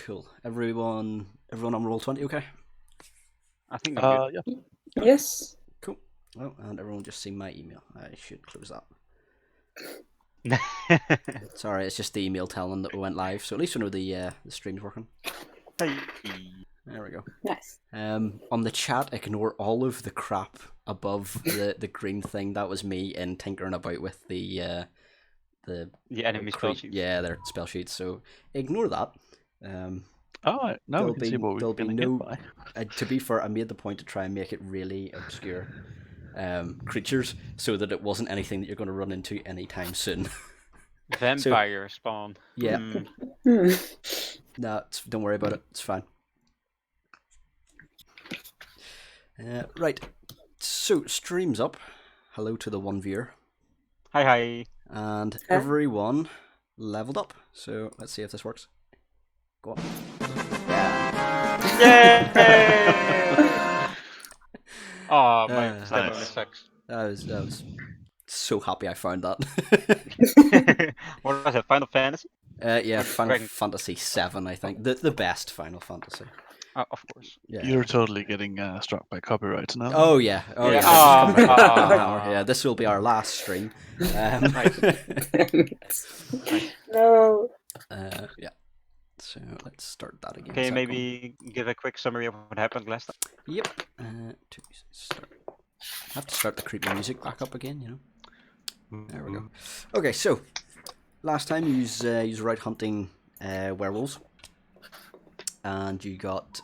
Cool. Everyone on Roll20, okay? I think I'm Yeah. Yes. Cool. Oh, and everyone just see my email. I should close that. good. Sorry, it's just the email telling that we went live, so at least we know the stream's working. Hey. There we go. Nice. On the chat, ignore all of the crap above the green thing. That was me in tinkering about with the enemy spell sheets. Yeah, their spell sheets. So ignore that. Oh, now we can see what we're there'll going be to no. get by. To be fair, I made the point to try and make it really obscure creatures, so that it wasn't anything that you're going to run into anytime soon. Vampire spawn. Yeah. Hmm. No, don't worry about it. It's fine. Right. So stream's up. Hello to the one viewer. Hi. And everyone leveled up. So let's see if this works. Go on. Yay! Oh, my step nice. sucks. I was so happy I found that. What was it? Final Fantasy? Yeah, Final Dragon- Fantasy 7, I think. The best Final Fantasy. Of course. Yeah. You're totally getting struck by copyright now. Oh yeah. Oh Yeah. yeah. Ah, This is coming ah, out an hour. ah. Yeah, this will be our last stream. No. Yeah. So let's start that again. Can you maybe give a quick summary of what happened last time? Yep. To start. I have to start the creepy music back up again, you know. There we go. Okay, so last time you were out hunting werewolves, and you got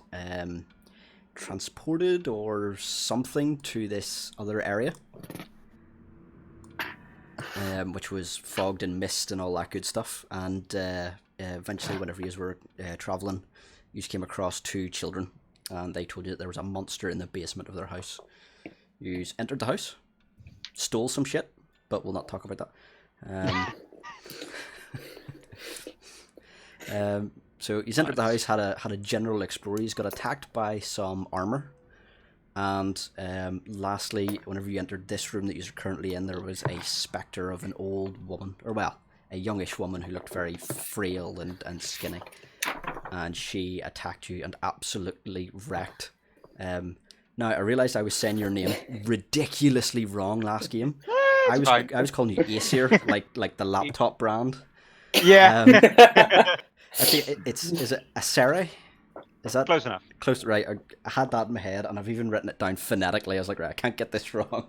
transported or something to this other area, which was fogged and mist and all that good stuff. And eventually, whenever you were traveling, you came across two children, and they told you that there was a monster in the basement of their house. You entered the house, stole some shit, but we'll not talk about that. So he's entered the house, had a general explore. He's got attacked by some armor, and lastly, whenever you entered this room that you're currently in, there was a spectre of an old woman, or well, a youngish woman who looked very frail and skinny, and she attacked you and absolutely wrecked. Now I realised I was saying your name ridiculously wrong last game. I was calling you Aesir, like the laptop brand. Yeah. Actually, is it Acere? Is that Close enough. close? Right, I had that in my head, and I've even written it down phonetically. I was like, right, I can't get this wrong.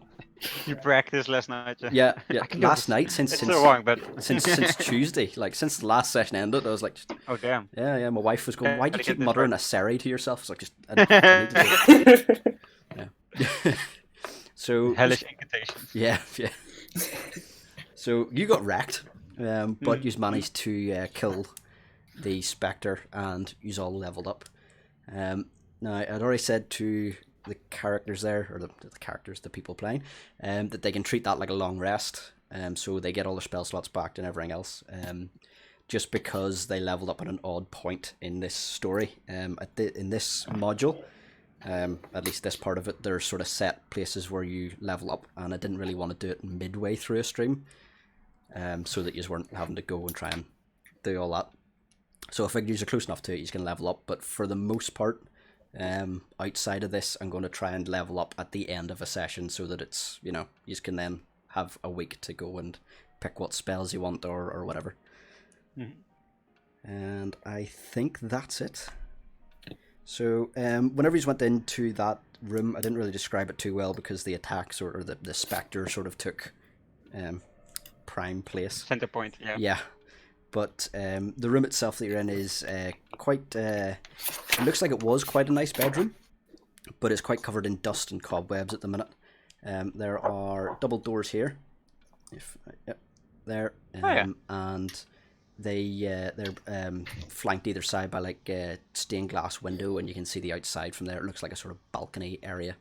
You practiced last night. Yeah. Yeah. I can Last do night, this. since It's so wrong, but since Tuesday, like since the last session ended, I was like, oh damn. yeah. My wife was going, why do you Gotta keep get this muttering right. Acere to yourself? It's like, just I need to do it. Yeah. So Hellish incantations. yeah. So you got wrecked, but you managed to kill the spectre, and you all leveled up. Now I'd already said to the characters there, or the people playing, that they can treat that like a long rest, so they get all their spell slots back and everything else. Just because they leveled up at an odd point in this story, in this module. At least this part of it, there's sort of set places where you level up, and I didn't really want to do it midway through a stream, so that you weren't having to go and try and do all that. So I figured you're close enough to it, you can level up, but for the most part, outside of this, I'm going to try and level up at the end of a session, so that it's, you can then have a week to go and pick what spells you want or whatever. And I think that's it. So whenever you went into that room, I didn't really describe it too well because the attacks or the spectre sort of took prime place. Center point. Yeah. Yeah. But the room itself that you're in is quite... it looks like it was quite a nice bedroom, but it's quite covered in dust and cobwebs at the minute. There are double doors here. Yep, there. And they're flanked either side by like a stained glass window, and you can see the outside from there. It looks like a sort of balcony area.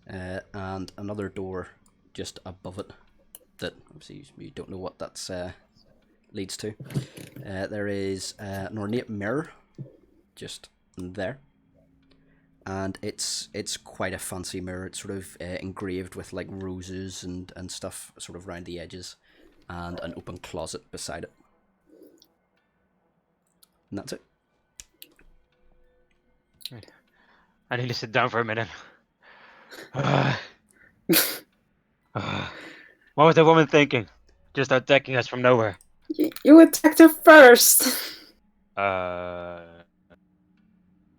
And another door just above it that obviously you don't know what that's leads to. There is an ornate mirror just there, and it's quite a fancy mirror. It's sort of engraved with like roses and stuff sort of around the edges, and an open closet beside it. And that's it. I need to sit down for a minute. What was the woman thinking? Just attacking us from nowhere. You attacked her first. I'm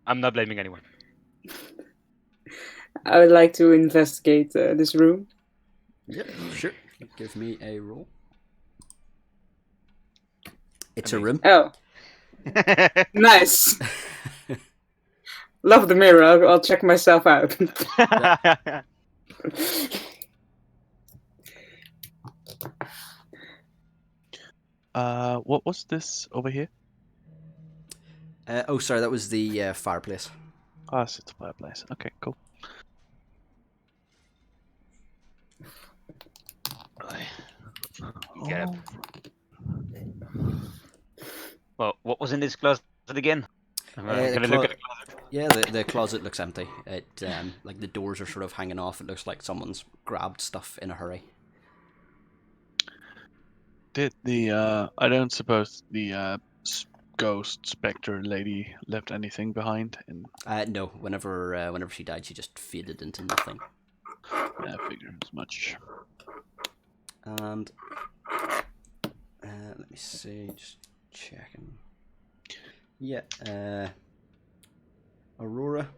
not blaming anyone. I would like to investigate this room. Yep, sure. Give me a roll. It's a room. Oh. Nice. Love the mirror. I'll check myself out. What was this over here? Oh, sorry, that was the fireplace. Oh, it's a fireplace. Okay, cool. Get up. Well, what was in this closet again? Look at the closet. Yeah, the closet looks empty. It like the doors are sort of hanging off. It looks like someone's grabbed stuff in a hurry. Did the I don't suppose the ghost specter lady left anything behind? No. Whenever she died, she just faded into nothing. I figured as much. And let me see, just checking. Yeah, Aurora,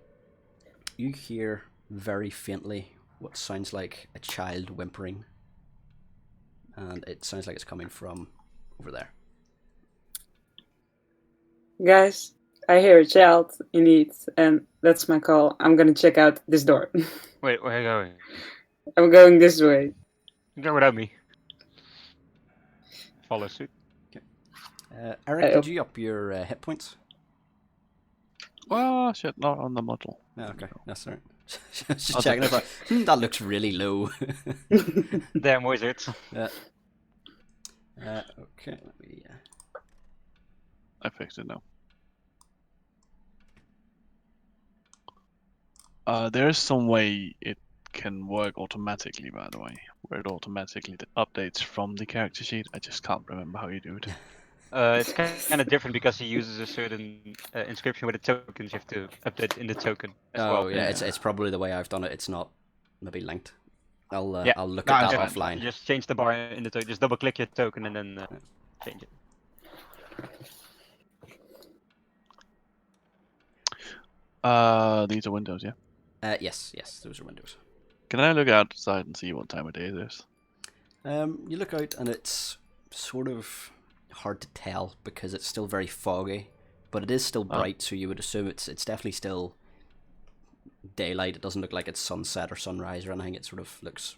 you hear very faintly what sounds like a child whimpering, and it sounds like it's coming from over there. Guys, I hear a child in need, and that's my call. I'm gonna check out this door. Wait, where are you going? I'm going this way. Go without me. Follow suit. Okay. Eric, did you up your hit points? Oh shit, not on the model. Oh, okay, that's alright. Just checking if that looks really low. Damn wizards. Yeah. Okay, let me. I fixed it now. There's some way it can work automatically, by the way, where it automatically updates from the character sheet. I just can't remember how you do it. It's kind of different because he uses a certain inscription with the tokens. You have to update in the token as well. Oh yeah, it's probably the way I've done it. It's not maybe linked. I'll look No, at that offline. Just change the bar in the token. Just double click your token and then change it. These are windows, yeah? Yes, those are windows. Can I look outside and see what time of day it is? You look out and it's sort of hard to tell because it's still very foggy, but it is still bright, so you would assume it's definitely still daylight. It doesn't look like it's sunset or sunrise or anything. It sort of looks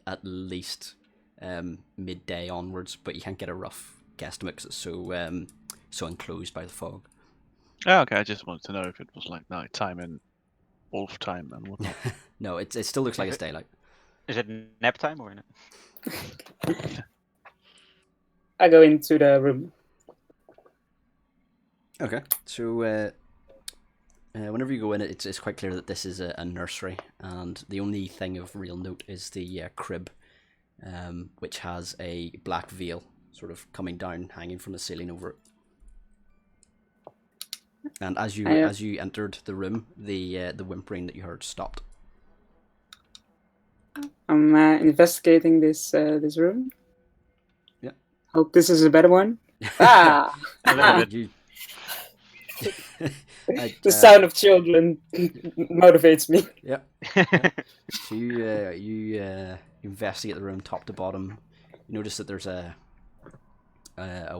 at least midday onwards, but you can't get a rough guesstimate because it's so enclosed by the fog. Oh, okay, I just wanted to know if it was like night time and wolf time and whatnot. No, it still looks like it's daylight. Is it nap time or not? I go into the room. Okay, so whenever you go in, it's quite clear that this is a nursery, and the only thing of real note is the crib, which has a black veil sort of coming down, hanging from the ceiling over it. And as you entered the room, the whimpering that you heard stopped. I'm investigating this room. Yeah. Hope this is a better one. Ah! The sound of children motivates me. Yeah. So you investigate the room top to bottom. You notice that there's a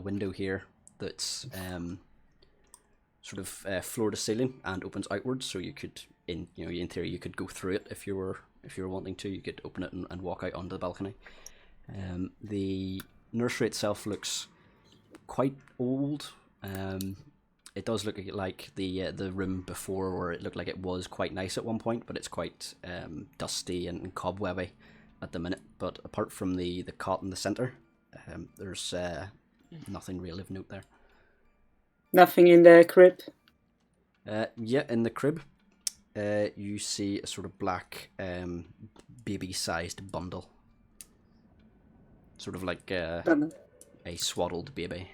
window here that's sort of floor to ceiling and opens outwards. So you could, in theory, you could go through it if you were wanting to. You could open it and walk out onto the balcony. The nursery itself looks quite old. It does look like the room before, where it looked like it was quite nice at one point, but it's quite dusty and cobwebby at the minute. But apart from the cot in the centre, there's nothing real of note there. Nothing in the crib? Yeah, in the crib, you see a sort of black baby-sized bundle. Sort of like a swaddled baby.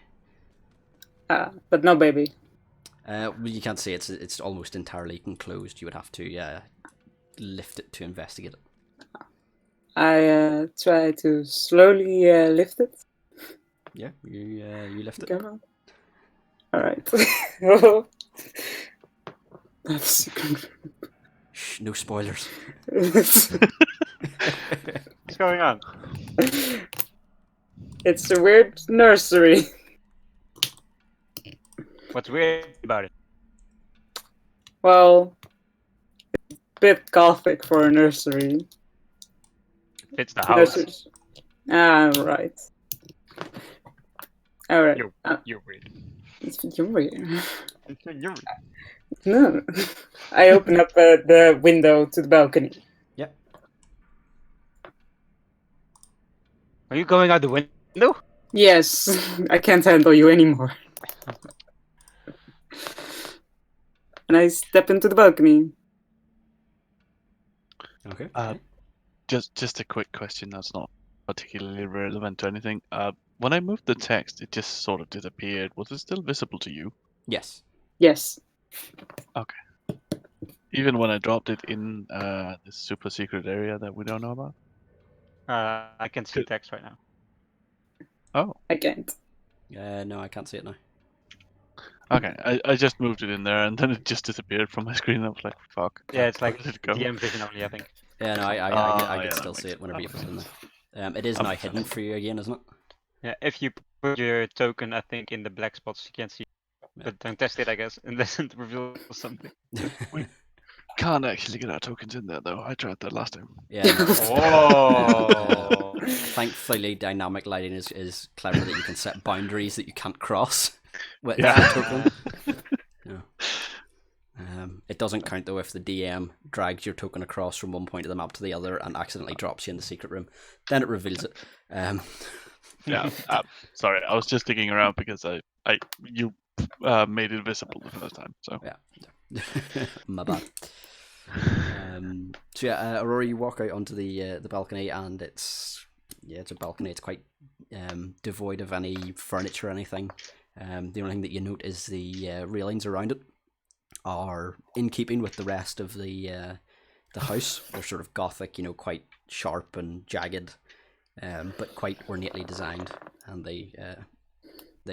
But no baby. Well, you can't see it's almost entirely enclosed. You would have to lift it to investigate it. I try to slowly lift it. Yeah, you lift it. Come on. All right. That's Shh, no spoilers. What's going on? It's a weird nursery. What's weird about it? Well, bit gothic for a nursery. Fits the house. Nurseries. Ah, right. All right. You're weird. You're weird. You're weird. No. I open up the window to the balcony. Yep. Are you going out the window? Yes, I can't handle you anymore. And I step into the balcony. Okay. Just a quick question that's not particularly relevant to anything. When I moved the text, it just sort of disappeared. Was it still visible to you? Yes. Yes. Even when I dropped it in this super secret area that we don't know about? I can see text right now. Oh, I can't. No, I can't see it now. okay. I just moved it in there and then it just disappeared from my screen. I was like, fuck. Yeah, it's Where like did it go? DM vision only, I think. Yeah, no, I Ah, could yeah, that still makes see it sense. whenever That you makes put it in sense. there. It is That now makes hidden sense. for you again, isn't it? Yeah, if you put your token, I think, in the black spots, you can see. Yeah. But don't test it, I guess, unless it reveals something. Can't actually get our tokens in there though. I tried that last time. Yeah, no. Oh. Thankfully, dynamic lighting is clever that you can set boundaries that you can't cross with Yeah. the token. Yeah. It doesn't count though if the DM drags your token across from one point of the map to the other and accidentally drops you in the secret room. Then it reveals it. Yeah. Sorry, I was just digging around because you made it visible the first time. So Yeah. My bad. So yeah, Aurora, you walk out onto the balcony, and it's a balcony. It's quite devoid of any furniture or anything. The only thing that you note is the railings around it are in keeping with the rest of the house. They're sort of gothic, quite sharp and jagged, but quite ornately designed, and they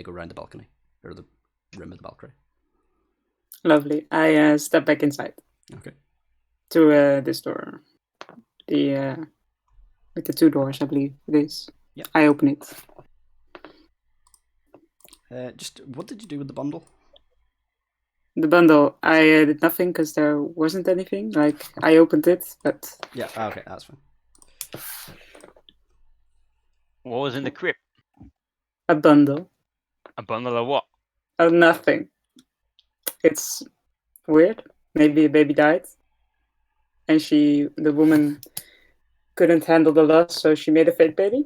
go around the balcony or the rim of the balcony. Lovely. I step back inside. Okay. To this door. The with the two doors, I believe it is. Yeah. I open it. Just what did you do with the bundle? The bundle. I did nothing because there wasn't anything. Like I opened it, but Yeah. Okay, that's fine. What was in the crypt? a bundle. A bundle of what? Oh, nothing. It's weird. Maybe a baby died, and the woman, couldn't handle the loss, so she made a fake baby.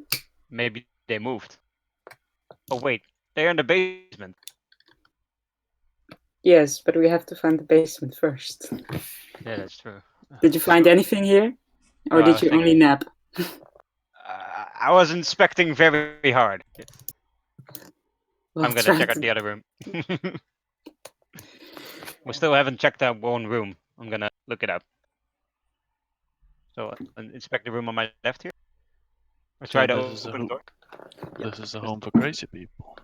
Maybe they moved. Oh wait, they're in the basement. Yes, but we have to find the basement first. Yeah, that's true. Did you find anything here, or Well, I did was you only thinking- nap? I was inspecting very hard. Well, I'm gonna try check out to- the other room. We still haven't checked out one room. I'm gonna look it up. So inspect the room on my left here. Or try to this is a open the door. This is a home for crazy people.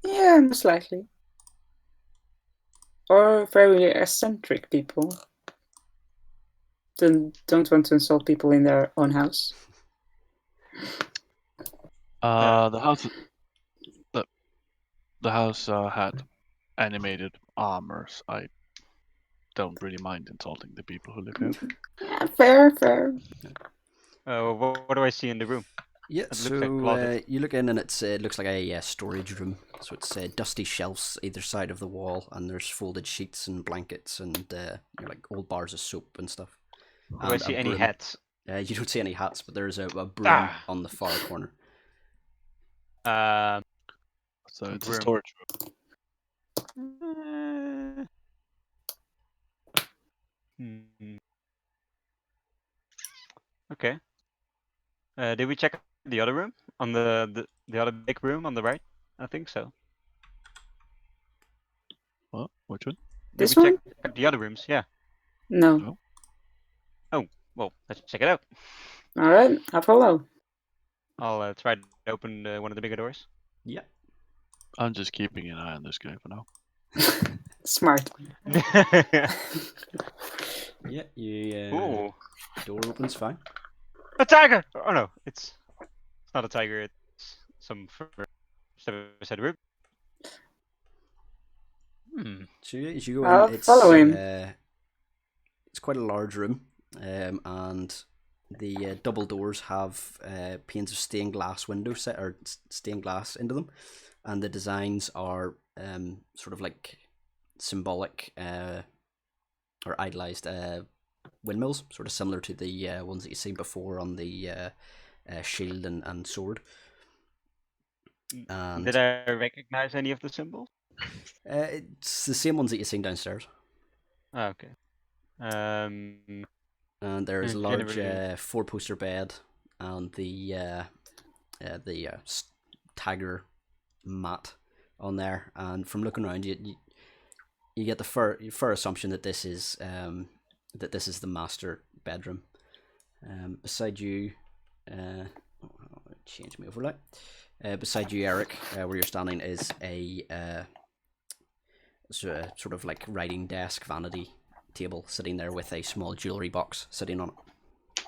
Yeah, most likely. Or very eccentric people. Don't want to insult people in their own house. The house, the house had animated armors. I don't really mind insulting the people who live here. Yeah, fair. What do I see in the room? Yeah, It looks like so closet. you look in and it looks like a storage room. So it's dusty shelves either side of the wall, and there's folded sheets and blankets and like old bars of soap and stuff. Do I And see a any broom. hats? You don't see any hats, but there's a broom on the far corner. So it's a Room. storage Uh, hmm. Okay. Did we check the other room on the other big room on the right? I think so. What? Which one? Did This we one? check the other rooms? Yeah. No. Well, let's check it out. All right, I follow. I'll try to open one of the bigger doors. Yeah. I'm just keeping an eye on this guy for now. Smart. Yeah, you Ooh, door opens fine. a tiger! Oh no, it's not a tiger. It's some fur. Step beside the room. So as you go I'll in, follow him. It's quite a large room, and the double doors have panes of stained glass windows set or stained glass into them, and the designs are sort of like symbolic or idolized windmills, sort of similar to the ones that you've seen before on the shield and sword. And Did I recognize any of the symbols? it's the same ones that you've seen downstairs. Oh, okay. And there is a large Generally- four-poster bed and the tiger mat on there. And from looking around, you get the fair assumption that this is the master bedroom. Beside you, change my overlay. Beside you, Eric, where you're standing, is a sort of like writing desk vanity table sitting there with a small jewelry box sitting on it.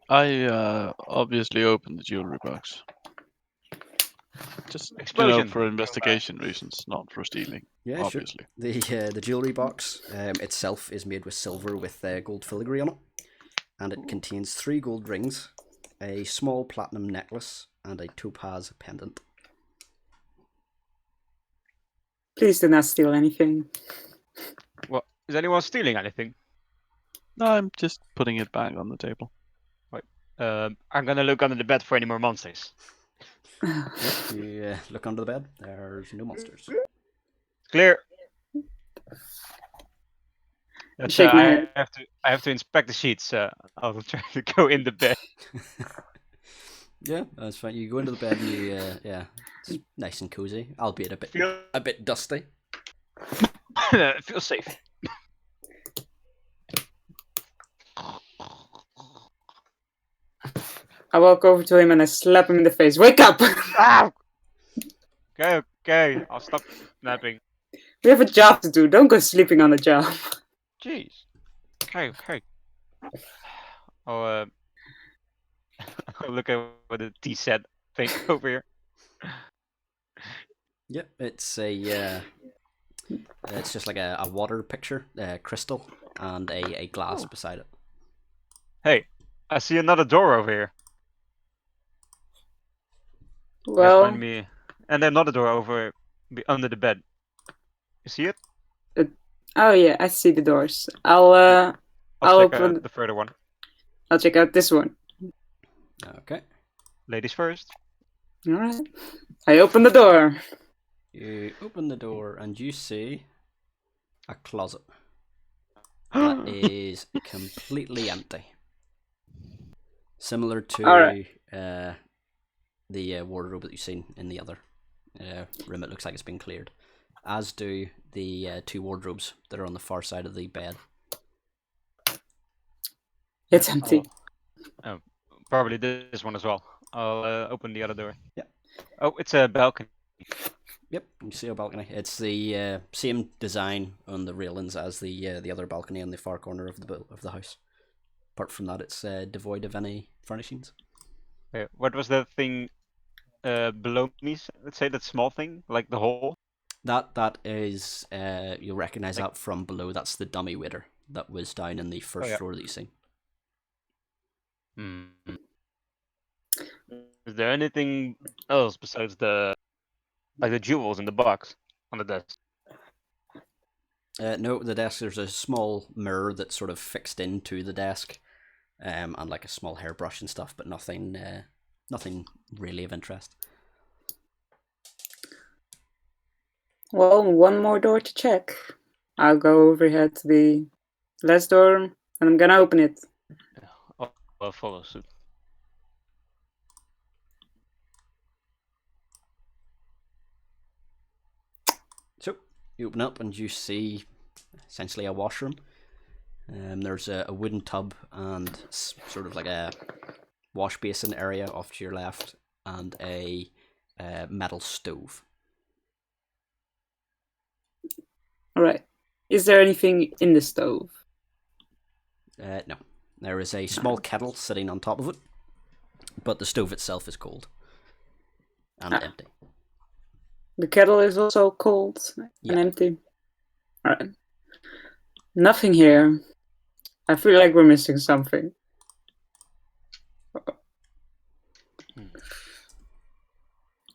I obviously opened the jewelry box. Just Explosion. for investigation reasons, not for stealing. Yeah, obviously. Sure. The jewelry box itself is made with silver with gold filigree on it, and it contains 3 gold rings, a small platinum necklace, and a topaz pendant. Please do not steal anything. What? Is anyone stealing anything? No, I'm just putting it back on the table. I'm gonna look under the bed for any more monsters. Yep, you look under the bed. There's no monsters. Clear. Shake my head. I have to inspect the sheets. I'll try to go in the bed. Yeah, that's fine. You go into the bed and you it's nice and cozy, albeit a bit dusty. It feels safe. I walk over to him and I slap him in the face. Wake up! Ow! Okay, I'll stop napping. We have a job to do. Don't go sleeping on the job. Jeez. Okay. I'll I'll look at what the T set thing over here. Yep, it's it's just like a water picture, crystal, and a glass beside it. Hey, I see another door over here. Well, Behind me, and then another door over under the bed. You see it? oh yeah, I see the doors. I'll I'll check open. out the further one. I'll check out this one. Okay. Ladies first. All right. I open the door. You open the door and you see a closet that is completely empty. Similar to Alright. the wardrobe that you've seen in the other room. It looks like it's been cleared. As do the 2 wardrobes that are on the far side of the bed. It's empty. Oh, probably this one as well. I'll open the other door. Yeah. Oh, it's a balcony. Yep, you see a balcony. It's the same design on the railings as the other balcony on the far corner of the house. Apart from that, it's devoid of any furnishings. What was that thing below me? Let's say that small thing, like the hole. That is you'll recognise that from below. That's the dummy waiter that was down in the first floor that you see. Is there anything else besides the jewels in the box on the desk? No, the desk. There's a small mirror that's sort of fixed into the desk, and like a small hairbrush and stuff, but nothing really of interest. Well, one more door to check. I'll go overhead to the last door and I'm gonna open it. I'll follow suit. So you open up and you see essentially a washroom. There's a wooden tub and sort of like a wash basin area off to your left, and a metal stove. All right. Is there anything in the stove? No. There is a small kettle sitting on top of it, but the stove itself is cold and empty. The kettle is also cold Yeah. and empty. All right. Nothing here. I feel like we're missing something.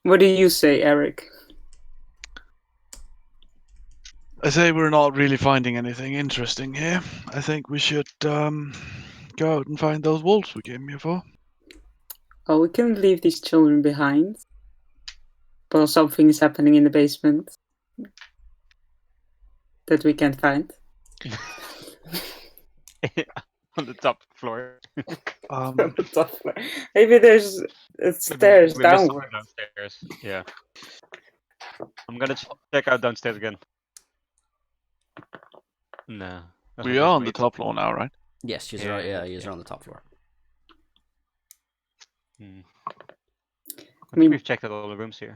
What do you say, Eric? I say we're not really finding anything interesting here. I think we should go out and find those wolves we came here for. Oh, we can't leave these children behind. Well, something is happening in the basement that we can't find. On the top floor. Maybe there's stairs We missed down. something downstairs. Yeah. I'm gonna check out downstairs again. No. We are on the top floor now, right? Yes, you're Yeah, right. Yeah, yeah. you're on the top floor. I mean- think we've checked out all the rooms here.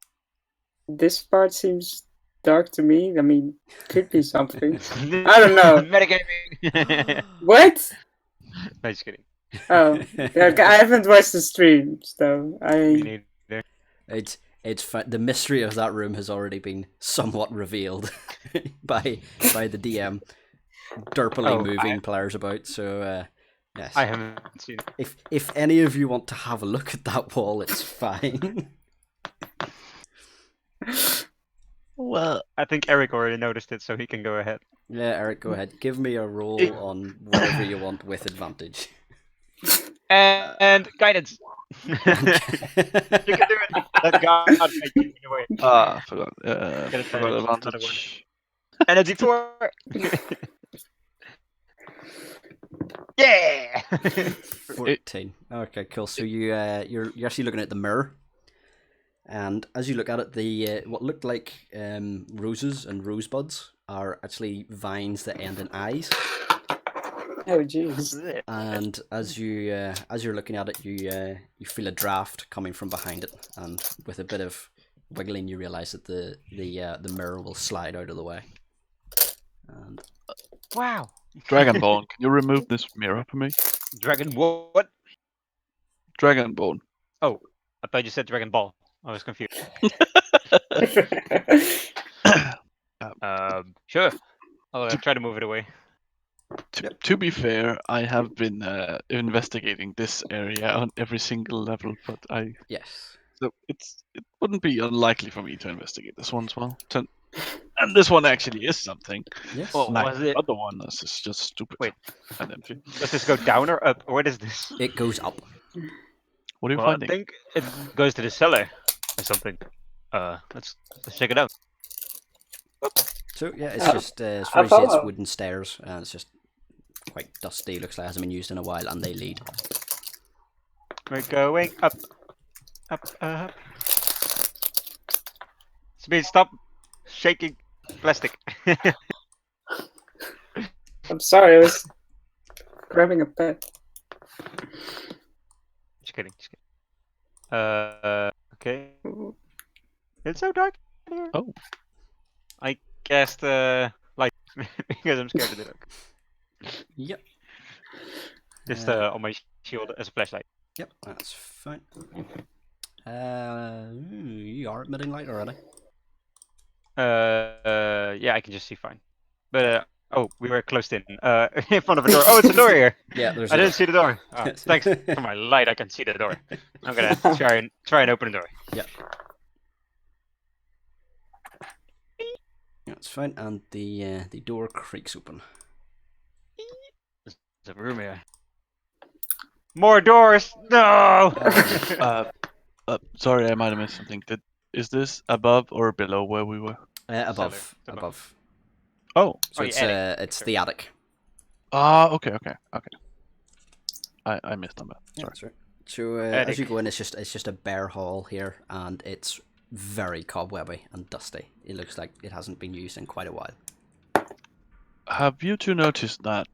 This part seems dark to me. I mean, could be something. I don't know. Metagaming! What? No, just kidding. Oh, yeah, I haven't watched the streams though. Me neither. The mystery of that room has already been somewhat revealed by the DM derpily moving players about. So yes, I haven't seen it. if any of you want to have a look at that wall, it's fine. Well, I think Eric already noticed it, so he can go ahead. Yeah, Eric, go ahead. Give me a roll on whatever you want with advantage. And guidance. You can do it. Let God make you away. I forgot. Get it Forgot right. advantage. And a D4. Yeah. 14. Okay, cool. So you're actually looking at the mirror, and as you look at it, the what looked like roses and rosebuds are actually vines that end in eyes. Oh jeez. And as you're looking at it, you feel a draft coming from behind it, and with a bit of wiggling, you realize that the mirror will slide out of the way. And Wow. Dragonborn, can you remove this mirror for me? Dragon what? Dragonborn. Oh, I thought you said Dragon Ball. I was confused. Sure. I'll try to move it away. To be fair, I have been investigating this area on every single level, but yes, so it wouldn't be unlikely for me to investigate this one as well. And this one actually is something. yes. Oh, Like was the it? other one is just stupid. Wait. And empty. Does this go down or up? Or what is this? It goes up. What are you Well, I finding? think it goes to the cellar or something. Let's check it out. So yeah, it's just as far as you see, it's follow. wooden stairs, and it's just quite dusty. Looks like it hasn't been used in a while, and they lead. We're going up, up. Speed, stop shaking plastic. I'm sorry, I was grabbing a pen. Just kidding. Okay. It's so dark in here. Oh. I cast light because I'm scared of the dark. Yep. Just on my shield as a flashlight. Yep, that's fine. You are emitting light already. Yeah, I can just see fine. But oh, we were closed in. In front of a door. Oh, it's a door here. Yeah, there's. I didn't see the door. Oh, thanks for my light. I can see the door. I'm gonna try and open the door. Yeah. That's fine, and the door creaks open. There's a room here. More doors! No! Sorry, I might have missed something. Is this above or below where we were? Above. Cellar, Above. Oh. So the it's attic. it's the attic. Okay. I missed on that. Yeah, Sorry. that's right. So as you go in, it's just a bare hall here, and it's very cobwebby and dusty. It looks like it hasn't been used in quite a while. Have you two noticed that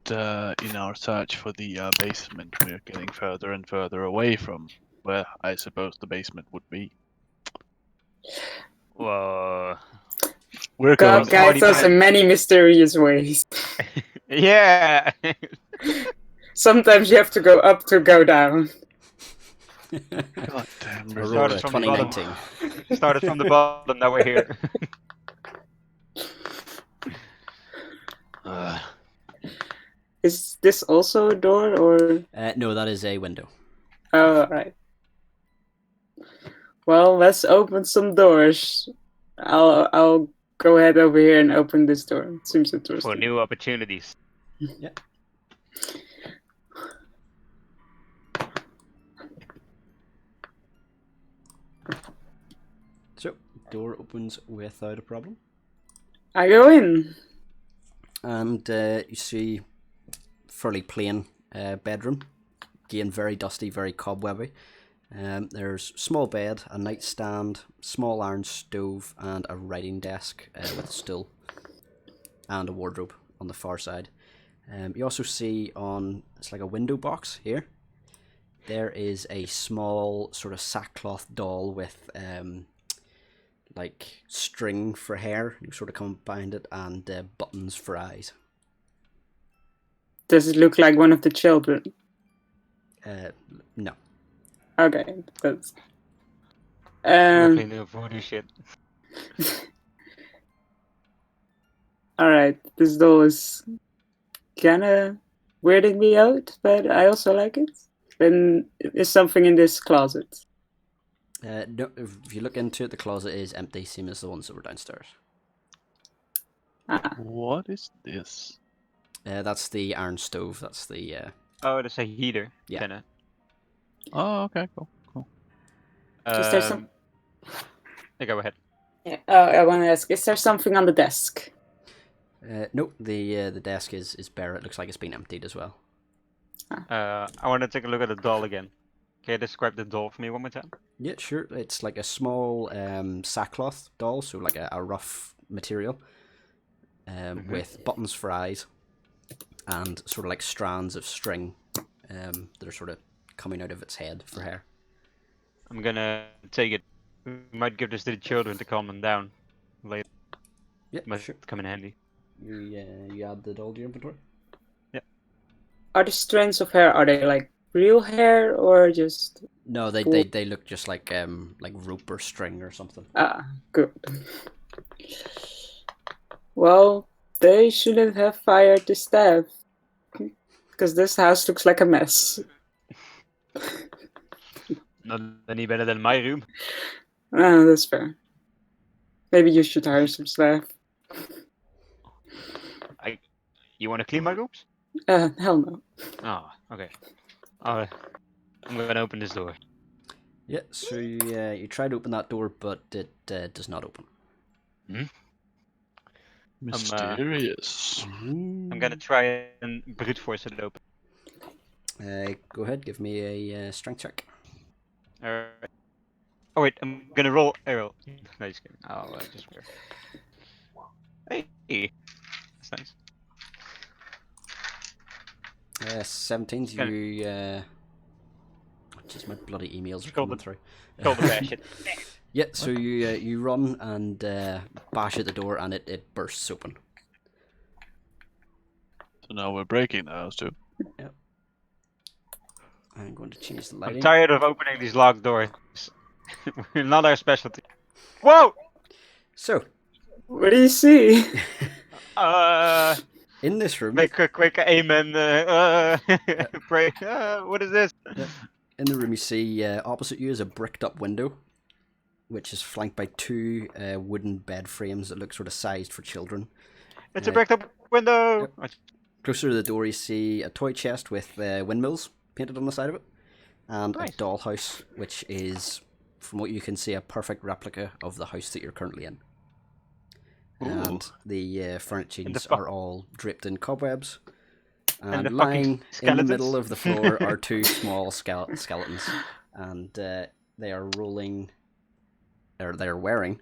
in our search for the basement, we're getting further and further away from where I suppose the basement would be? Whoa. We're God going guides already us in many mysterious ways. Yeah. Sometimes you have to go up to go down. God damn Aurora Started from the bottom. 2019. Started from the bottom. Now we're here. Is this also a door or? No, that is a window. Oh, right. Well, let's open some doors. I'll go ahead over here and open this door. It seems For interesting. new opportunities. Yeah. So, door opens without a problem. I go in. And you see fairly plain bedroom. Again, very dusty, very cobwebby. There's small bed, a nightstand, small iron stove, and a writing desk with a stool and a wardrobe on the far side. You also see it's like a window box here. There is a small sort of sackcloth doll with like string for hair, you sort of come behind it, and buttons for eyes. Does it look like one of the children? No. Okay, that's. Luckily, no voodoo shit. Alright, this doll is kinda weirding me out, but I also like it. Then is something in this closet? No, if you look into it, the closet is empty, same as the ones that were downstairs. Ah, What is this? That's the iron stove. That's the Oh, that's a heater. Yeah. Kinda. Oh, okay, cool. Is there some? Go ahead. Yeah. I want to ask: is there something on the desk? no. The desk is bare. It looks like it's been emptied as well. I want to take a look at the doll again. Can you describe the doll for me one more time? Yeah, sure. It's like a small sackcloth doll, so like a rough material, with buttons for eyes, and sort of like strands of string that are sort of coming out of its head for hair. I'm gonna take it. We might give this to the children to calm them down later. Yeah, Might sure. come in handy. You add the doll to your inventory. Are the strands of hair? Are they like real hair or just? No, they look just like rope or string or something. Ah, good. Well, they shouldn't have fired the staff, because this house looks like a mess. Not any better than my room. Ah, that's fair. Maybe you should hire some staff. You want to clean my rooms? Hell no. Oh, okay. I'm gonna open this door. Yeah, so you try to open that door, but it does not open. Mysterious. I'm gonna try and brute force it open. Go ahead, give me a strength check. Alright. Oh wait, I'm gonna roll arrow. No, just kidding. I'll just wear. Hey, that's nice. 17. Kinda- You just my bloody emails are Call coming the- through. Call the bash it. Yeah, so you run and bash at the door, and it bursts open. So now we're breaking the house too. I'm going to change the I'm lighting. tired of opening these locked doors. Not our specialty. Whoa! So, What do you see? in this room, Make a quick amen. Pray. What is this? in the room, you see opposite you is a bricked up window, which is flanked by two wooden bed frames that look sort of sized for children. It's a bricked up window. Closer to the door, you see a toy chest with windmills painted on the side of it, and Nice. a dollhouse, which is, from what you can see, a perfect replica of the house that you're currently in. And the furnishings are all draped in cobwebs, and the fucking lying in the skeletons? middle of the floor are two small skeletons, and they are rolling they're wearing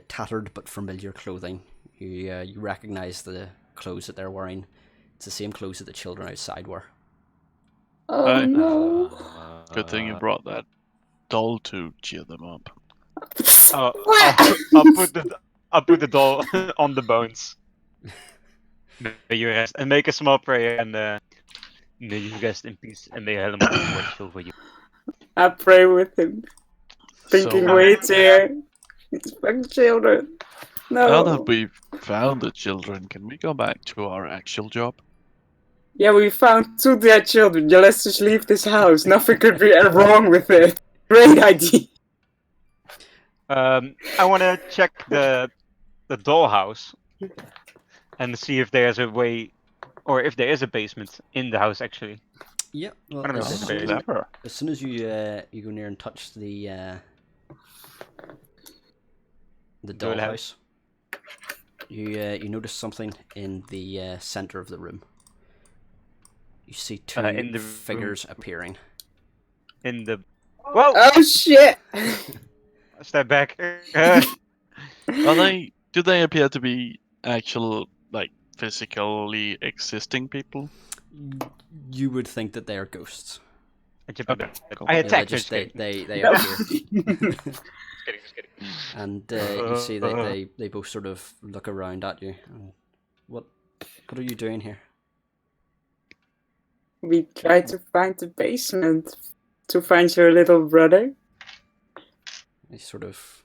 tattered but familiar clothing. You recognize the clothes that they're wearing. It's the same clothes that the children outside wear. Oh Right. no. Good thing you brought that doll to cheer them up. What? I'll put the doll on the bones. May you rest and make a small prayer, and may you rest in peace, and may Helmut watch over you. I pray with him, thinking, So, wait here. It's fucking children. now No. that we've found the children, can we go back to our actual job? Yeah, we found 2 dead children. Yeah, let's just leave this house. Nothing could be wrong with it. Great idea. I want to check the dollhouse and see if there's a way, or if there is a basement in the house actually. Yeah, well, I don't know if as, there's a soon, basement. Clever. as soon as you go near and touch the Dollhouse. dollhouse, you notice something in the center of the room. You see two In the figures appearing. In the whoa! Oh shit! Step back. Do they appear to be actual, like, physically existing people? You would think that they are ghosts. Okay, cool. I Yeah, attack. they just Just they No. appear, kidding. Just kidding. and you see they both sort of look around at you. What are you doing here? We tried to find the basement to find your little brother. They sort of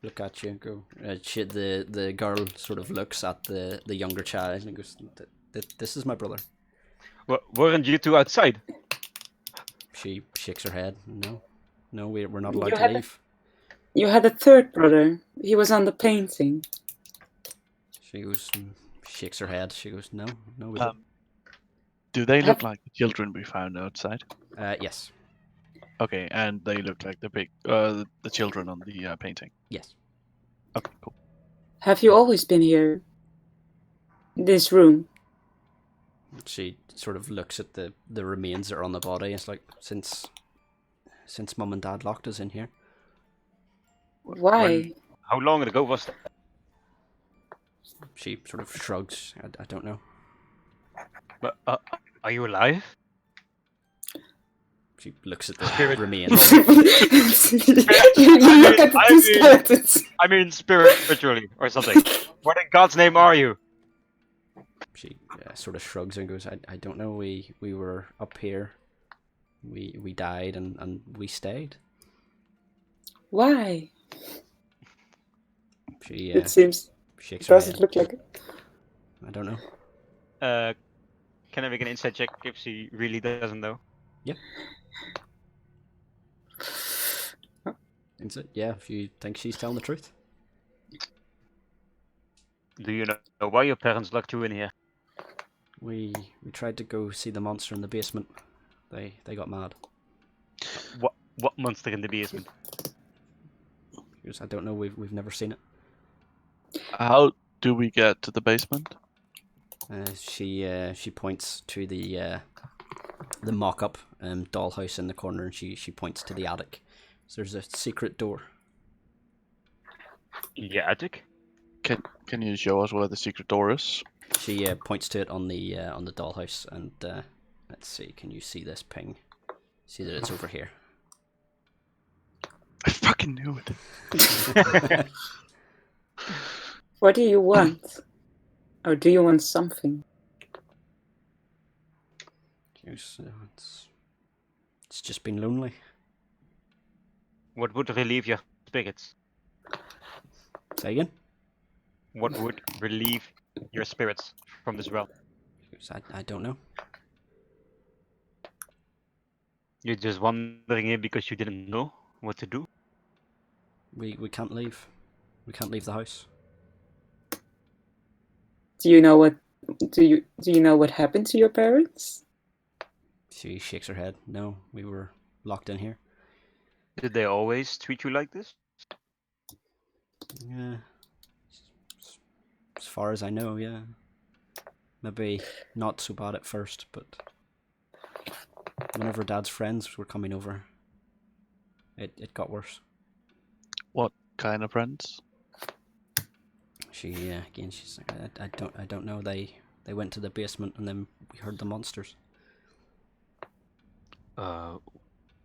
look at you and go. The girl sort of looks at the younger child and goes, "This is my brother." Weren't you two outside? She shakes her head. No, we're not allowed You to had a- leave. You had a 3rd brother. He was on the painting. She goes, shakes her head. She goes, no, we Do they look Have- like the children we found outside? don't. Yes, Okay, and they look like the children on the painting. yes. Okay, cool. Have you always been here? This room? She sort of looks at the remains that are on the body. It's like since Mum and Dad locked us in here. Why? How long ago was that? She sort of shrugs. I don't know. But are you alive? She looks at the Spirit. remains. You look at the 2 skeletons. I mean spiritually or something. What in God's name are you? She sort of shrugs and goes, I don't know. We were up here. We died and we stayed. Why? She It seems shakes her doesn't head. look like it. I don't know. Can I make an insight check if she really doesn't know? Is it? Yeah, if you think she's telling the truth. Do you know why your parents locked you in here? We tried to go see the monster in the basement. They got mad. What monster in the basement? Because I don't know. We've never seen it. How do we get to the basement? She points to the mock-up dollhouse in the corner, and she points to the attic. So there's a secret door. In the attic? Can you show us where the secret door is? She points to it on the dollhouse, and let's see. Can you see this ping? See that it's over here. I fucking knew it. What do you want? Or do you want something? It's just been lonely. What would relieve your spirits? Say again? What would relieve your spirits from this realm? I don't know. You're just wandering here because you didn't know what to do? We can't leave. We can't leave the house. Do you know what happened to your parents? She shakes her head. No, we were locked in here. Did they always treat you like this? Yeah. As far as I know, yeah. Maybe not so bad at first, but whenever Dad's friends were coming over, it got worse. What kind of friends? She again. She's like, I don't know. They went to the basement and then we heard the monsters.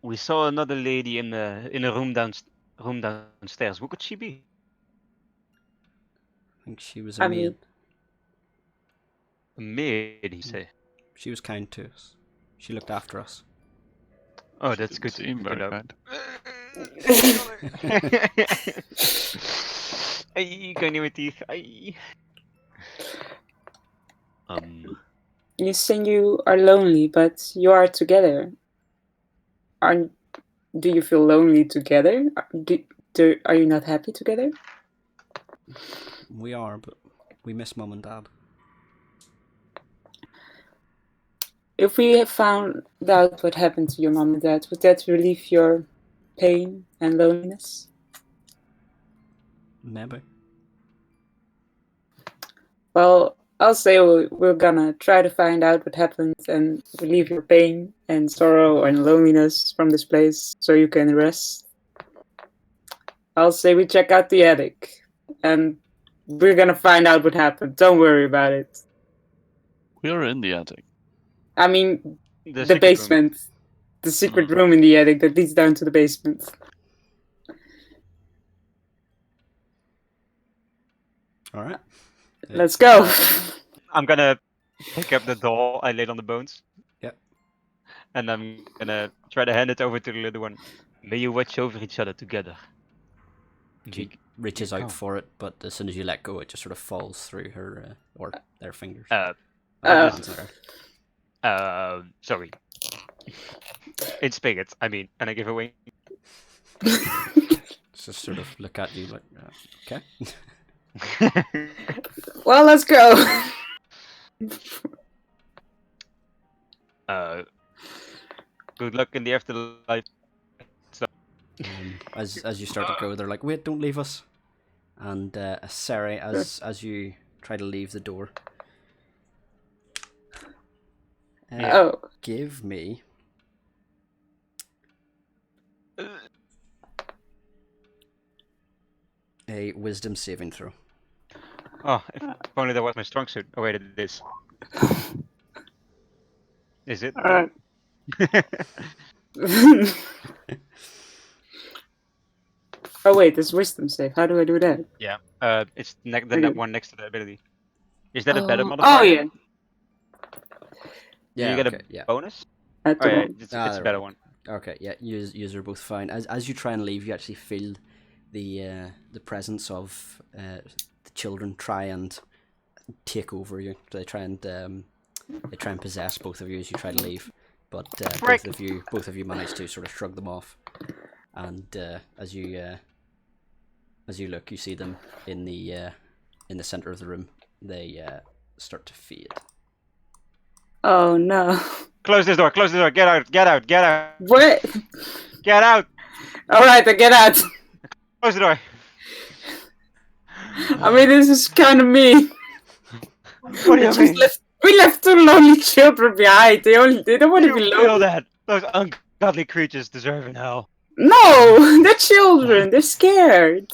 We saw another lady in a room downstairs. Who could she be? I think she was a I maid. mean, A maid, he say. She was kind to us. She looked after us. Oh, She that's didn't good. seem to very know. kind. Ai, kan niet met teeth. Ai. you saying you are lonely, but you are together. Do you feel lonely together? Are you not happy together? We are, but we miss Mum and Dad. If we have found out what happened to your mom and dad, would that relieve your pain and loneliness? Maybe. Well, I'll say we're gonna try to find out what happened and relieve your pain and sorrow and loneliness from this place so you can rest. I'll say we check out the attic and we're gonna find out what happened. Don't worry about it. We are in the attic. I mean, the secret room. basement. The secret room in the attic that leads down to the basement. Alright. Let's go. I'm gonna pick up the doll I laid on the bones. Yep. And I'm gonna try to hand it over to the little one. May you watch over each other together. She reaches out for it, but as soon as you let go, it just sort of falls through her or their fingers. Sorry. It's spigot, I mean, and I give away. Just sort of look at you like, okay. Well, let's go. Good luck in the afterlife. As you start to go, they're like, wait, don't leave us. And Sari, as you try to leave the door, give me a wisdom saving throw. Oh, if only that was my strong suit. Oh wait, it is. Is it? Alright. Oh wait, there's wisdom save. How do I do that? Yeah. It's the one next to the ability. Is that a better Oh modifier? yeah. Do you get a bonus? At the Oh yeah, moment. it's a better one. Okay, yeah, yous are both fine. As you try and leave, you actually feel the presence of the children try and take over you. They try and possess both of you as you try to leave, but both of you manage to sort of shrug them off. And as you look, you see them in the center of the room. They start to fade. Oh no. Close this door, close the door, get out, get out, get out. What? Get out! Alright, I get out. Close the door. I mean, this is kind of mean. What do you mean? We left two lonely children behind. They don't want to be You lonely. feel that? Those ungodly creatures deserve in hell. No, they're children. They're scared.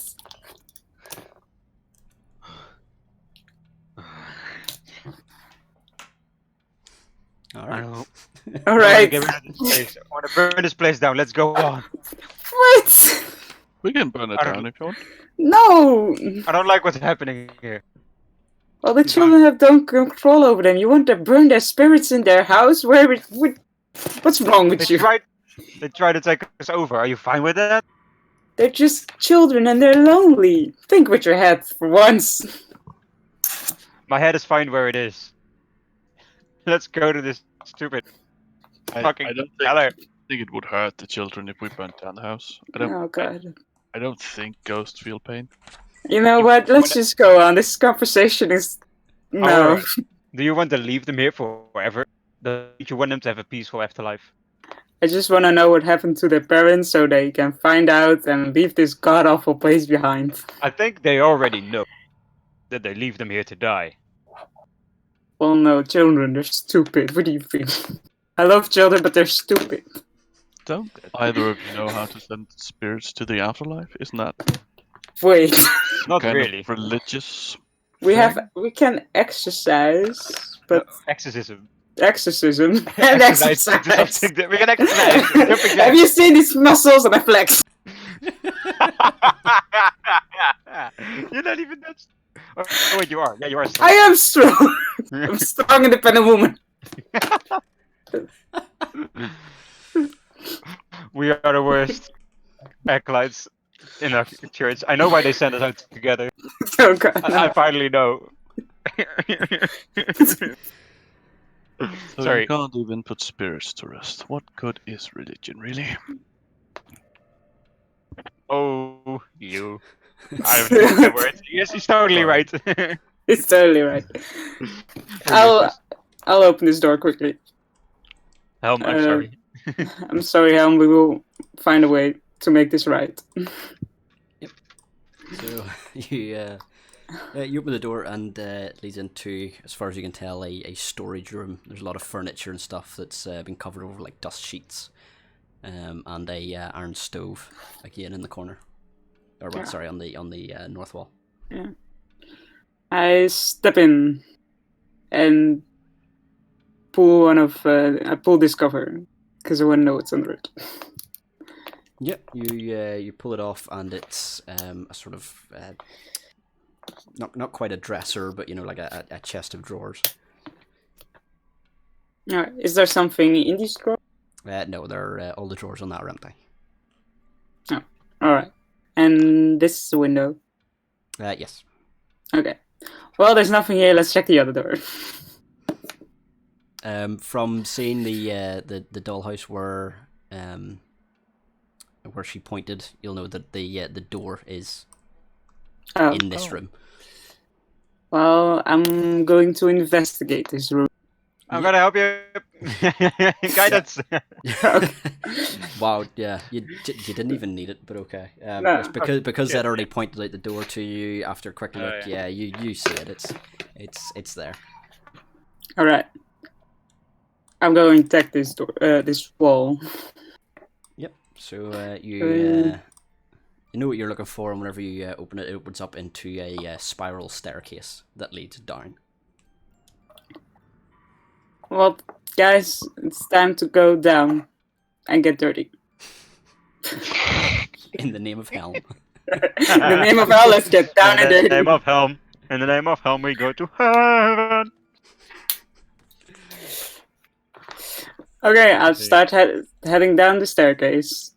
All I right. know. All right. Get rid of this place. I want to burn this place down. Let's go on. What? We can burn it I don't- down if you want. No. I don't like what's happening here. Well, the children have no control over them. You want to burn their spirits in their house? What's wrong with you? They tried to take us over. Are you fine with that? They're just children and they're lonely. Think with your head for once. My head is fine where it is. Let's go to this stupid fucking I don't cellar. think it would hurt the children if we burnt down the house. Oh god. I don't think ghosts feel pain. You know what? Let's just go on. This conversation is no. Alright. Do you want to leave them here forever? Do you want them to have a peaceful afterlife? I just want to know what happened to their parents so they can find out and leave this god awful place behind. I think they already know that they leave them here to die. Well, no, children, they're stupid. What do you think? I love children, but they're stupid. Don't either of you know how to send spirits to the afterlife? Isn't that Wait, Not Kind really. of religious. we thing? can exercise, but Exorcism. exorcism and Exercise exercise. into something that we can exercise. Jumping Have jacks. you seen these muscles and I flex? You're not even that. Oh wait, you are. Yeah, you are. I am strong. I'm strong, independent woman. We are the worst acolytes in our church. I know why they sent us out together. Oh god, I no. finally know. So Sorry. you can't even put spirits to rest. What good is religion, really? Oh, you. I don't think that word. Yes, he's totally right. It's totally right. We're useless. I'll open this door quickly. Helm, I'm Uh, sorry. I'm sorry, Helm. We will find a way to make this right. So you you open the door and it leads into, as far as you can tell, a storage room. There's a lot of furniture and stuff that's been covered over like dust sheets, and a iron stove again in the corner, or well, sorry, on the north wall. Yeah. I step in and pull I pull this cover because I want to know what's under it. Yep, you pull it off and it's a sort of not quite a dresser, but you know, like a chest of drawers. Alright, is there something in these drawers? No, they're all the drawers on that are empty. Alright. And this is a window. Yes. Okay. Well, there's nothing here. Let's check the other door. From seeing the dollhouse where she pointed, you'll know that the door is in this room. Well, I'm going to investigate this room. I'm gonna help you. Guidance. Wow, yeah, you didn't even need it, but okay. No, it's because they'd already pointed out the door to you after a quick look. yeah. You see it. It's there. All right. I'm going to check this door, this wall. Yep. So you know what you're looking for, and whenever you open it, it opens up into a spiral staircase that leads down. Well, guys, it's time to go down and get dirty. In the name of Helm. In the name of hell, let's get down and In the dirty. name of Helm. In the name of Helm, we go to heaven. Okay, I'll start heading down the staircase.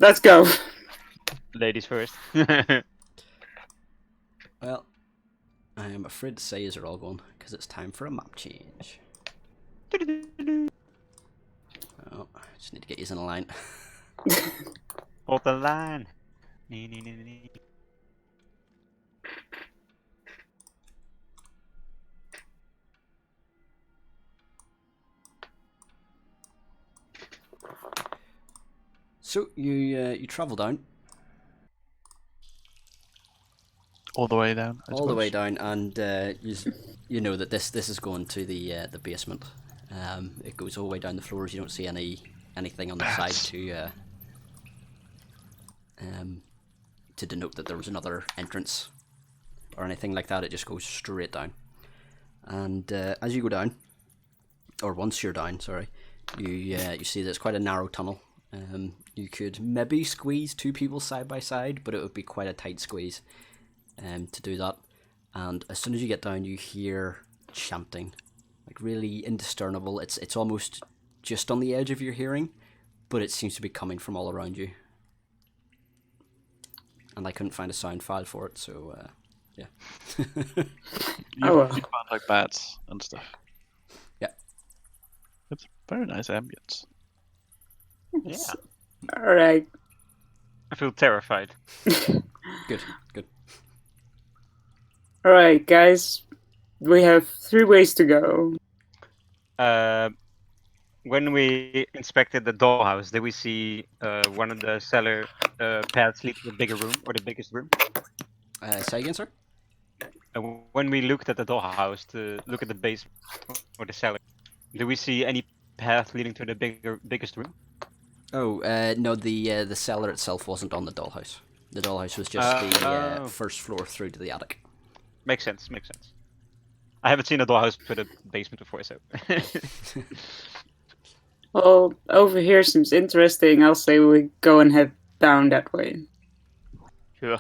Let's go. Ladies first. Well, I am afraid to say you're all going because it's time for a map change. Oh, I just need to get you in a line. Hold the line. Nee. So you travel down All the way down. I all the way suppose. down, and you know that this is going to the basement. It goes all the way down the floors. You don't see anything on the side to denote that there was another entrance or anything like that. It just goes straight down. And as you go down, or once you're down, sorry, you see that it's quite a narrow tunnel. You could maybe squeeze two people side by side, but it would be quite a tight squeeze to do that. And as soon as you get down, you hear chanting, like really indiscernible. It's almost just on the edge of your hearing, but it seems to be coming from all around you. And I couldn't find a sound file for it, so yeah. You found like bats and stuff. Yeah. It's very nice ambience. Yeah. All right. I feel terrified. Good. All right, guys. We have 3 ways to go. When we inspected the dollhouse, did we see one of the cellar paths lead to the bigger room or the biggest room? Say again, sir? When we looked at the dollhouse to look at the basement or the cellar, do we see any path leading to the biggest room? Oh, no, the cellar itself wasn't on the dollhouse. The dollhouse was just the Oh. first floor through to the attic. Makes sense. I haven't seen a dollhouse with a basement before, so. Well, over here seems interesting. I'll say we go and head down that way. Sure.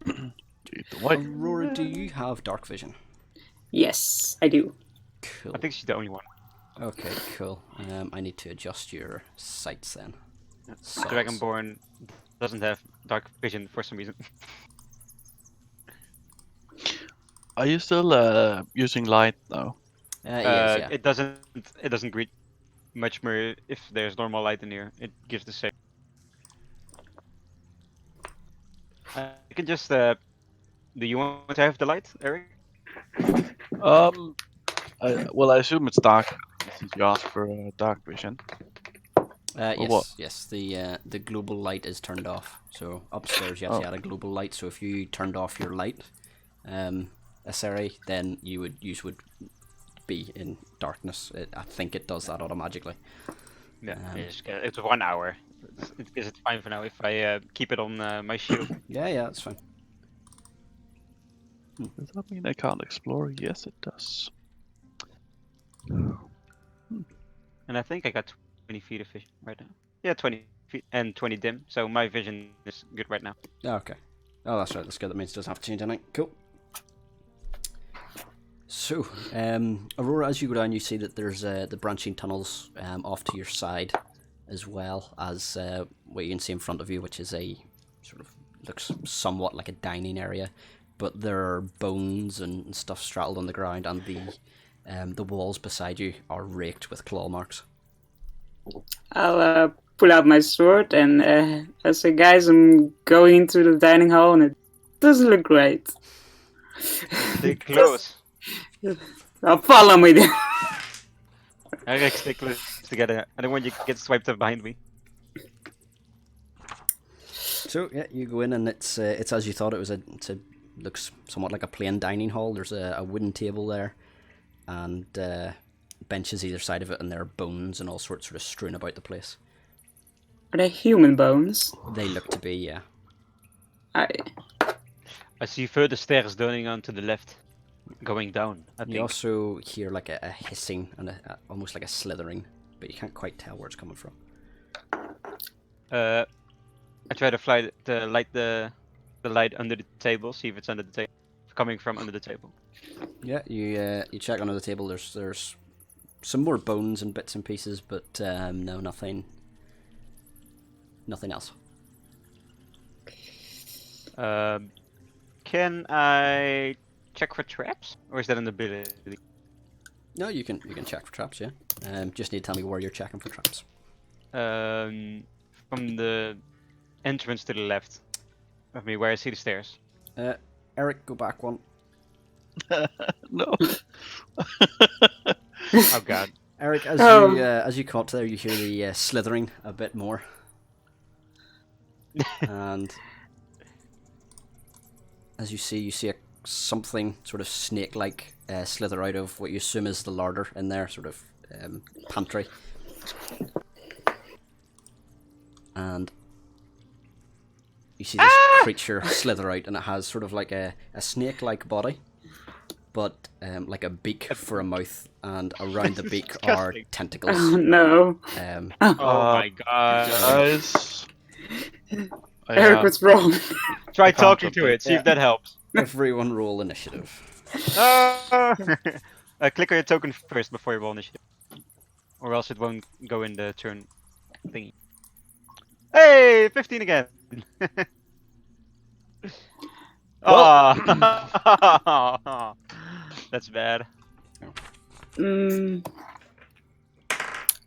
Dude, the white. Aurora, do you have dark vision? Yes, I do. Cool. I think she's the only one. Okay, cool. I need to adjust your sights then. Sights. Dragonborn doesn't have dark vision for some reason. Are you still using light now? He is, yeah. It doesn't greet much more if there's normal light in here. It gives the same. I can just. Do you want to have the light, Eric? Well, I assume it's dark since you asked for dark vision. Yes, what? yes. The global light is turned off. So upstairs you actually had a global light. So if you turned off your light, Aseri, then you would be in darkness. I think it does that automatically. Yeah, it's 1 hour. Is it fine for now if I keep it on my shield? Yeah, that's fine. Does that mean I can't explore? Yes, it does. And I think I got 20 feet of vision right now. Yeah, 20 feet and 20 dim. So my vision is good right now. Okay. Oh, that's right. That's good. That means it doesn't have to change anything. Cool. So, Aurora, as you go down, you see that there's the branching tunnels off to your side, as well as what you can see in front of you, which is a sort of looks somewhat like a dining area, but there are bones and stuff straddled on the ground, and the walls beside you are raked with claw marks. I'll pull out my sword and I say, guys, I'm going into the dining hall and it doesn't look great. Stay close. Now follow me then. Eric, stay close together. I don't want you to get swiped up behind me. So yeah, you go in and it's as you thought. Looks somewhat like a plain dining hall. There's a wooden table there, and benches either side of it, and there are bones and all sorts sort of strewn about the place. Are they human bones? They look to be, yeah. I see further stairs going on to the left, going down. I think. You also hear like a hissing and almost like a slithering, but you can't quite tell where it's coming from. I try to light the light under the table, see if it's under the table, coming from under the table. Yeah, you check under the table. There's some more bones and bits and pieces, but no, nothing else. Can I check for traps, or is that an ability? No, you can check for traps. Yeah, just need to tell me where you're checking for traps. From the entrance to the left of me, where I see the stairs. Eric, go back one. No. Oh God. Eric, as you come up to there, you hear the slithering a bit more, and as you see something sort of snake-like slither out of what you assume is the larder in there, sort of pantry, and you see this creature slither out, and it has sort of like a snake-like body, but like a beak for a mouth, and around the beak are tentacles. Oh no. Oh my God. Guys. Eric, what's wrong? Try talking to it, see if that helps. Everyone roll initiative. Click on your token first before you roll initiative. Or else it won't go in the turn thingy. Hey! 15 again! Oh. That's bad.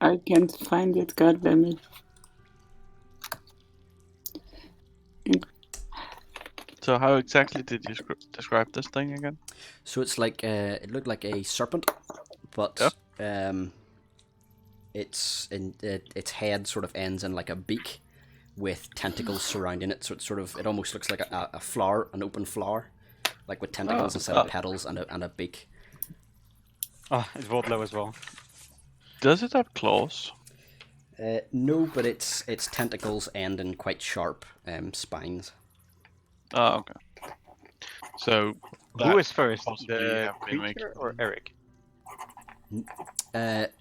I can't find it, god damn it. So how exactly did you describe this thing again? So it's like it looked like a serpent, but its head sort of ends in like a beak with tentacles surrounding it. So it almost looks like a flower, an open flower, like with tentacles instead of petals and a beak. Oh, it's rolled low as well. Does it have claws? No, but its tentacles end in quite sharp spines. Oh, okay. So Who that is first, possibly the have been creature making- or Eric? Let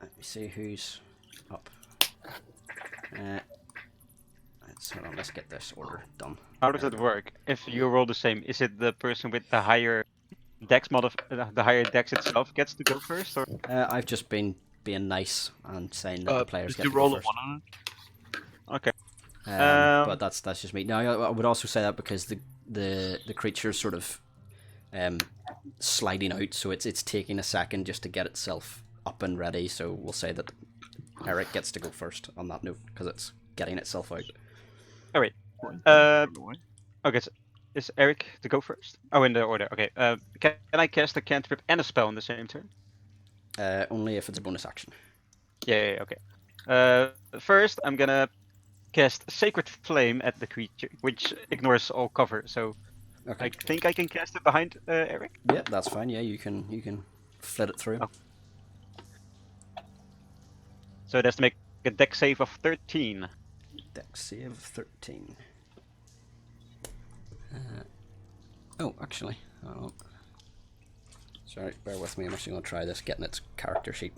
me see who's up. Hold on, let's get this order done. How does it work? If you roll the same, is it the person with the higher dex the higher dex itself gets to go first, or I've just been being nice and saying that the players Did get you to go roll a first. 1 on it? okay? But that's just me. Now I would also say that because the creature's sort of sliding out, so it's taking a second just to get itself up and ready. So we'll say that Eric gets to go first on that note because it's getting itself out. All right. By the way. Okay. So is Eric to go first? Oh, in the order. Okay. Can I cast a cantrip and a spell on the same turn? Only if it's a bonus action. Yeah. Okay. First, I'm gonna cast Sacred Flame at the creature, which ignores all cover. So Okay. I think I can cast it behind Eric. Yeah, that's fine. Yeah, you can flit it through. Oh. So that's to make a dex save of 13. Dex save 13. Oh, actually, sorry, bear with me. I'm actually going to try this, getting its character sheet.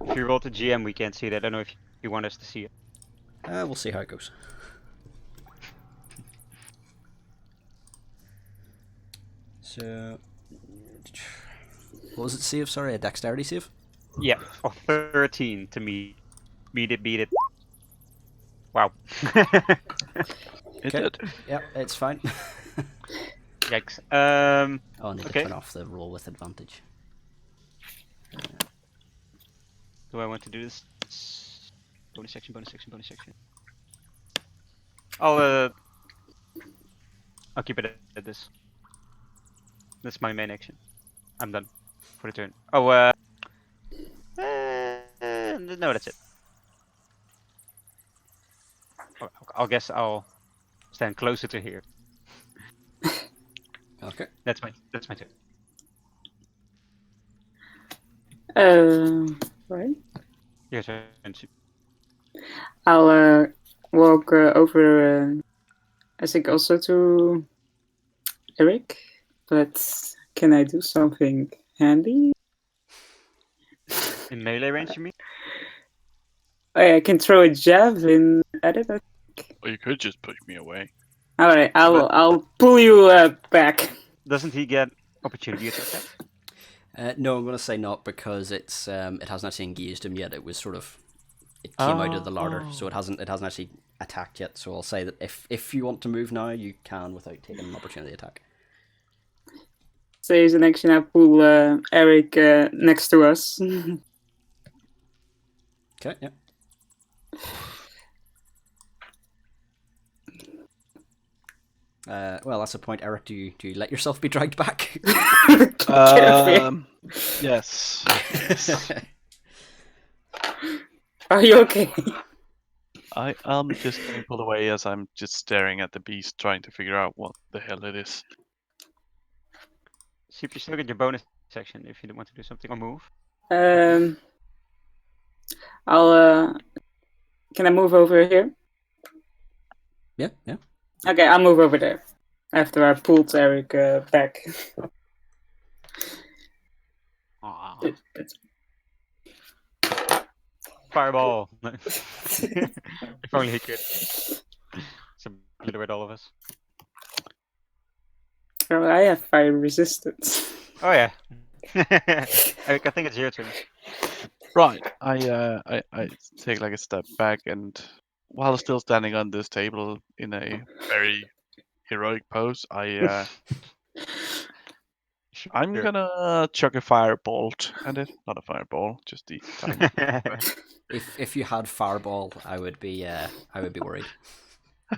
If you roll to GM, we can't see it. I don't know if you want us to see it. We'll see how it goes. So, what was it save? Sorry, a dexterity save? Yeah, of 13 to meet it. Wow. It Okay. did. Yep, it's fine. Yikes. Oh, I need Okay. to turn off the roll with advantage. Do I want to do this? Bonus section. I'll keep it at this. That's my main action. I'm done for the turn. Oh, no, that's it. I'll guess I'll stand closer to here. Okay. That's my turn. Right. Your turn. I'll walk over, I think also to Eric, but can I do something handy? In melee range, you mean? I can throw a javelin at it. Or you could just push me away. All right, I'll pull you back. Doesn't he get opportunity attack? No, I'm going to say not because it hasn't actually engaged him yet. It was sort of it came out of the larder, so it hasn't actually attacked yet. So I'll say that if you want to move now, you can without taking an opportunity attack. So as an action, I pull Eric next to us. Okay, yeah. Well, that's the point, Eric. Do you let yourself be dragged back? Yes. Are you okay? I'm just getting pulled away as I'm just staring at the beast, trying to figure out what the hell it is. See if you still get your bonus section if you don't want to do something or move. I'll. Can I move over here? Yeah. Okay, I'll move over there after I pulled Eric back. Fireball. If only he could. So obliterate all of us. Oh, I have fire resistance. Oh yeah. Eric, I think it's your turn. Right. I take like a step back, and while still standing on this table in a very heroic pose, I'm Sure. gonna chuck a firebolt at it. Not a fireball, just the tiny. If you had fireball, I would be worried. I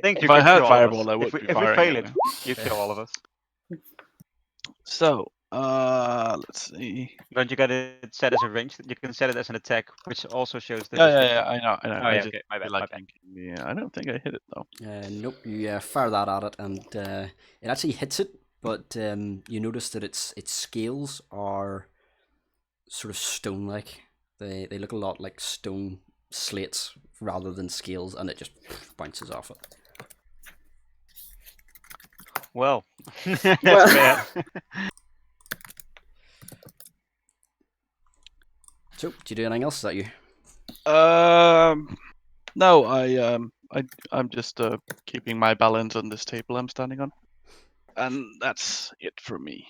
think you If I can had kill all of fireball, us. I would if we, be if we firing fail at it, it. you kill all of us. So, let's see. Don't you got it set as a range? You can set it as an attack, which also shows the. Yeah, I know. Oh I yeah, just okay, my bad, feel my like bad. yeah, I don't think I hit it though. Nope, you fire that at it, and it actually hits it, but you notice that its scales are sort of stone-like. They look a lot like stone slates rather than scales, and it just bounces off it. Well, that's Well- bad. So, do you do anything else? Is that you? No, I'm just keeping my balance on this table I'm standing on, and that's it for me.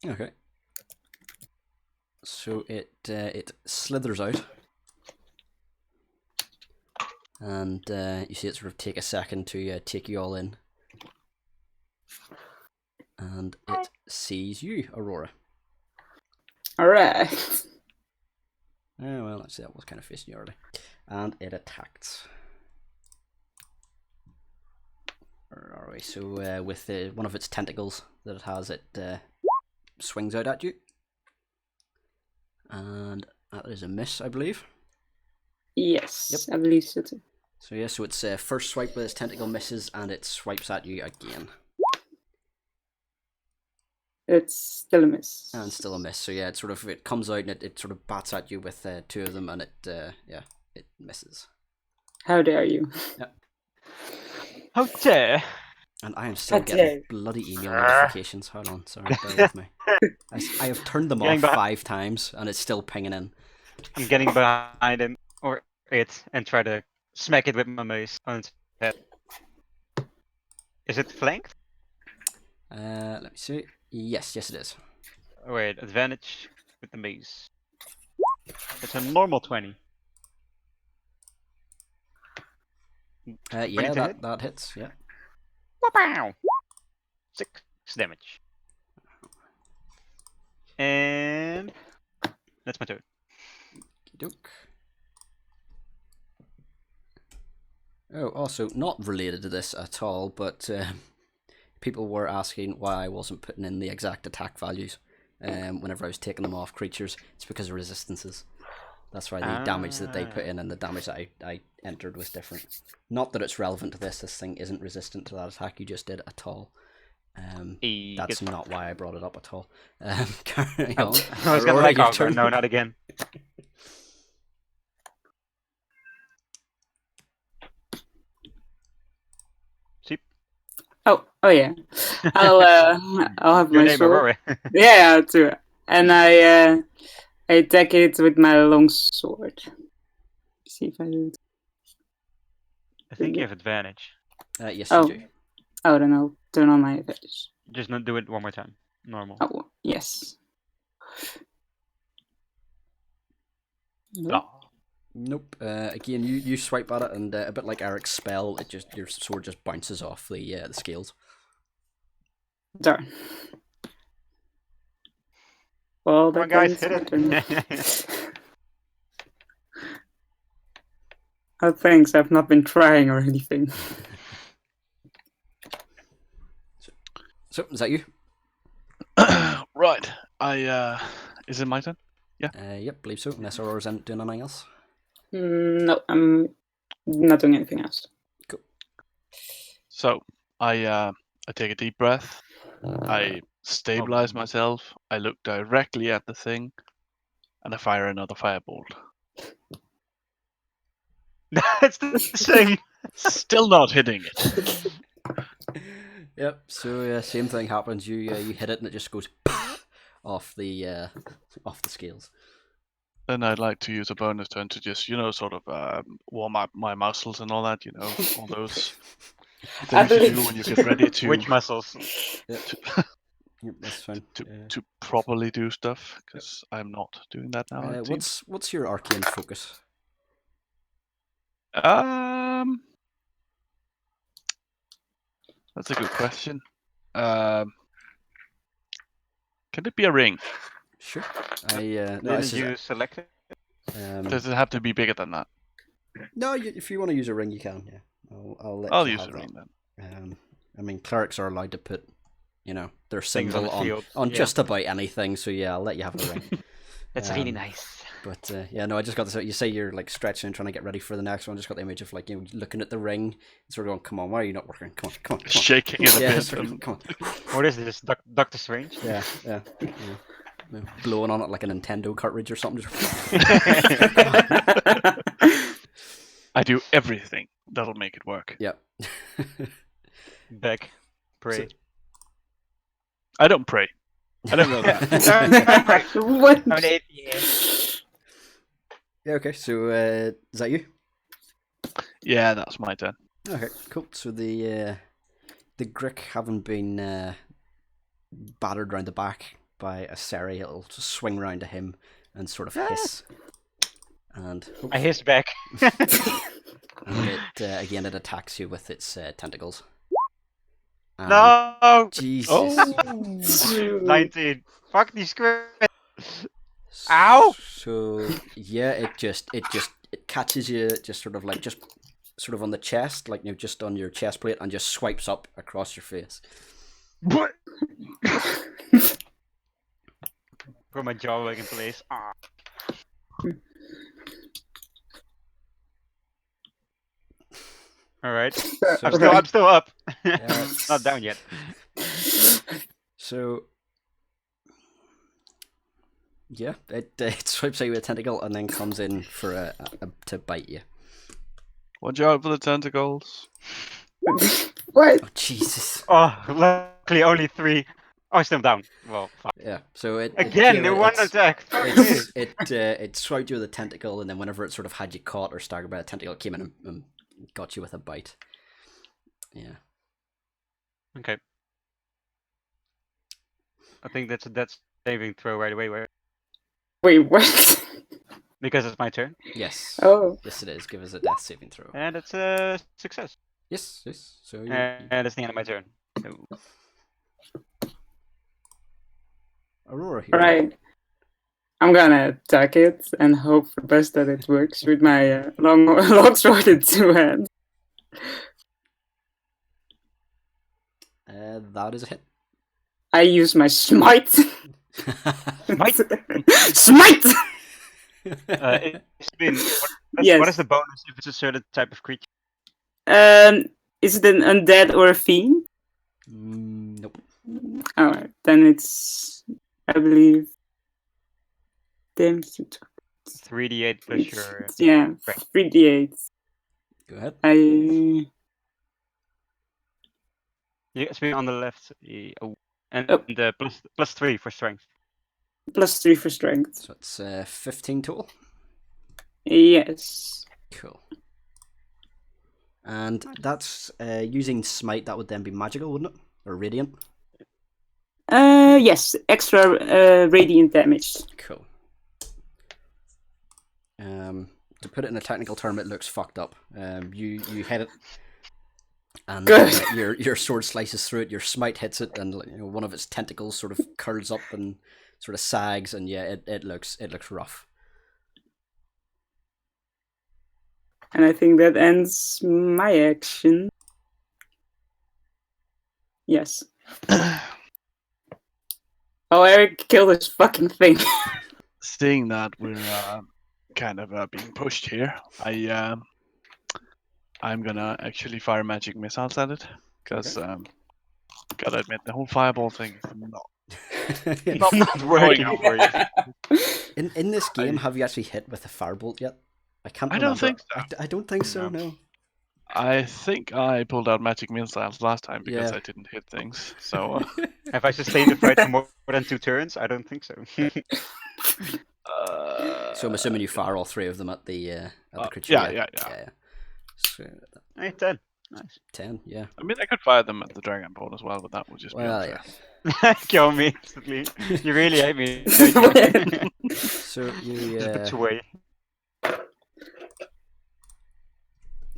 Okay. So it slithers out, and you see it sort of take a second to take you all in, and it sees you, Aurora. All right. Oh well, actually that was kind of facing you already, and it attacked. Where are we? So with one of its tentacles that it has, it swings out at you, and that is a miss, I believe. Yes, Yep. I believe so too. So yeah, so its first swipe with its tentacle misses, and it swipes at you again, It's still a miss. and still a miss. So yeah, it comes out and it sort of bats at you with two of them, and it misses. How dare you? How dare! And I am still How getting dare. bloody email notifications. Hold on, sorry, bear with me. I have turned them Getting off back. 5 times, and it's still pinging in. I'm getting behind him, or it, and try to smack it with my mace on its head. Is it flanked? Let me see. Yes, it is. Oh, wait, advantage with the mace. It's a normal 20. Yeah, to hit? that hits. Yeah. Wow! 6 damage. And that's my turn. Okey-doke. Oh, also not related to this at all, but people were asking why I wasn't putting in the exact attack values whenever I was taking them off creatures. It's because of resistances. That's why the damage that they put in and the damage that I entered was different. Not that it's relevant to this. This thing isn't resistant to that attack you just did at all. That's not why I brought it up at all. Carry on. I was gonna Aurora, like, your oh, turn. no, not again. See? Oh yeah. I'll have Your my name, sword. Aurora. Yeah, I'll do it. And I attack it with my long sword. See if I do it. I think you have advantage. Yes, Oh. you do. Oh, then I'll turn on my advantage. Just not do it one more time. Normal. Oh, yes. Nope. Oh. Nope. Again, you swipe at it, and a bit like Eric's spell, your sword just bounces off the scales. Darn. Well, Come on, that guys, ends hit my it. turn. Oh, thanks. I've not been trying or anything. So, is that you? Right. Is it my turn? Yep, believe so. Unless Aurora's doing anything else. No, I'm not doing anything else. So I take a deep breath. I stabilize myself. I look directly at the thing, and I fire another firebolt. That's the same. Still not hitting it. Yep. So same thing happens. You hit it, and it just goes off the scales. Then I'd like to use a bonus turn to just, sort of warm up my muscles and all that, all those I things you do believe- when you get ready to Which muscles? Yep, that's fine. to properly do stuff, because I'm not doing that now. it seems. What's your arcane focus? That's a good question. Can it be a ring? Sure. No, Didn't this is you select it? Does it have to be bigger than that? no. If you want to use a ring, you can. Yeah, I'll let I'll you use have a that. ring then. I mean, clerics are allowed to put, their Things on symbol the on field, yeah. just about anything. So yeah, I'll let you have a ring. That's really nice. But yeah, no, I just got this. You say you're like stretching and trying to get ready for the next one. I just got the image of like looking at the ring, and sort of going, "Come on, why are you not working? Come on." Shaking it a Yeah, bit. sort of, come on. What is this? Doctor Strange? Yeah. blowing on it like a Nintendo cartridge or something. I do everything that'll make it work. Yeah. Back. Pray. I don't pray. I don't know that. What? I'm an atheist. Yeah, okay, so is that you? Yeah, that's my turn. Okay, cool. So the Grick, having been battered round the back by a Seri, it'll just swing round to him and sort of hiss. And I hiss back. and it again it attacks you with its tentacles. And No! Jesus. Oh. 19. Fuck these squares. Ow! So yeah, it catches you just sort of on the chest, like just on your chest plate, and just swipes up across your face. What? Put my jaw back in place. Ah. Alright. I'm still up. Not down yet. So yeah, it swipes out with a tentacle and then comes in for to bite you. Watch out for the tentacles. What? Oh Jesus! Oh, luckily only 3. Oh, still down. Well, fuck. Yeah. So it Again, the one attack. Fuck me. it swiped you with a tentacle, and then whenever it sort of had you caught or staggered by a tentacle, it came in and got you with a bite. Yeah. Okay. I think that's a saving throw right away, right? Wait, what? Because it's my turn. Yes. Oh. Yes, it is. Give us a death saving throw. And it's a success. Yes. Yes. So you, And that's the end of my turn. So, Aurora here. Alright. I'm gonna attack it and hope for the best that it works with my long sword in 2 hands. That is a hit. I use my smite. Smite? Smite! it's been. Yes. What is the bonus if it's a certain type of creature? Is it an undead or a fiend? Nope. Alright, then it's, I believe, damage to 3d8 plus your. yeah, Right. 3d8. Go ahead. Yeah, it's been on the left. Oh. And Oh. the plus 3 for strength. Plus 3 for strength. So it's 15 total. Yes. Cool. And that's using smite. That would then be magical, wouldn't it? Or radiant. Yes, extra radiant damage. Cool. To put it in a technical term, it looks fucked up. You hit it, and Good. Your sword slices through it. Your smite hits it, and one of its tentacles sort of curls up and sort of sags, and yeah, it looks rough. And I think that ends my action. Yes. Oh, Eric, kill this fucking thing. Seeing that we're kind of being pushed here, I'm gonna actually fire magic missiles at it because gotta admit the whole fireball thing is not working going for you. In this game, have you actually hit with a firebolt yet? I can't. I don't remember. think so. I don't think so. No. I think I pulled out magic missiles last time because Yeah. I didn't hit things. So Have I sustained the fight for more than 2 turns? I don't think so. So I'm assuming you fire all 3 of them at the creature. yeah. So, Hey, 10. Nice. 10. Yeah. I mean, I could fire them at the dragon pole as well, but that would just Well, be yeah. unfair. Kill me instantly. You really hate me. Don't you? So you. Just put away.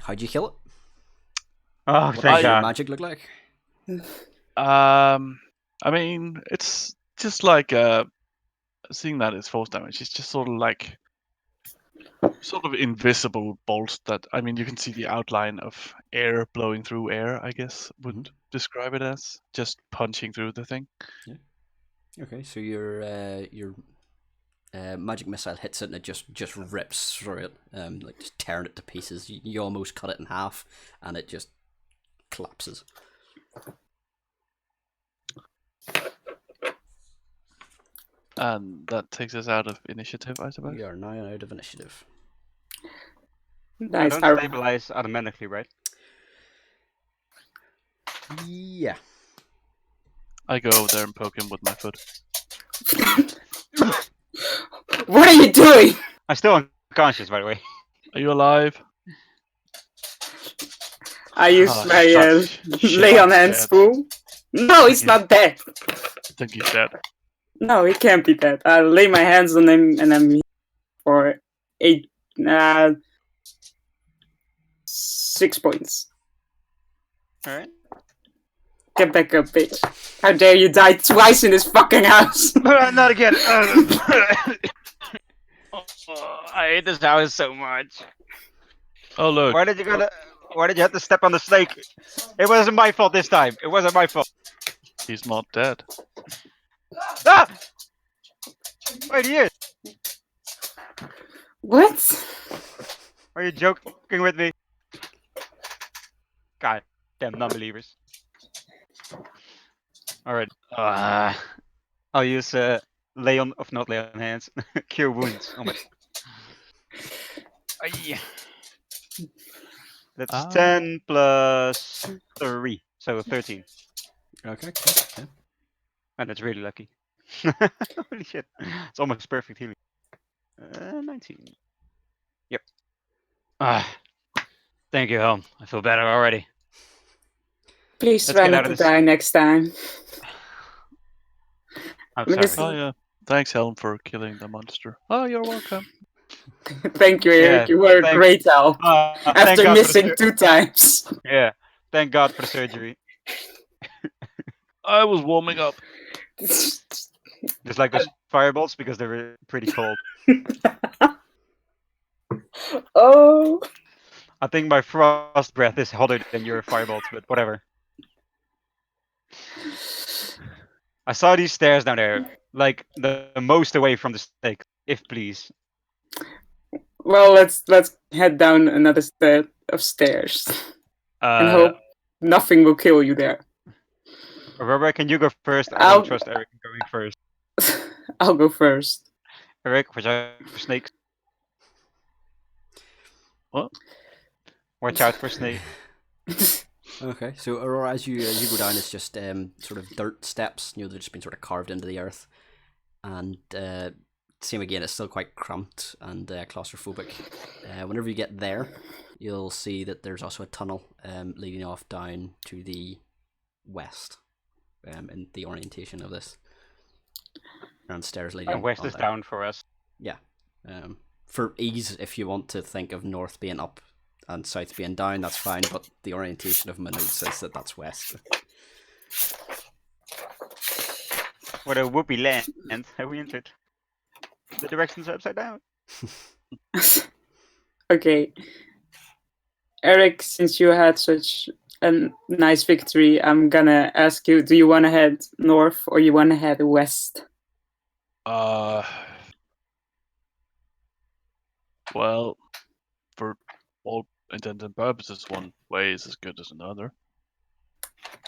How'd you kill it? Oh, What thank does your God. magic look like? I mean, it's just like seeing that it's force damage. It's just sort of invisible bolts that, I mean, you can see the outline of air blowing through air, I guess would describe it as, just punching through the thing. Okay, so your magic missile hits it and it just rips through it, like just tearing it to pieces. You almost cut it in half, and it just collapses. And that takes us out of initiative, I suppose. We are now out of initiative. I Nice. don't stabilize automatically, right? Yeah. I go over there and poke him with my foot. What are you doing? I'm still unconscious, by the way. Are you alive? I use Oh, my shit, lay on he's hands dead. spool. No, he's not dead. I think he's dead. No, he can't be dead. I lay my hands on him and then for 6 points. Alright. Get back up, bitch. How dare you die twice in this fucking house? Not again. I hate this house so much. Oh look, Why did you have to step on the snake? It wasn't my fault this time. It wasn't my fault. he's not dead. Ah! Wait, he is. What? Are you joking with me? God damn non-believers. Alright. I'll use not lay on hands. Cure wounds. Oh my. Aye. That's 10 plus 3, so 13. Okay. Cool. Yeah. And that's really lucky. Holy shit. It's almost perfect healing. 19. Yep. Thank you, Helm. I feel better already. Please Let's try get not out to of this. die next time. I'm Because- sorry. Oh yeah. Thanks, Helm, for killing the monster. Oh, you're welcome. Thank you, Eric. Yeah, You were a great help. thank After God missing 2 times. Yeah. Thank God for the surgery. I was warming up. Just like those firebolts because they were pretty cold. Oh. I think my frost breath is hotter than your firebolts, but whatever. I saw these stairs down there, like the most away from the stake, if please. Well, let's head down another set of stairs and hope nothing will kill you there. Aurora, can you go first? I I'll- don't trust Eric going first. I'll go first. Eric, watch out for snakes. What? Watch out for snakes. Okay. So Aurora, as you go down, it's just sort of dirt steps. You know, they've just been sort of carved into the earth, and same again. It's still quite cramped and claustrophobic. Whenever you get there, you'll see that there's also a tunnel leading off down to the west. In the orientation of this, and stairs leading. And west on is down. down for us. Yeah. For ease, if you want to think of north being up and south being down, that's fine. But the orientation of my notes says that that's west. What a whoopee land have we entered? The directions are upside down. Okay. Eric, since you had such a nice victory, I'm gonna ask you, do you want to head north or you want to head west? Well, for all intents and purposes, one way is as good as another.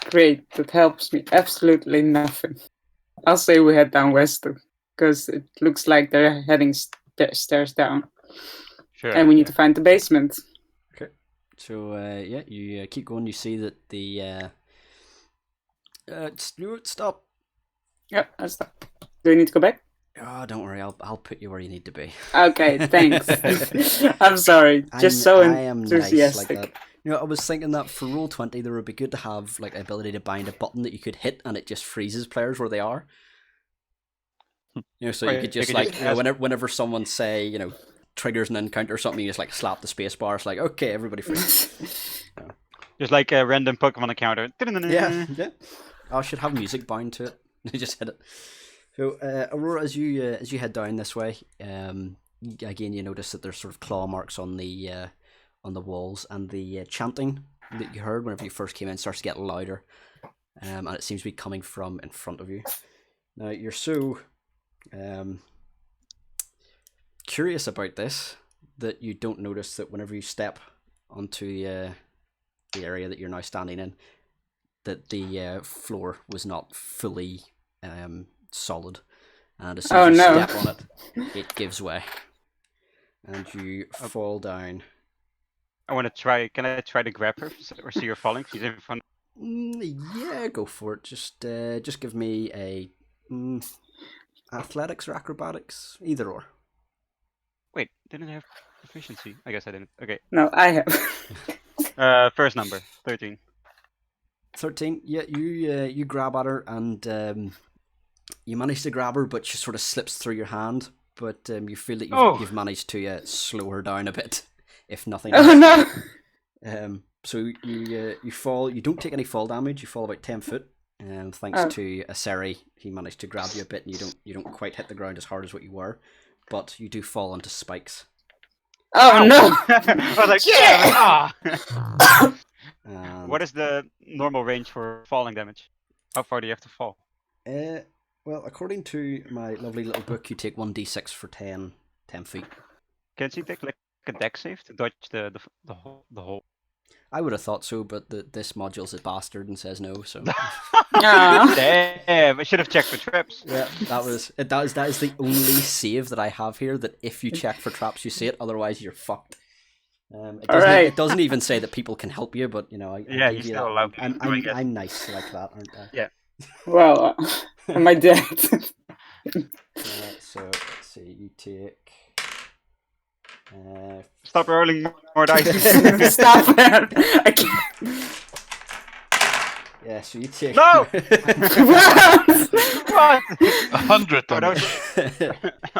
Great, that helps me absolutely nothing. I'll say we head down west because it looks like they're heading stairs down. Sure. And we need to find the basement. Okay. So yeah, you keep going. You see that the stop. Yep, that's that. Do I need to go back? Oh, don't worry. I'll put you where you need to be. Okay, thanks. I'm sorry. Just so I am nice like enthusiastic. that. You know, I was thinking that for Roll20, there would be good to have like the ability to bind a button that you could hit and it just freezes players where they are. You know, so Or you could just whenever someone say, you know, triggers an encounter or something, you just like slap the space bar. It's like, okay, everybody freeze. Just like a random Pokemon encounter. Yeah. I should have music bound to it. You just hit it. So, Aurora, as you head down this way, again you notice that there's sort of claw marks on the walls, and the chanting that you heard whenever you first came in starts to get louder, and it seems to be coming from in front of you. Now you're so curious about this that you don't notice that whenever you step onto the area that you're now standing in, that the floor was not fully solid. and as soon Oh, as you no. step on it, it gives way, and you fall down. I want to try. Can I try to grab her or see her falling? She's in front. Yeah, go for it. Just give me a athletics or acrobatics, either or. Wait, didn't I have proficiency? I guess I didn't. Okay. No, I have. First number 13. 13. Yeah, you grab at her and you manage to grab her, but she sort of slips through your hand. But you feel that you've managed to slow her down a bit, if nothing else. Oh no! So you fall. You don't take any fall damage. You fall about 10 foot. Thanks to Aseri, he managed to grab you a bit, and you don't quite hit the ground as hard as what you were, but you do fall onto spikes. Oh no! I was like, yeah! What is the normal range for falling damage? How far do you have to fall? Well, according to my lovely little book, you take 1d6 for 10 feet. Can she take like a dex save to dodge the hole? I would have thought so, but this module's a bastard and says no. So damn! I should have checked for traps. yeah, that is the only save that I have here. That if you check for traps, you see it. Otherwise, you're fucked. It doesn't even say that people can help you, but you know, I you give you still that allow one. people. I'm nice like that, aren't I? Yeah. Well, am I dead? So let's see. You take. Stop rolling more dice. Stop it! I can't. Yeah, so you take. No! What? 100 Oh, damage.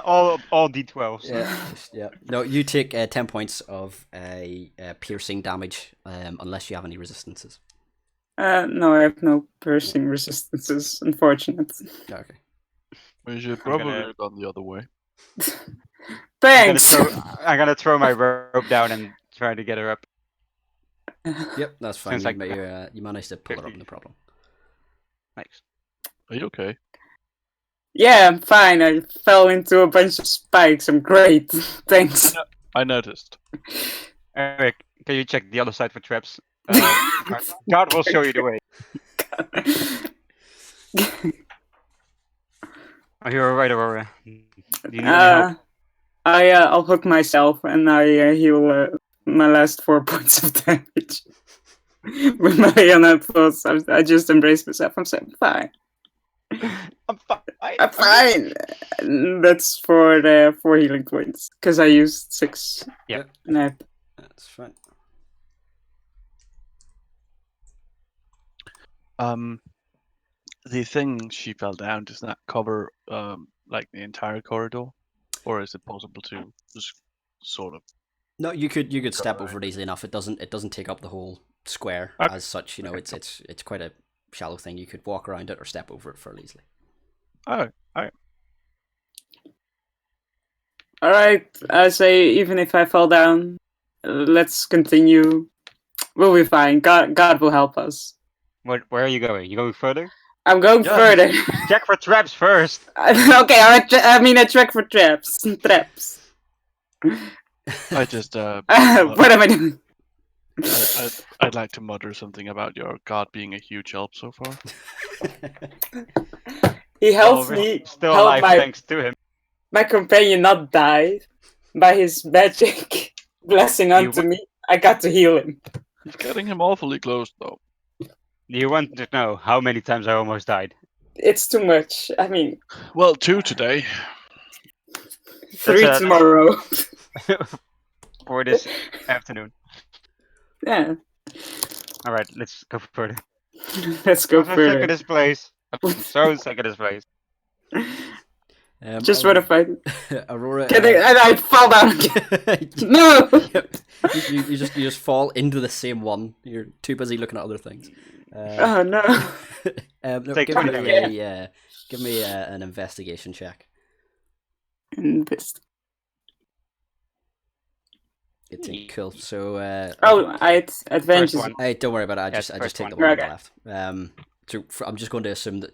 all d12s. Yeah. No, you take 10 points of piercing damage, unless you have any resistances. No, I have no piercing resistances, unfortunate. Okay. We should probably have gone the other way. Thanks! I'm gonna throw my rope down and try to get her up. Yep, that's fine. Sounds You managed to pull her up, no problem. Nice. Are you okay? Yeah, I'm fine. I fell into a bunch of spikes. I'm great. Thanks. I noticed. Eric, can you check the other side for traps? God will show you the way. Are you alright, Aurora? Do you need any help? I'll hook myself and I heal my last 4 points of damage. With my unhelped thoughts, I just embrace myself. I'm saying, fine. I'm fine. I'm fine. And that's for the 4 healing points, because I used 6. Yeah. That's fine. The thing she fell down, does that cover like the entire corridor, or is it possible to just sort of? No, you could step over it easily enough. It doesn't take up the whole square as such. You know, it's quite a shallow thing. You could walk around it or step over it fairly easily. Oh, alright. Alright, I say, even if I fall down, let's continue. We'll be fine. God will help us. Where are you going? You going further? I'm going further. Check for traps first. Okay, I check for traps. Traps. I just What am I doing? I'd like to mutter something about your god being a huge help so far. He helps me Still help alive thanks to him. my companion not die by his magic blessing onto me. I got to heal him. He's getting him awfully close though. Do you want to know how many times I almost died? It's too much. I mean, Well, 2 today. 3 tomorrow. For this afternoon. Yeah. Alright, let's go further. Let's go I'm so sick further. of this place. I'm so sick of this place. Just what if I... Aurora. I fall down again. No! You just fall into the same one. You're too busy looking at other things. Oh no. No, Take give 20 me an investigation check. Invest. Cool. So. It's adventures. one. Don't worry about it. I just first take the one. one left. So I'm just going to assume that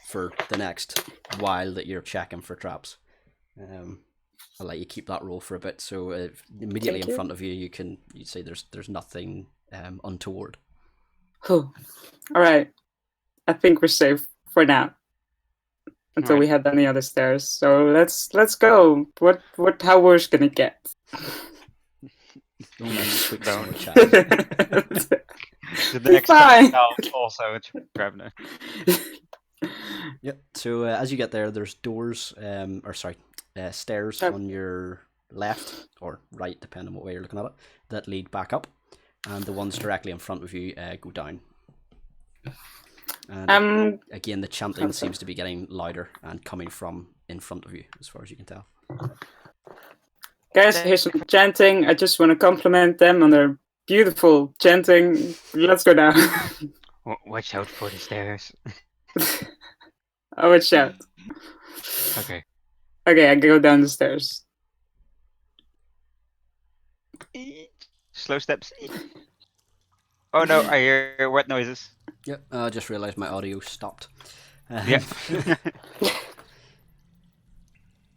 for the next while that you're checking for traps. I'll let you keep that roll for a bit. So immediately in front of you, you say there's nothing untoward. Oh. All right. I think we're safe for now. until we Alright. head down the other stairs. So let's go. How worse can it get? Don't let it speak to Don't. someone, child. The next Fine. child also a traveler. Yep. So as you get there, there's stairs Oh. on your left or right, depending on what way you're looking at it, that lead back up, and the ones directly in front of you go down. And again, the chanting seems to be getting louder and coming from in front of you, as far as you can tell. Guys, here's some chanting. I just want to compliment them on their beautiful chanting. Let's go down. Watch out for the stairs. I would shout. Okay. Okay, I go down the stairs. Slow steps. Oh no, I hear wet noises. Yep. I just realised my audio stopped. Yeah.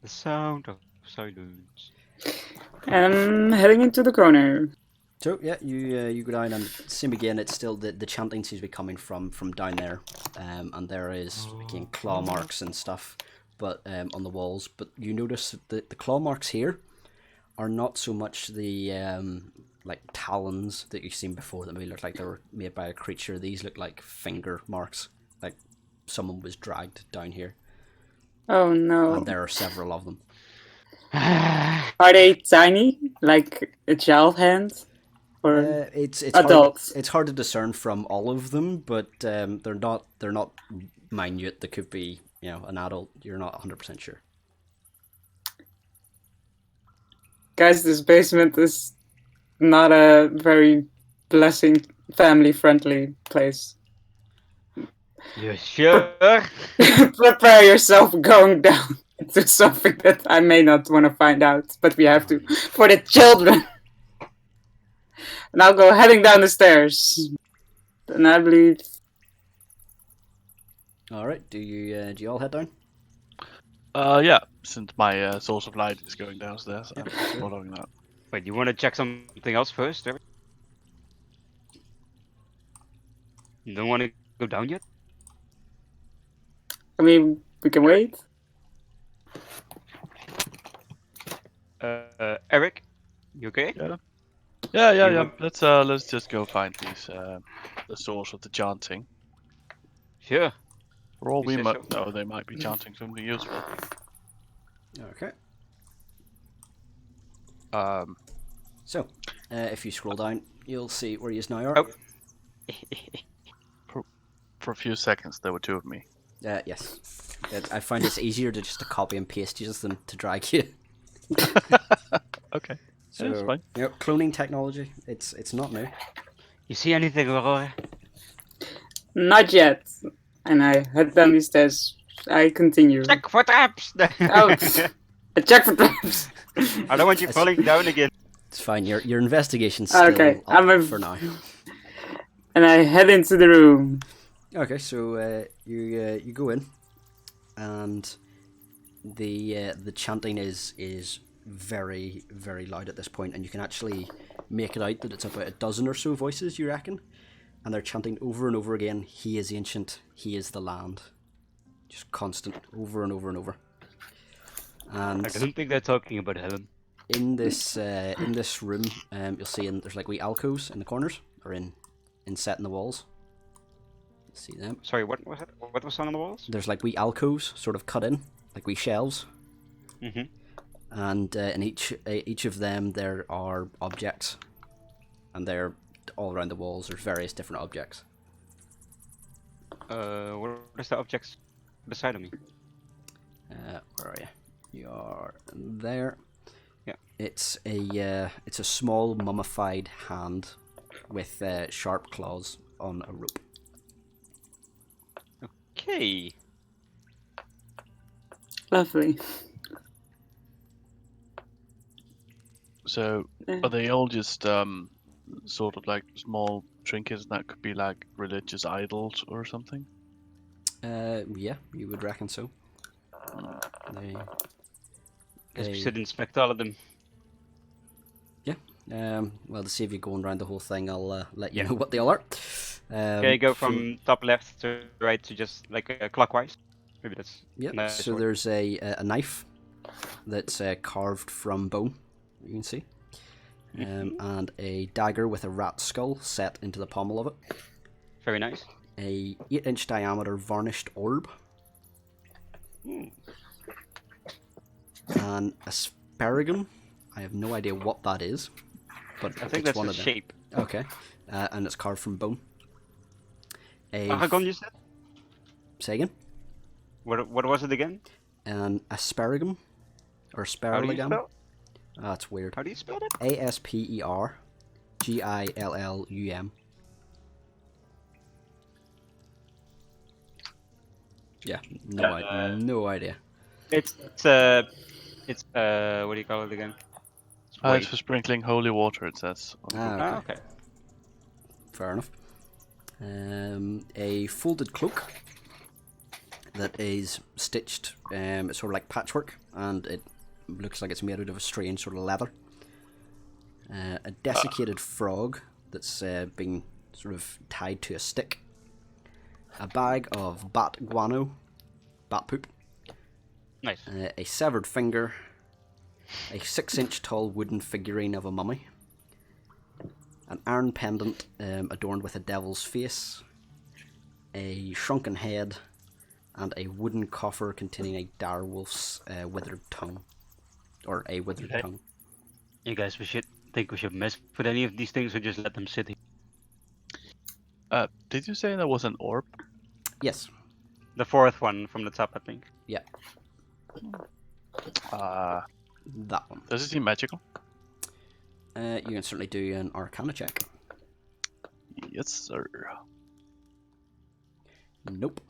The sound of silence. I'm heading into the corner. So yeah, you go down and same again. It's still the chanting seems to be coming from down there, and there is again claw marks and stuff, but on the walls. But you notice that the claw marks here are not so much the like talons that you've seen before that maybe look like they were made by a creature. These look like finger marks, like someone was dragged down here, Oh no. and there are several of them. Are they tiny? Like a child hand? Or It's adults? It's hard to discern from all of them, but they're not minute. They could be an adult. You're not 100% sure. Guys, this basement is not a very blessing, family-friendly place. You sure? Prepare yourself going down into something that I may not want to find out, but we have to for the children. And I'll go heading down the stairs. And I believe. All right. Do you all head down? Yeah, since my source of light is going downstairs, I'm following that. Wait, you want to check something else first? Eric? You don't want to go down yet? I mean, we can wait. Eric, you okay? Yeah. Let's just go find these the source of the chanting. Sure. For all You we say might so. know, they might be chanting something useful. Okay. Um, So, if you scroll down, you'll see where you now are. Oh. for a few seconds, there were two of me. Yes. I find it's easier to just to copy and paste you than to drag you. Okay. So, Yeah, it's fine. cloning technology. It's not new. You see anything, Aurora? Not yet. And I head down these stairs. I continue. Check for traps! Oh, I check for traps. I don't want you falling down again. It's fine. Your investigation's still Okay, up I'm for now. And I head into the room. Okay, so you go in, and the chanting is very, very loud at this point, and you can actually make it out that it's about a dozen or so voices, you reckon, and they're chanting over and over again. He is ancient. He is the land. Just constant, over and over and over. And I don't think they're talking about Helen. in this room, you'll see there's like wee alcoves in the corners, or set in the walls. See them? Sorry, what was it? What was on the walls? There's like wee alcoves, sort of cut in, like wee shelves, Mm-hmm. and in each of them there are objects, and they're all around the walls. There's various different objects. What is the objects beside of me? Where are you? You are there. Yeah. It's a small mummified hand with sharp claws on a rope. Okay. Lovely. So, are they all just sort of like small trinkets that could be like religious idols or something? Yeah, you would reckon so. Guess we They- should inspect all of them. Well, to save you going around the whole thing, I'll let you Yeah. know what they all are. Okay, go so- from top left to right to just like clockwise. Maybe that's Yep. nice So sword. there's a knife that's carved from bone. You can see, and a dagger with a rat skull set into the pommel of it. Very nice. A 8-inch diameter varnished orb. An asparagus. I have no idea what that is, but I think it's that's one a of them. shape. Okay, and it's carved from bone. Aragon, you said? Say again? What was it again? An asparagus or How do you sparalgam. spell? That's weird. How do you spell that? Aspergillum. Yeah, no idea. It's what do you call it again? It's It's weight. for sprinkling holy water, it says. Ah, okay. Okay. Fair enough. A folded cloak that is stitched. It's sort of like patchwork, and it looks like it's made out of a strange sort of leather. A desiccated frog that's been sort of tied to a stick. A bag of bat guano, bat poop. Nice. A severed finger. A 6-inch tall wooden figurine of a mummy. An iron pendant adorned with a devil's face. A shrunken head. And a wooden coffer containing a direwolf's withered tongue. Or a withered Okay. tongue. You guys, we should mess with any of these things or just let them sit here. Did you say there was an orb? Yes. The fourth one from the top, I think. Yeah. That one. Does it seem magical? You can certainly do an Arcana check. Yes, sir. Nope.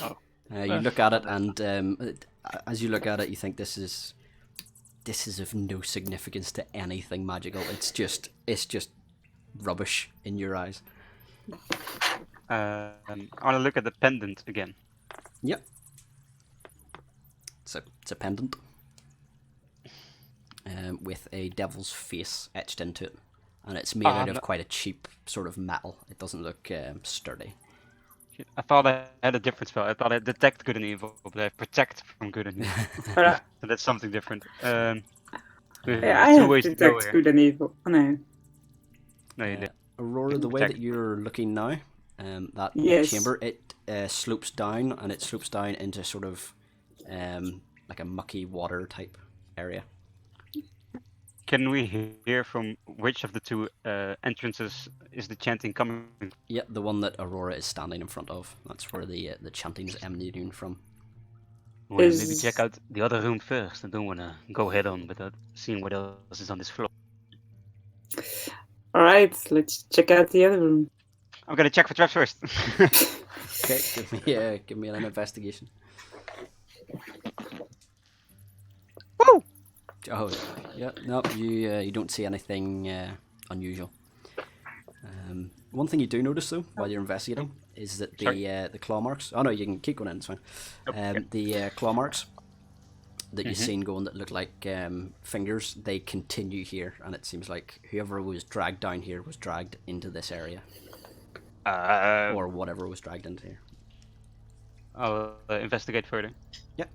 Oh. You look at it, and as you look at it, you think this is of no significance to anything magical. It's just rubbish in your eyes. I want to look at the pendant again. Yep. It's a pendant with a devil's face etched into it, and it's made out of no. quite a cheap sort of metal. It doesn't look sturdy. I thought I had a different spell. I thought I detect good and evil, but I protect from good and evil. But So that's something different. yeah, There's I two have ways to go detect here. good and evil. Oh, no. No, you did. Aurora, the way Protect. that you're looking now, that Yes. chamber, it slopes down, and it slopes down into sort of like a mucky water type area. Can we hear from which of the two entrances is the chanting coming? Yeah, the one that Aurora is standing in front of. That's where the chanting is emanating from. Well, maybe Is- check out the other room first. I don't want to go head on without seeing what else is on this floor. Alright, let's check out the other room. I'm gonna check for traps first. Okay, give me an investigation. Woo! Oh, yeah, no, you don't see anything unusual. One thing you do notice though, while you're investigating, is that the claw marks. Oh no, you can keep going in. It's fine. The claw marks that you've seen going that look like fingers, they continue here, and it seems like whoever was dragged down here was dragged into this area, or whatever was dragged into here. I'll investigate further. Yep.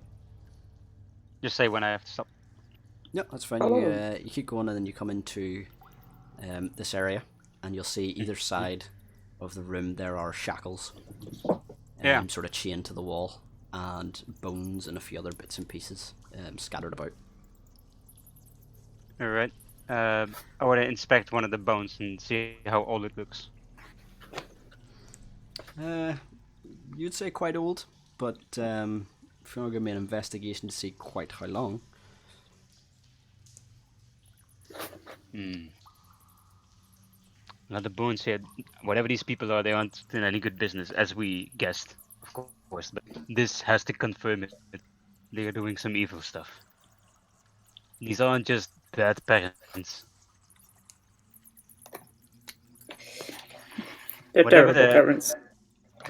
Just say when I have to stop. Yeah, that's fine. You keep going, and then you come into this area, and you'll see either side of the room there are shackles, sort of chained to the wall, and bones and a few other bits and pieces scattered about. All right. I want to inspect one of the bones and see how old it looks. You'd say quite old, but if you want to give me an investigation to see quite how long. Now the bones here, whatever these people are, they aren't in any good business, as we guessed, of course. But this has to confirm it. They are doing some evil stuff. These aren't just bad parents. They're Whatever terrible the- parents.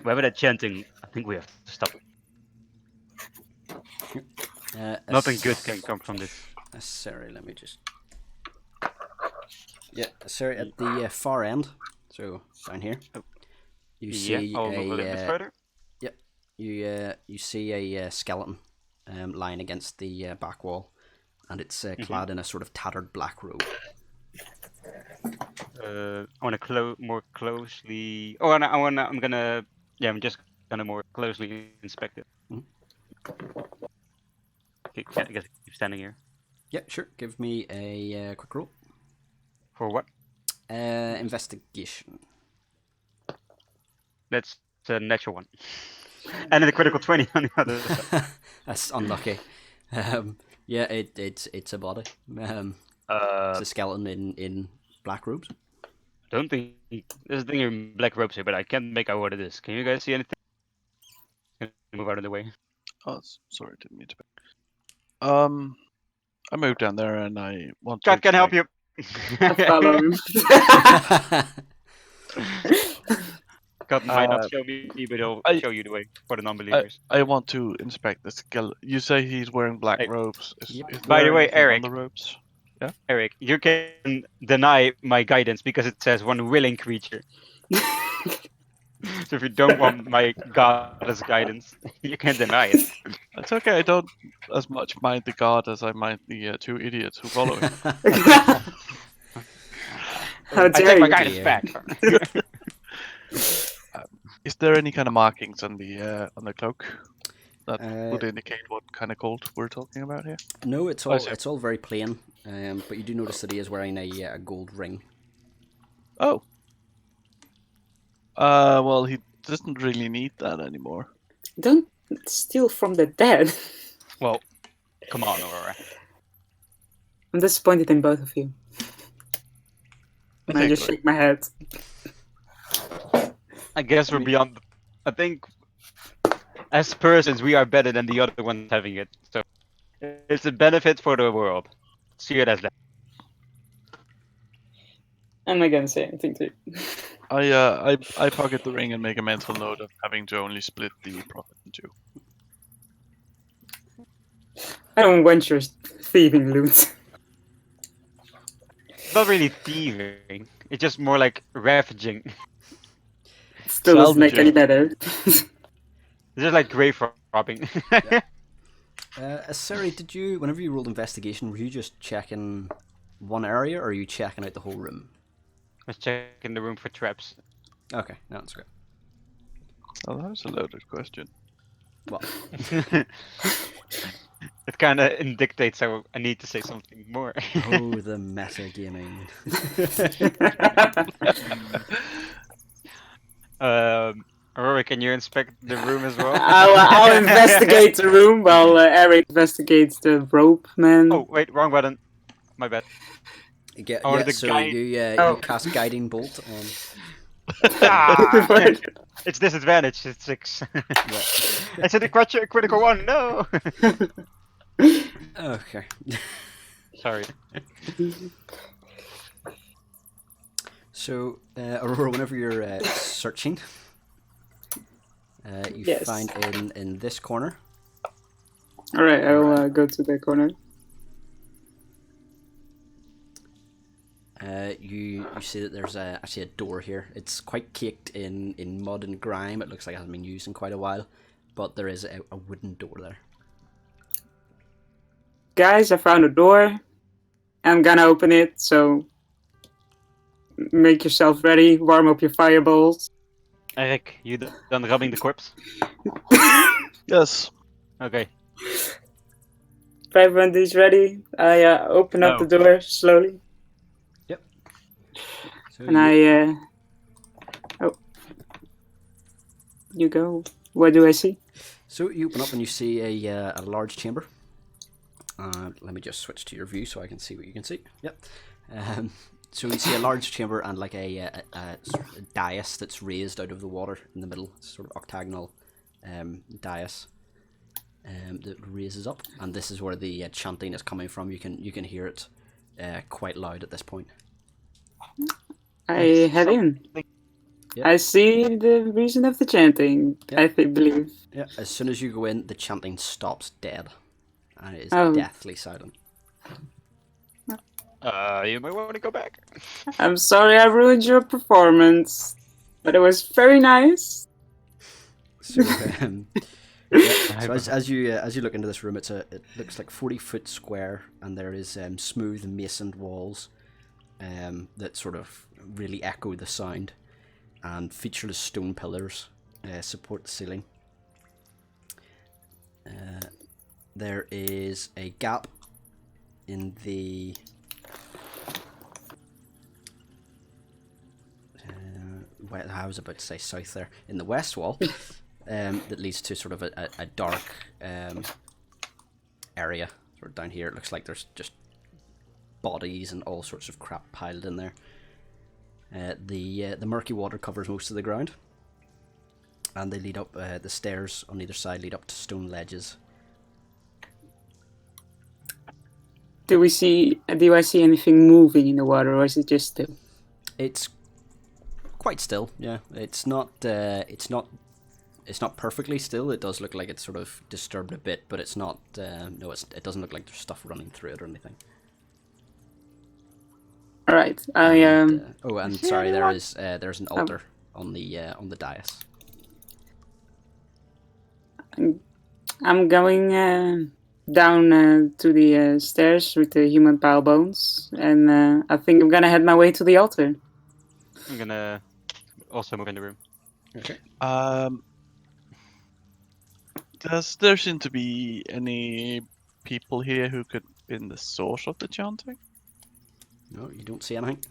Wherever they're chanting, I think we have to stop. Nothing good can come from this. Sorry, let me just. Yeah, sorry, at the far end, so down here, you see I'll move a little bit further. Yep, You see a skeleton lying against the back wall, and it's clad in a sort of tattered black robe. I want to more closely. Oh, I'm just gonna more closely inspect it. Mhm. Okay, I guess keep standing here. Yeah, sure. Give me a quick roll. For what? Investigation. That's a natural one. And then a critical 20 on the other side. That's unlucky. Yeah, it's a body. It's a skeleton in black robes. Don't think there's a thing in black robes here, but I can't make out what it is. Can you guys see anything? Can you move out of the way? Oh, sorry, didn't mean to. I moved down there and I want to. God can help you. I follow him. God might not show me, but he'll show you the way for the non-believers. I want to inspect the skeleton. You say he's wearing black Hey. robes. Yep. Is By there the way, anything Eric. on the robes? Eric, you can deny my guidance because it says one willing creature. So if you don't want my goddess guidance, you can deny it. It's okay. I don't as much mind the god as I mind the two idiots who follow him. How I dare take my you? guidance back. Is there any kind of markings on the cloak that would indicate what kind of cult we're talking about here? No, it's Oh, all I see. it's all very plain. But you do notice that he is wearing a gold ring. Oh. Well, he doesn't really need that anymore. Don't steal from the dead. Well, come on, Aurora. I'm disappointed in both of you. And I just shake my head. I guess we're beyond. I think as persons, we are better than the other ones having it. So it's a benefit for the world. See it as that. I'm not gonna say anything to you. I pocket the ring and make a mental note of having to only split the profit in two. I don't want your thieving loot. It's not really thieving. It's just more like ravaging. Still doesn't make any Salvaging. better. It's just like grave robbing. Sari, did you, whenever you rolled investigation, were you just checking one area, or are you checking out the whole room? I was checking the room for traps. Okay, no, that's great. Oh, that's a loaded question. Well, It kind of dictates how I need to say something more. oh, the metagaming. Aurora, can you inspect the room as well? I'll investigate the room while Eric investigates the rope man. Oh, wait, wrong button. My bad. Yeah, Or yeah, the so guide- you cast Guiding Bolt on... Ah, it's disadvantage, it's 6. I said a critical 1, no! Okay. Sorry. So, Aurora, whenever you're searching, you Yes. find in this corner, Alright, I'll go to the corner. you see that there's actually a door here. It's quite caked in mud and grime. It looks like it hasn't been used in quite a while, but there is a wooden door there. Guys, I found a door. I'm gonna open it, so make yourself ready. Warm up your fireballs. Eric, you done rubbing the corpse? Yes. Okay. If everybody's ready, I open up No. the door slowly. So And I, you go. What do I see? So you open up and you see a large chamber. Let me just switch to your view so I can see what you can see. Yep. So you see a large chamber and like a sort of dais that's raised out of the water in the middle, sort of octagonal dais that raises up, and this is where the chanting is coming from. You can hear it quite loud at this point. I head in. Yeah. I see the reason of the chanting, Yeah. I believe. Yeah. As soon as you go in, the chanting stops dead, and it is Oh. deathly silent. You might want to go back. I'm sorry I ruined your performance, but it was very nice. So, yeah, so as you look into this room, it looks like 40-foot square, and there is smooth masoned walls that sort of really echo the sound, and featureless stone pillars support the ceiling. There is a gap in the I was about to say south there, in the west wall, that leads to sort of a dark area. Sort of down here, it looks like there's just bodies and all sorts of crap piled in there. The murky water covers most of the ground, and they lead up. The stairs on either side lead up to stone ledges. Do I see anything moving in the water, or is it just still? It's quite still. Yeah, it's not perfectly still. It does look like it's sort of disturbed a bit, but it's not. No, it doesn't look like there's stuff running through it or anything. All right. Oh, and sorry, there's an altar on the dais. I'm going down to the stairs with the human pile bones, and I think I'm gonna head my way to the altar. I'm gonna also move in the room. Okay. Does there seem to be any people here who could be in the source of the chanting? No, you don't see anything.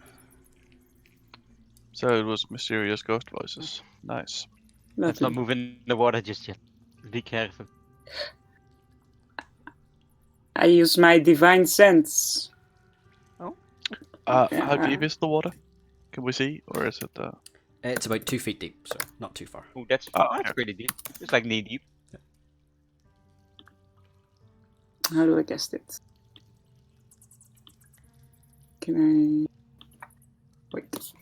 So it was mysterious ghost voices. Nice. Let's not move in the water just yet. Be careful. I use my divine sense. How Yeah. deep is the water? Can we see, or is it? It's about 2 feet deep, so not too far. Oh, that's okay. pretty deep. It's like knee deep. How do I guess it? Can I wait?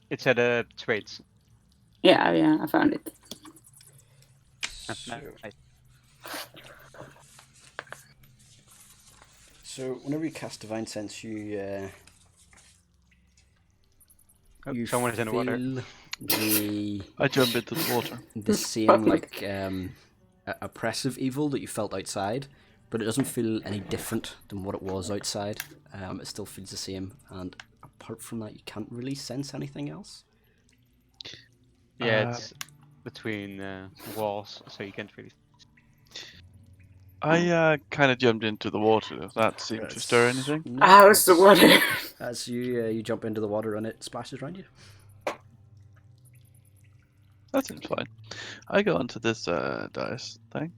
It's at traits. Yeah, I found it. Nice. So whenever you cast Divine Sense, you Someone is in the water. the I jump into the water. the same like oppressive evil that you felt outside, but it doesn't feel any different than what it was outside. It still feels the same, and apart from that, you can't really sense anything else. Yeah, it's between walls, so you can't really. I kind of jumped into the water. Does that seem to stir anything? No, How's the water? as you jump into the water and it splashes around you. That seems fine. I go onto this dice thing.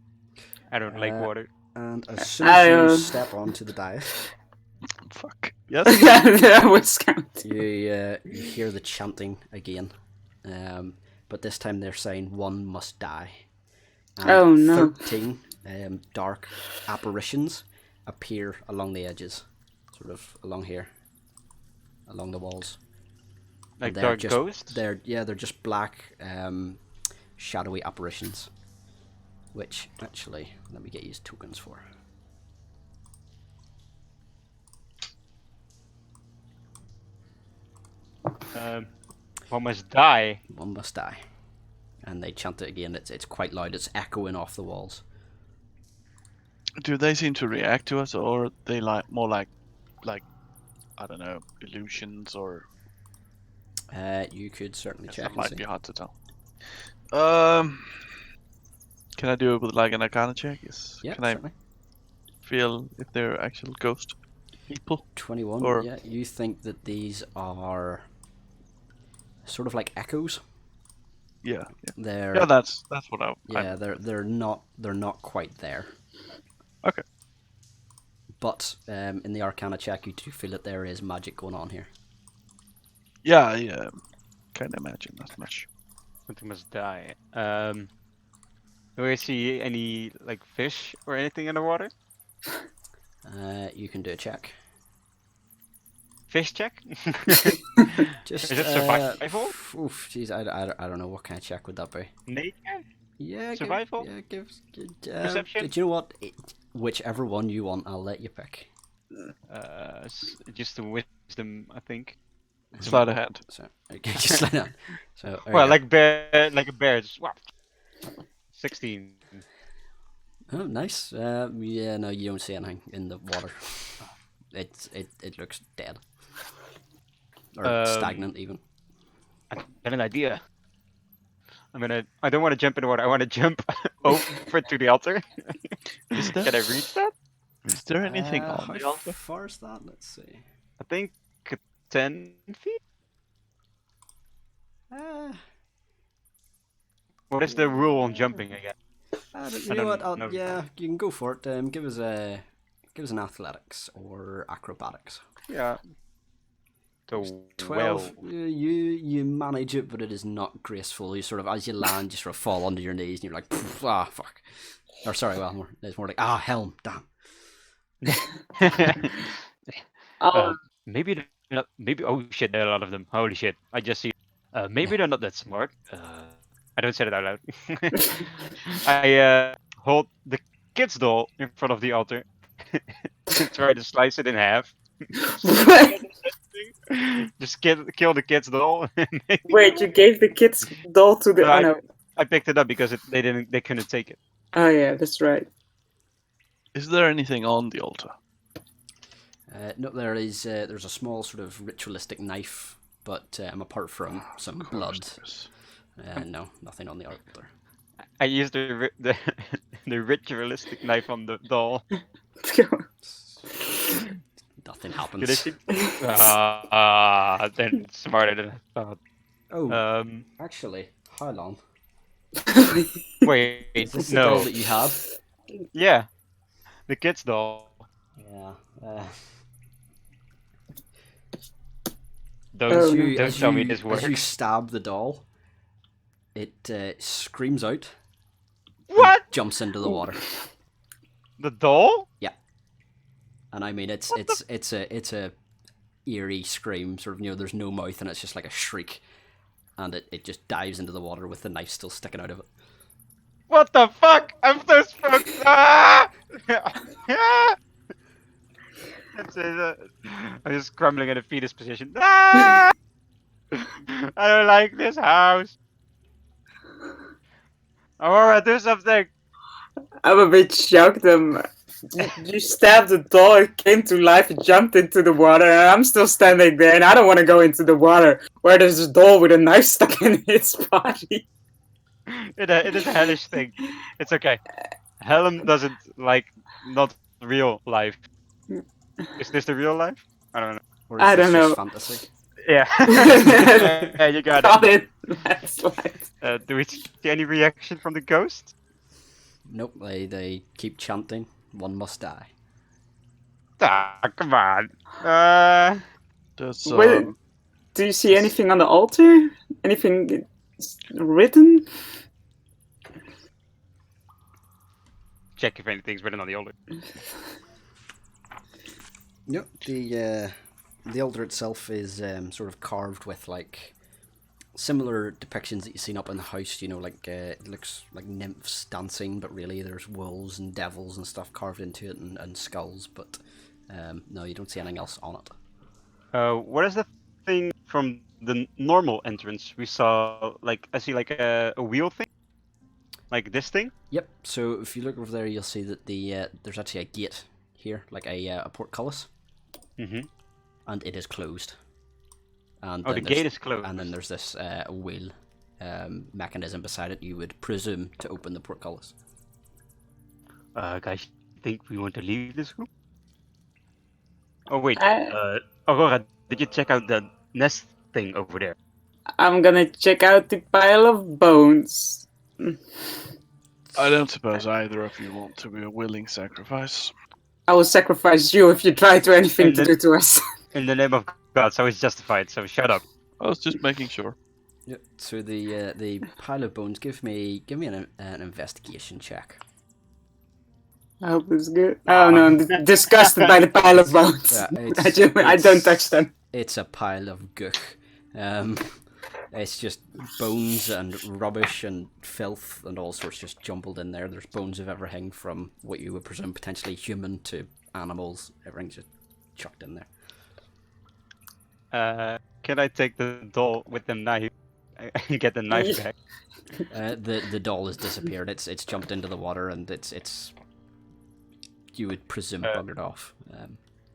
I don't like water. And as soon as you step onto the dais, Fuck. Yes. That was counting. you hear the chanting again, but this time they're saying one must die. And Oh, no. 13 dark apparitions appear along the edges, sort of along here, along the walls. Like They're dark just, ghosts? They're just black, shadowy apparitions, which actually let me get used tokens for. One must die. One must die, and they chant it again. It's quite loud. It's echoing off the walls. Do they seem to react to us, or are they more like I don't know, illusions, or You could certainly check that and might see. be hard to tell. Can I do it with like an Arcana check? Yes. Yeah, Can I certainly. feel if they're actual ghost people? 21. Or- Yeah, you think that these are sort of like echoes. Yeah. They're Yeah, that's what I. yeah, they're not quite there. Okay. But in the Arcana check, you do feel that there is magic going on here. Yeah, I can't imagine that much. Something must die. Do I see any like fish or anything in the water? You can do a check. Fish check? Just Is it survival? Oof, jeez, I don't know what kind of check would that be. Nature? Yeah, Survival? Perception? Do you know what? Whichever one you want, I'll let you pick. Just the wisdom, I think. Slide ahead. So okay, just slide down. So there Well, you like a bear. Just, wow. 16. go. Oh, nice. Yeah, no, you don't see anything in the water. It looks dead or stagnant even. I got an idea. I don't want to jump in the water. I want to jump over to the altar. Is there, Can I reach that? is there anything on How the altar? far is that? Let's see. I think 10 feet. Uh, What is the rule on jumping again? you know what? know. Yeah, you can go for it. Give us an athletics or acrobatics. Yeah. So 12. well. You manage it, but it is not graceful. You sort of, as you land, you sort of fall onto your knees, and you're like, ah, fuck. Or sorry, well, it's more like, helm, damn. Maybe they're not. Maybe oh shit, there are a lot of them. Holy shit! I just see. Maybe they're not that smart. I don't say it out loud. I hold the kid's doll in front of the altar. Try to slice it in half. Just kill the kid's doll. Wait, you gave the kid's doll to the... No, Oh, no. I picked it up because they couldn't take it. Oh, yeah, that's right. Is there anything on the altar? No, there's a small sort of ritualistic knife, but apart from some blood, no, nothing on the altar. I used the ritualistic knife on the doll. Nothing Did happens. it? Then smarter than I thought. Oh, actually, how long? Wait, Is this the doll no. that you had? Yeah, the kid's doll. Yeah. Don't As tell me you- this As you works. stab the doll, it screams out, What? jumps into the water, The doll? and I mean it's a eerie scream. Sort of, there's no mouth, and it's just like a shriek, and it just dives into the water with the knife still sticking out of it. What the fuck? I'm so spooked. Ah! That's it. I'm just crumbling in a fetus position. Ah! I don't like this house. Aurora, do something. I'm a bit shocked. You stabbed the doll, it came to life, it jumped into the water, and I'm still standing there, and I don't want to go into the water where there's a doll with a knife stuck in its body. It is a hellish thing. It's okay. Helm doesn't like not real life. Is this the real life? I don't know. Or is I this don't just know. fantasy? Yeah. Yeah, you got Got it. it. That's right. Do we see any reaction from the ghost? Nope. They keep chanting. One must die. Ah, come on. Does, Wait, do you see anything on the altar? Anything written? Check if anything's written on the altar. Yep. The altar itself is sort of carved with like similar depictions that you've seen up in the house. Like it looks like nymphs dancing, but really there's wolves and devils and stuff carved into it, and skulls. But no, you don't see anything else on it. What is the thing from the normal entrance? We saw I see a wheel thing, like this thing. Yep. So if you look over there, you'll see that there's actually a gate here, like a portcullis, and it is closed. And Oh, the gate is closed. And then there's this wheel mechanism beside it. You would presume to open the portcullis. Guys, think we want to leave this room? Oh wait. I- Aurora, did you check out the nest thing over there? I'm gonna check out the pile of bones. I don't suppose either of you want to be a willing sacrifice. I will sacrifice you if you try to anything And to then- do to us. In the name of God, so it's justified. So shut up. I was just making sure. Yep. So the pile of bones. Give me an investigation check. I hope it's good. Oh no, I'm disgusted by the pile of bones. Yeah, I don't touch them. It's a pile of gook. It's just bones and rubbish and filth and all sorts just jumbled in there. There's bones of everything from what you would presume potentially human to animals. Everything's just chucked in there. Can I take the doll with the knife and get the knife back? The doll has disappeared. It's jumped into the water and it's you would presume buggered off.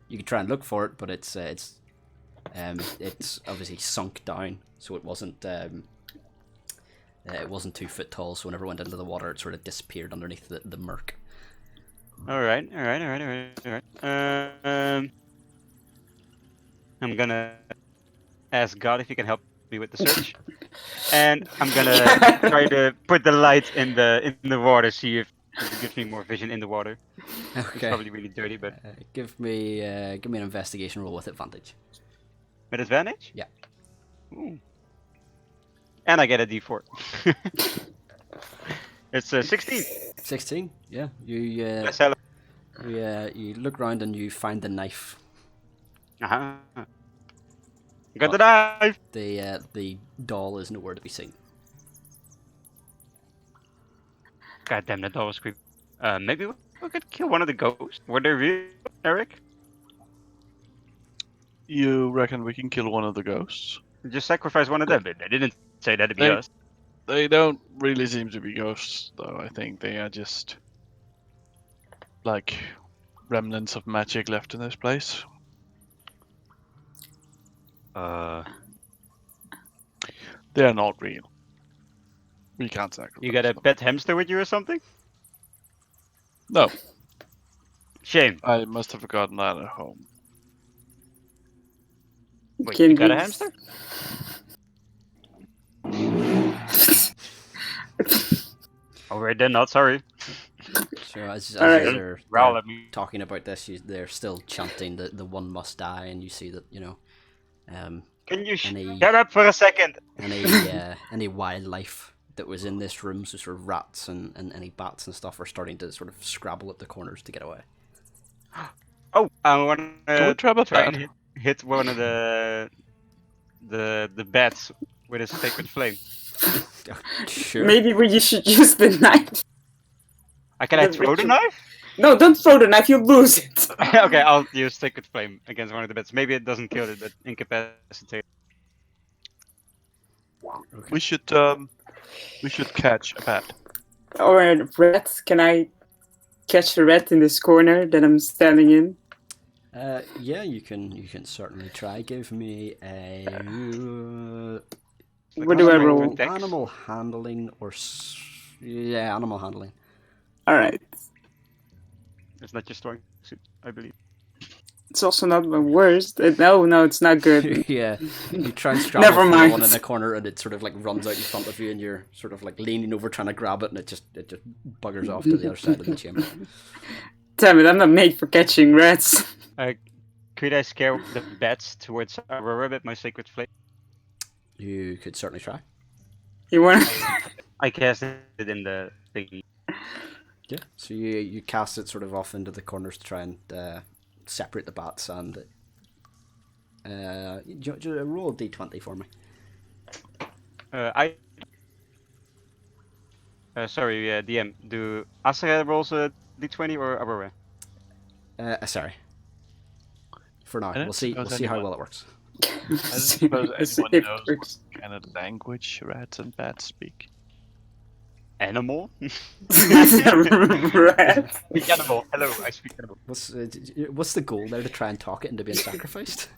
You could try and look for it, but it's obviously sunk down, so it wasn't 2 foot tall. So whenever it went into the water, it sort of disappeared underneath the murk. All right. I'm gonna ask God if he can help me with the search, and I'm gonna try to put the light in the water, see if it gives me more vision in the water. It's Okay. probably really dirty, but Give me an investigation roll with advantage. with advantage. Yeah. Ooh. And I get a D4. It's 16. 16. Yeah. You Yes, hello. you look around and you find the knife. Uh-huh. Got the knife. The doll is nowhere to be seen. God damn, that doll was creepy. Maybe we could kill one of the ghosts. Were they real, Eric? You reckon we can kill one of the ghosts? Just sacrifice one of them. They didn't say that to be They- us. They don't really seem to be ghosts, though. I think they are just like remnants of magic left in this place. They are not real. We can't sacrifice You got a them. pet hamster with you or something? No, Shame. I must have forgotten that at home. Wait, Can you got a we- hamster? Alright then, not sorry. So as Alright. they're Growl at me. talking about this, they're still chanting the one must die, and you see that Can you Any- shut up for a second? any wildlife that was in this room, so sort of rats and any bats and stuff, are starting to sort of scrabble at the corners to get away. Oh, I want Can we to trap a try bat? and hit one of the bats with a sacred flame. Sure. Maybe we should use the knife. Can I The throw the ritual- knife? No, don't throw the knife, you'll lose it. Okay, I'll use sacred flame against one of the bats. Maybe it doesn't kill it, but incapacitate. We should catch a bat. Or a rat. Can I catch the rat in this corner that I'm standing in? Yeah, you can certainly try. Give me a What do I Animal roll? Dex? animal handling or yeah, animal handling. Alright. It's not your strong suit, I believe. It's also not my worst. No, it's not good. Yeah, you try and scramble Never for the mind. one in the corner, and it sort of like runs out in front of you, and you're sort of like leaning over trying to grab it, and it just buggers off to the other side of the chamber. Damn it, I'm not made for catching rats. Could I scare the bats towards Aurora with my sacred flame? You could certainly try. You want? I cast it in the thingy. Yeah. So you cast it sort of off into the corners to try and separate the bats, and roll a d20 for me. Sorry, DM. Do Asra rolls a d20 or Aurora? Sorry. For now, I don't we'll see. We'll suppose see how anyone- well it works. I don't suppose If anyone it knows works. what kind of language rats and bats speak. Animal? Rat. Speak animal. Hello, I speak animal. What's the goal there, to try and talk it into being sacrificed?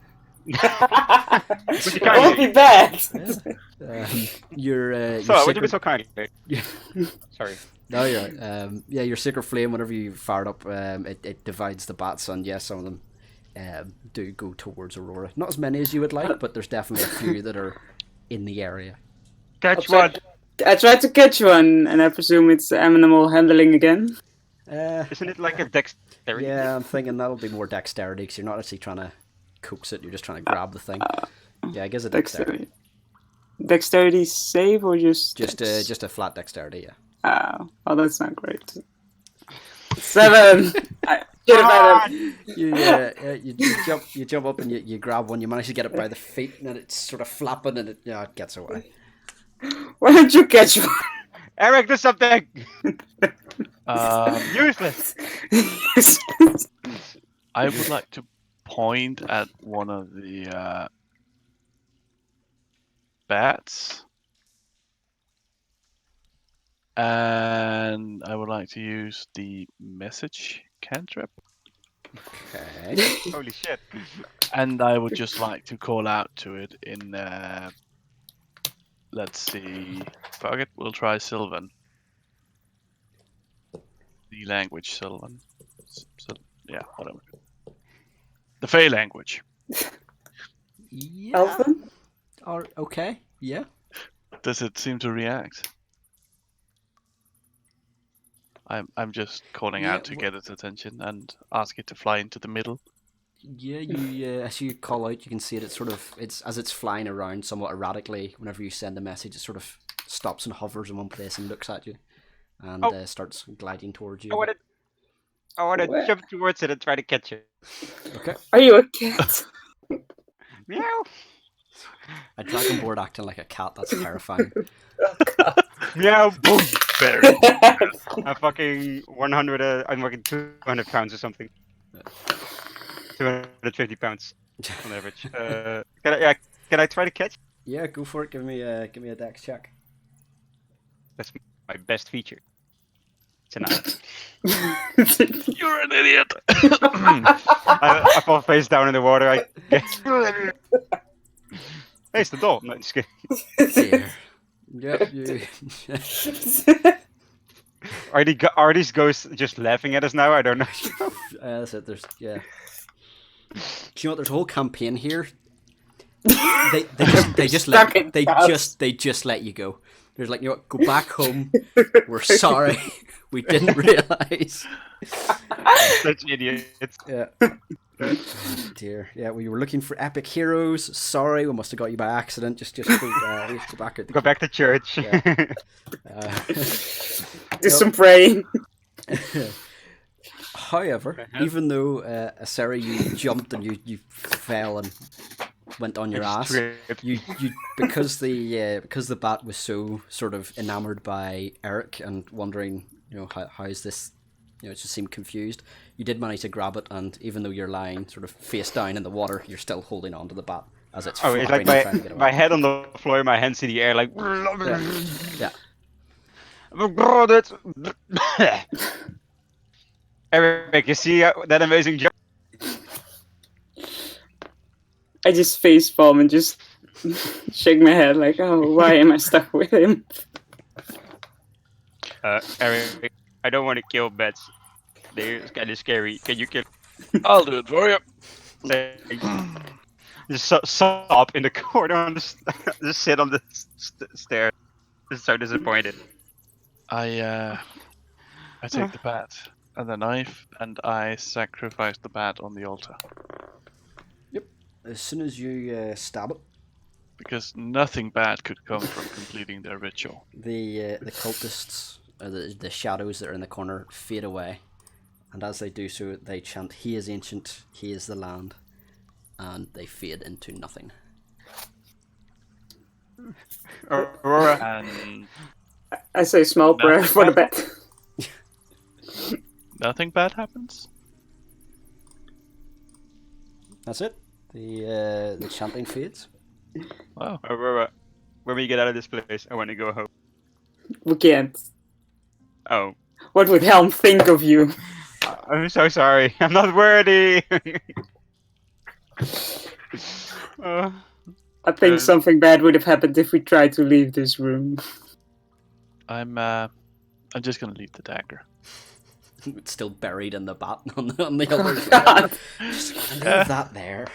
Would you It won't be kindly? bad. Your Sorry, would you be sacred... so kind? Yeah. Sorry. No, you're right. Yeah, your sacred flame, whenever you fire it up, it divides the bats, and yes, some of them do go towards Aurora. Not as many as you would like, but there's definitely a few that are in the area. Catch one. I tried to catch one, and I presume it's animal handling again. Isn't it like a dexterity? Yeah, I'm thinking that'll be more dexterity, because you're not actually trying to coax it, you're just trying to grab the thing. Yeah, I guess a dexterity. Dexterity save or just Just a flat dexterity, yeah. Oh, that's not great. 7. I should have had it. You jump up and you grab one. You manage to get it by the feet, and then it's sort of flapping, and it gets away. Why don't you catch one? Eric, do something. Um, Useless. I would like to point at one of the bats. And I would like to use the message cantrip. Okay. Holy shit. And I would just like to call out to it in, let's see, fuck it, we'll try Sylvan. The language Sylvan. Yeah, whatever. The Fey language. Yeah. Elven? Or okay. Yeah. Does it seem to react? I'm just calling Yeah, out to get its attention and ask it to fly into the middle. Yeah, you as you call out, you can see it. It's sort of as it's flying around somewhat erratically. Whenever you send a message, it sort of stops and hovers in one place and looks at you, and starts gliding towards you. I want to Where? jump towards it and try to catch it. Okay. Are you a cat? Meow. A dragonborn acting like a cat. That's terrifying. Meow. Boom. Very. I'm fucking 100. I'm fucking 200 pounds or something. 250 pounds on average. Can I try to catch? Yeah, go for it. Give me a dex check. That's my best feature. It's a 9. You're an idiot. I fall face down in the water. I guess. Hey, it's the door. No, just kidding. Dear. Yep. You. Are these ghosts just laughing at us now? I don't know. That's it. There's Do you know what? There's a whole campaign here. They just let you go. There's like, you know what, go back home. We're sorry. We didn't realize. Such idiots. Yeah. Oh, dear. Yeah, we were looking for epic heroes. Sorry, we must have got you by accident. Just go back. Go back to church. Yeah. Do some praying. However, even though Aseri, you jumped and you fell and went on your ass, you because the bat was so sort of enamored by Eric and wondering, how is this, it just seemed confused. You did manage to grab it, and even though you're lying sort of face down in the water, you're still holding on to the bat as it's it's flopping like and trying to get away. my head on the floor, my hands in the air, like. Yeah. Eric, you see that amazing jump? I just facepalm and just shake my head like, oh, why am I stuck with him? Eric, I don't want to kill bats. They're kind of scary. Can you kill? I'll do it for you. Just stop in the corner on the just sit on the stair. Just so disappointed. I take the bat and the knife and I sacrifice the bat on the altar. Yep. As soon as you stab it, because nothing bad could come from completing their ritual. The cultists, the shadows that are in the corner, fade away, and as they do so, they chant, "He is ancient, he is the land," and they fade into nothing. Aurora. And I say small prayer for the bat. nothing bad happens? That's it. The chanting fades. Wow. Aurora, when we get out of this place, I want to go home. We can't. Oh. What would Helm think of you? I'm so sorry. I'm not worthy. I think something bad would have happened if we tried to leave this room. I'm just gonna leave the dagger. It's still buried in the bat on the other side. God. Just leave that there.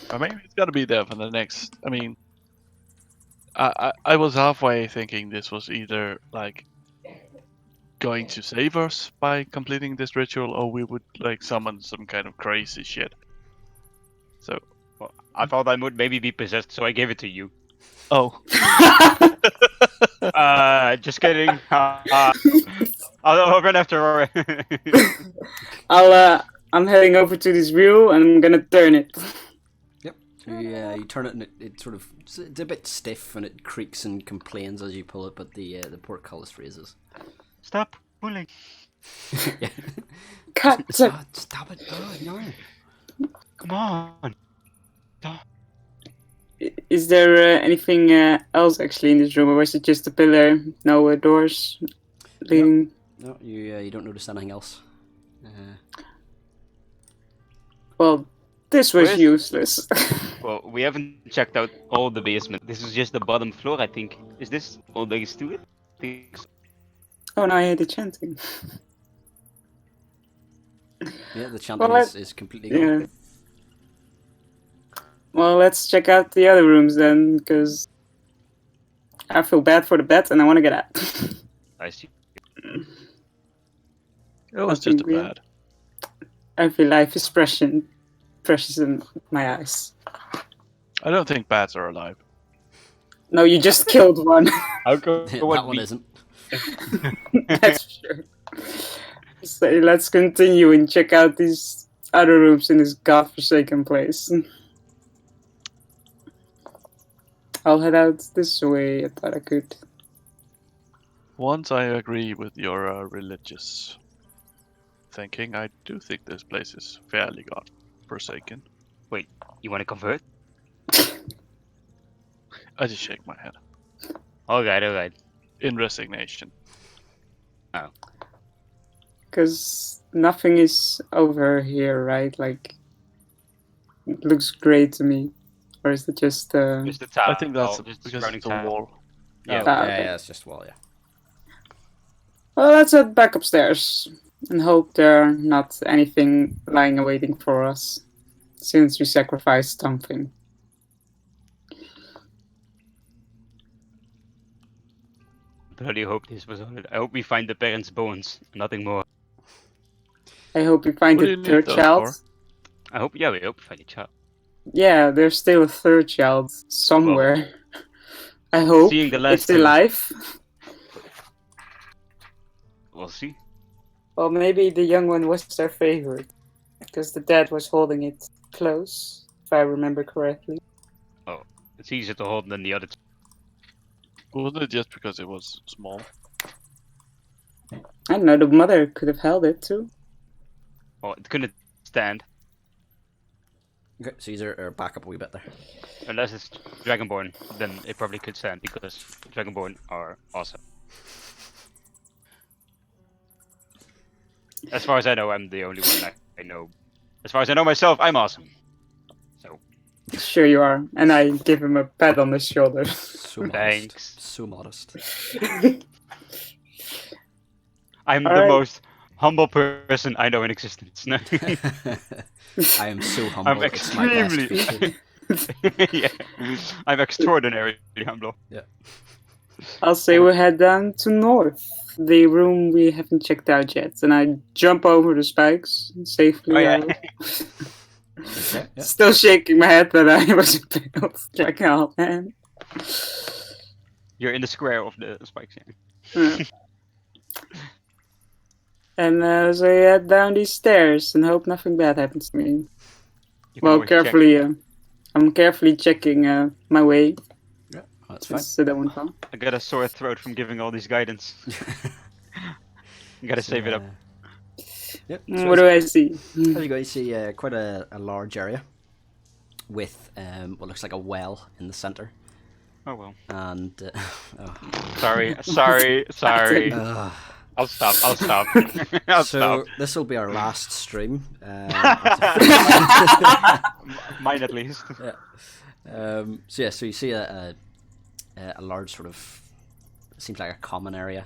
I mean, it's gotta be there for the next. I mean, I was halfway thinking this was either like going to save us by completing this ritual, or we would like summon some kind of crazy shit. So, Well, I thought I would maybe be possessed, so I gave it to you. oh, Just kidding. I'll run after Aurora. I'm heading over to this wheel and I'm gonna turn it. Yep. You turn it and it sort of, it's a bit stiff and it creaks and complains as you pull it, but the portcullis raises. Stop pulling. Yeah. God, Stop it! Oh, no. Come on. Is there anything else actually in this room, or was it just a pillar? No doors leading. No, you don't notice anything else. Well, this was Where's- useless. Well, we haven't checked out all the basement. This is just the bottom floor, I think. Is this all there is to it? I think so. Oh no, I hate the chanting. Yeah, the chanting Well, is completely gone. Yeah. Well, let's check out the other rooms then, because I feel bad for the bed and I want to get out. I see. It was just a think we- bad. I feel life is precious in my eyes. I don't think bats are alive. No, you just killed one. How go that one isn't. That's true. So let's continue and check out these other rooms in this godforsaken place. I'll head out this way. I thought I could. Once I agree with your religious thinking, I do think this place is fairly god-forsaken. You want to convert? I just shake my head Alright. in resignation. Because nothing is over here, right? Like, it looks great to me. Or is it just Just the tower. I think that's just because surrounding it's a tower. wall. Yeah. Oh, okay. yeah, it's just a wall, yeah. Well, let's head back upstairs and hope there are not anything lying awaiting for us since we sacrificed something. Bloody hope this was all it. I hope we find the parents' bones. Nothing more. I hope we find What do a you need third those child. for? I hope, yeah, we hope we find a child. Yeah, there's still a third child somewhere. I hope seeing the last it's two. alive. We'll see. Well, maybe the young one was their favorite because the dad was holding it close, if I remember correctly. It's easier to hold than the other two. Wasn't it just because it was small? I don't know, the mother could have held it too. Oh, it couldn't stand. Okay, Caesar, or back up a wee bit there. Unless it's Dragonborn, then it probably could stand because Dragonborn are awesome. As far as I know, I'm the only one I know. As far as I know myself, I'm awesome. So, Sure you are. And I give him a pat on the shoulder. So modest. Thanks. So modest. I'm All the right. most humble person I know in existence. No. I am so humble. I'm It's my best extremely. feature. Yeah, I'm extraordinarily humble. I'll say we head down to north, the room we haven't checked out yet, and I jump over the spikes safely. Oh, yeah. Okay, yeah. Still shaking my head that I was impaled. Like, oh man. You're in the square of the spikes. Yeah. Yeah. And so I head down these stairs and hope nothing bad happens to me. You can Well, always check. carefully. I'm carefully checking my way. That's fine. So that won't fall. I got a sore throat from giving all these guidance. You gotta save it up. Yep. What do I see? As you go, you see quite a large area with what looks like a well in the center, Oh well. and Sorry. uh, I'll stop. I'll so stop. this will be our last stream. Mine at least. So you see a large sort of, seems like a common area,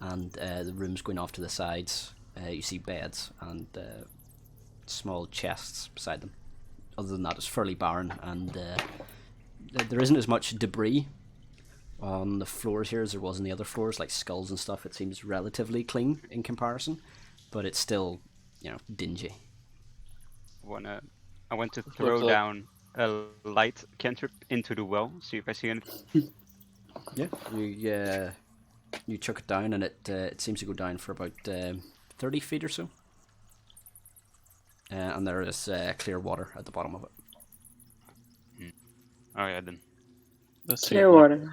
and the rooms going off to the sides. You see beds and small chests beside them. Other than that, it's fairly barren, and there isn't as much debris on the floors here as there was in the other floors, like skulls and stuff. It seems relatively clean in comparison, but it's still, dingy. I want to throw like- down a light cantrip into the well. See if I see anything. Yeah, you chuck it down, and it seems to go down for about 30 feet or so. And there is clear water at the bottom of it. Oh yeah, then. Let's see. Clear water.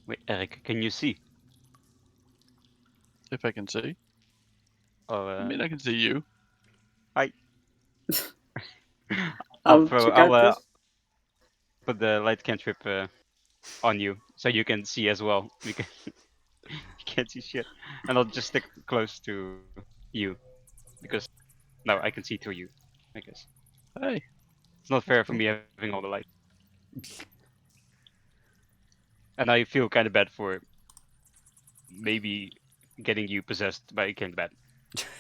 Wait, Eric, can you see? If I can see. Or, I mean, I can see you. Hi. I'll check out I'll this. put the light cantrip on you, so you can see as well. You can you can't see shit, and I'll just stick close to you because now I can see through you. I guess Hey, it's not fair for me having all the light, and I feel kind of bad for maybe getting you possessed by King Bat.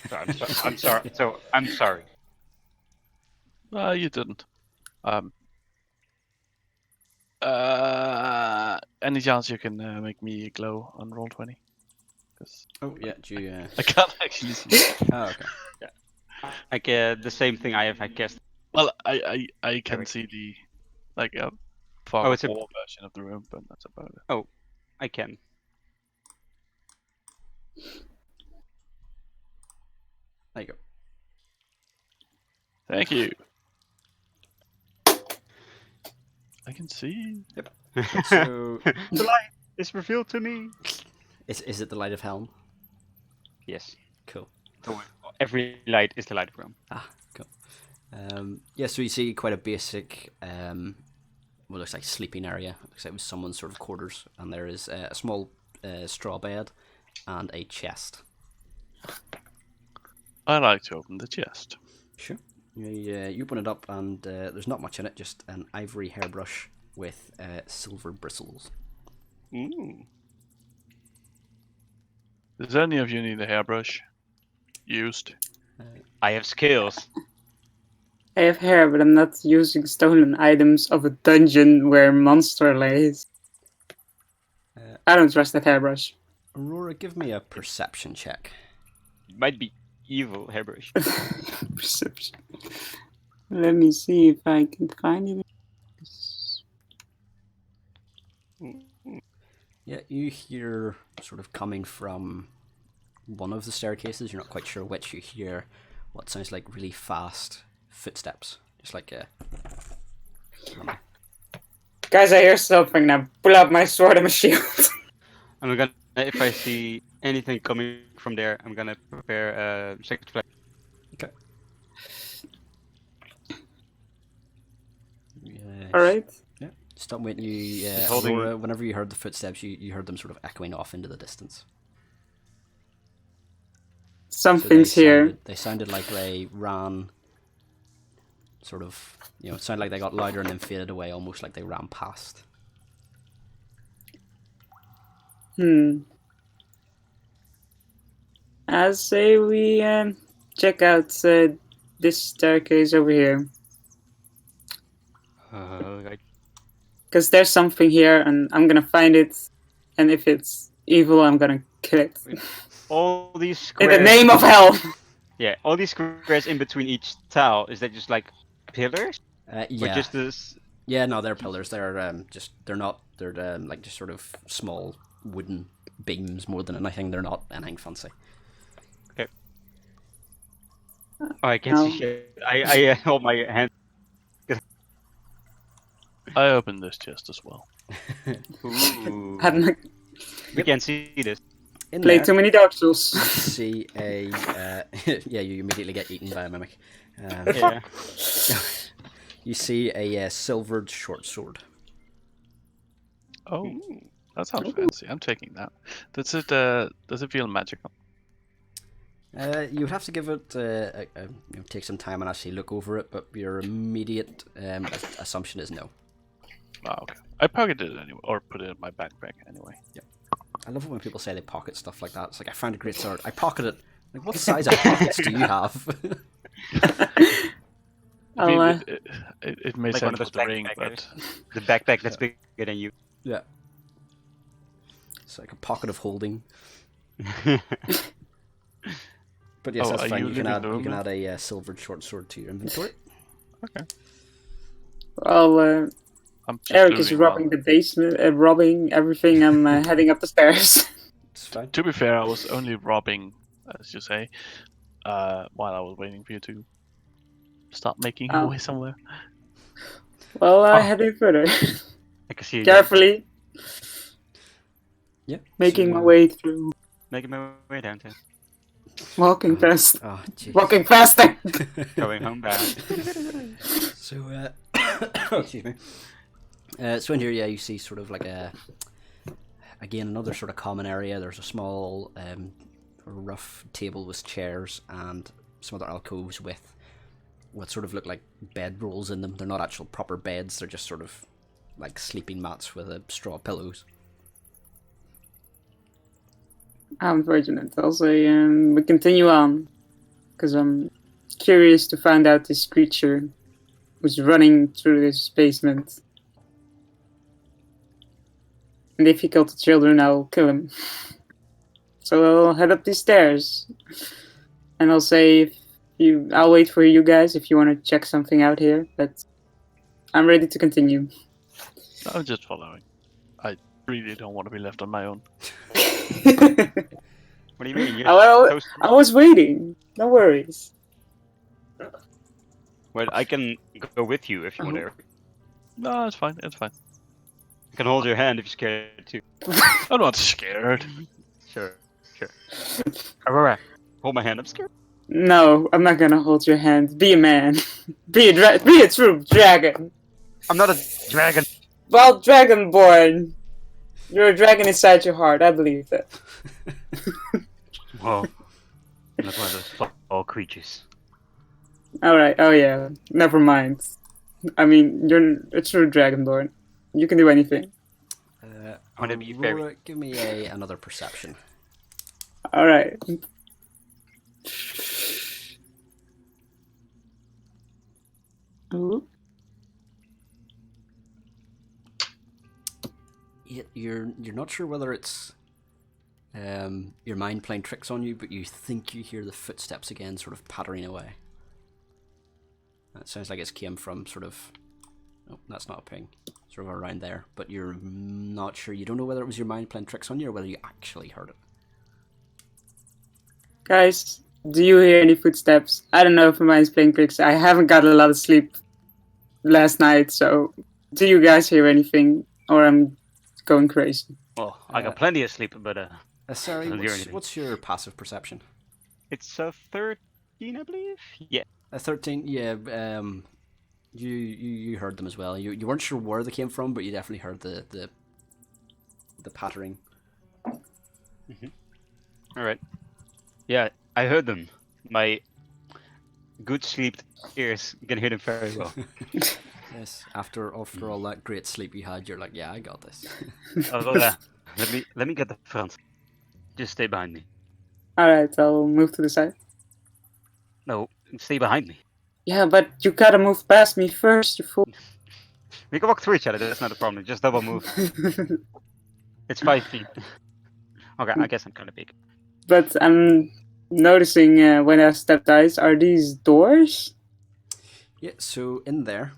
So I'm sorry. So I'm sorry. you didn't. Any chance you can make me glow on roll 20? Because Oh yeah, do you? I can't actually see. Oh okay. Like the same thing I have. I guess. Well, I can Eric. see the like a fog Oh, of it's a- war version of the room, but that's about it. Oh, I can. There you go. Thank you. I can see. So The light is revealed to me. is it the light of Helm? Yes. Cool. So every light is the light of Rome. Ah, cool. Yeah, so you see quite a basic, what looks like sleeping area. Looks like it was someone's sort of quarters, and there is a small straw bed and a chest. I like to open the chest. Sure. You open it up, and there's not much in it, just an ivory hairbrush with silver bristles. Ooh. Does any of you need a hairbrush? Used. I have skills. I have hair, but I'm not using stolen items of a dungeon where monster lays. I don't trust that hairbrush. Aurora, give me a perception check. Might be evil hairbrush. Perception. Let me see if I can find it. Yeah, you hear sort of coming from one of the staircases. You're not quite sure which. You hear what sounds like really fast footsteps, just like a. Guys, I hear something now. Pull out my sword and my shield. I'm gonna, if I see anything coming from there, I'm gonna prepare a second flag. Okay. Yeah. Alright. Yeah. Stop waiting. You, holding- Aurora, whenever you heard the footsteps, you heard them sort of echoing off into the distance. So Something's here. They sounded like they ran. Sort of, it sounded like they got louder and then faded away, almost like they ran past. I say we check out this staircase over here. Right. Because there's something here, and I'm gonna find it. And if it's evil, I'm gonna kill it. All these In squares. the name of hell! Yeah, all these squares in between each tile. Is that just like pillars? Or Yeah. just this? Yeah, no, they're pillars. They're they're like just sort of small wooden beams more than anything. They're not anything fancy. Okay. Oh, I can't No. see shit. I hold my hand. I opened this chest as well. Ooh. Hadn't We can't see this. In played there, too many Dark you Souls. see a yeah, you immediately get eaten by a mimic. Yeah. You see a silvered short sword. Oh, that sounds fancy. I'm taking that. Does it feel magical? You would have to give it take some time and actually look over it, but your immediate assumption is no. Oh, okay. I pocketed it anyway, or put it in my backpack anyway. I love it when people say they pocket stuff like that. It's like, I found a great sword. I pocketed it. Like, what size of pockets do you have? I mean, I'll, it made Like one sense of with those the ring, backpackers. but The backpack that's bigger than you. Yeah. It's like a pocket of holding. But yes, Oh, that's are fine. you You can leaving the room add a silvered short sword to your inventory. okay. well, I'm just Eric is doing robbing well. the basement, robbing everything. I'm heading up the stairs. It's fine. To be fair, I was only robbing, as you say, while I was waiting for you to start making your Oh. way somewhere. Well, Oh. heading further. I can see it. Carefully, Yeah. making so- my way through. Making my way down to Walking fast. Oh, jeez. Walking faster! going home bound. So, excuse me. So in here, yeah, you see sort of like again, another sort of common area. There's a small, rough table with chairs and some other alcoves with what sort of look like bed rolls in them. They're not actual proper beds. They're just sort of like sleeping mats with straw pillows. Unfortunate. I'll say we continue on, because I'm curious to find out this creature who's running through this basement. And if he killed the children, I'll kill him. So I'll head up these stairs, and I'll say I'll wait for you guys if you want to check something out here. But I'm ready to continue. I'm just following. I really don't want to be left on my own. What do you mean? You're I was waiting. No worries. Well, I can go with you if you want to. No, it's fine. It's fine. I can hold your hand if you're scared too. I'm not scared. Sure. Aurora, hold my hand. I'm scared. No, I'm not gonna hold your hand. Be a man. Be a true dragon. I'm not a dragon. Well, dragonborn. You're a dragon inside your heart. I believe that. Whoa. I'm not one of those foul creatures. Alright, oh yeah. Never mind. I mean, you're a true dragonborn. You can do anything. I want to be very. Aurora, give me another perception. Alright. Ooh. You're not sure whether it's your mind playing tricks on you, but you think you hear the footsteps again, sort of pattering away. It sounds like it's came from sort of. Oh, that's not a ping. Sort of around there, but you're not sure. You don't know whether it was your mind playing tricks on you or whether you actually heard it. Guys, do you hear any footsteps? I don't know if my mind's playing tricks. I haven't got a lot of sleep last night, so do you guys hear anything? Or I'm going crazy? Well, I got plenty of sleep, but Sorry, Don't hear anything. what's your passive perception? it's a 13, I believe. Yeah. A 13, yeah. You heard them as well. You weren't sure where they came from, but you definitely heard the pattering. All right. Yeah, I heard them. My good sleep ears can hear them very well. Yes, after all that great sleep you had, you're like, yeah, I got this. Aurora, let me get the front. Just stay behind me. Alright, I'll move to the side. No, stay behind me. Yeah, but you gotta move past me first, you fool. We can walk through each other. That's not a problem. Just double move. It's 5 feet. Okay, I guess I'm kind of big. But I'm noticing when I step eyes, are these doors? Yeah, so in there,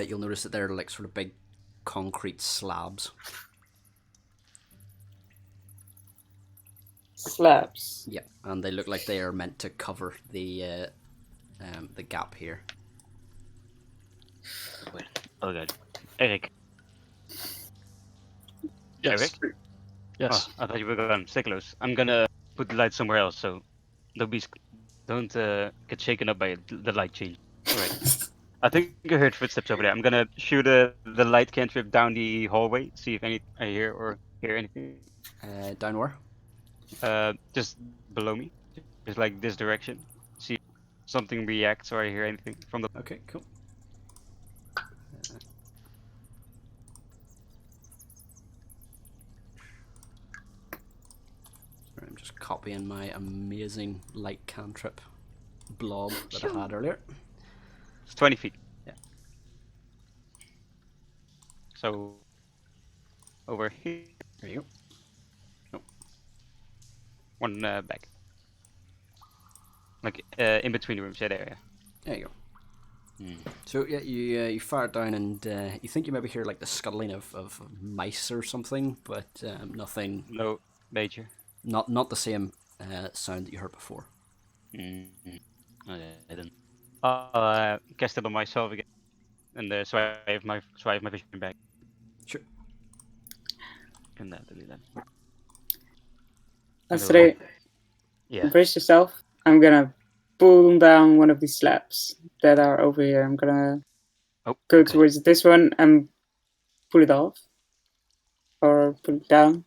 you'll notice that they're like sort of big concrete slabs. Slabs. Yeah, and they look like they are meant to cover the gap here. Wait. Oh god. Eric. Yes. Eric? Yes. Oh, I thought you were gone. Stay close. I'm gonna put the light somewhere else, so don't get shaken up by the light change. Alright. I think I heard footsteps over there. I'm gonna shoot the light cantrip down the hallway, see if I hear or hear anything. Down where? Just below me, just like this direction. See if something reacts or I hear anything from the. Okay, cool. I'm just copying my amazing light cantrip blob that I had earlier. It's 20 feet. Yeah. So over here. There you go. One back. Like in between the rooms, yeah, there. There you go. So yeah, you fire it down and you think you maybe hear like the scuttling of mice or something, but nothing. No major. Not the same sound that you heard before. Okay, I didn't. I'll cast it on myself again, and so I have my vision back. Sure. Can delete that. That's right. Yeah. Brace yourself. I'm gonna pull down one of these slabs that are over here. I'm gonna go towards this one and pull it off. Or pull it down.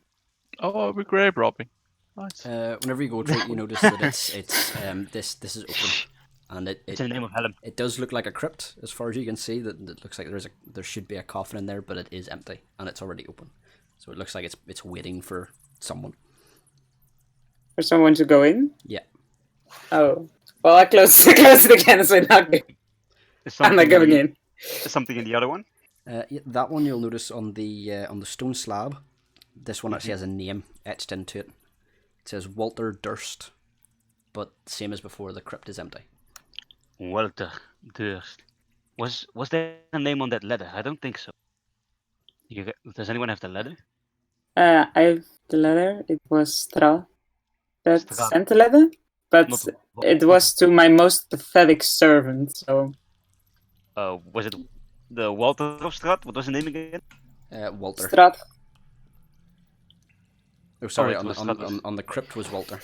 Oh, we're grave robbing. Nice. Whenever you go to it, you notice that this is open, and It's in the name of Helen. it does look like a crypt as far as you can see. That it looks like there should be a coffin in there, but it is empty and it's already open. So it looks like it's waiting for someone. For someone to go in? Yeah. Oh. Well, I close it again, so I'm not going in. Is something in the other one? Yeah, that one you'll notice on the stone slab. This one actually has a name etched into it. It says Walter Durst, but same as before, the crypt is empty. Walter Durst. Was there a name on that letter? I don't think so. Does anyone have the letter? I have the letter. It was Strahd that Strahd. sent the letter, but Not- it was to my most pathetic servant. So Was it the Walter of Strahd? What was the name again? Walter. Strahd. Oh, sorry. it was Strahd. On the crypt was Walter.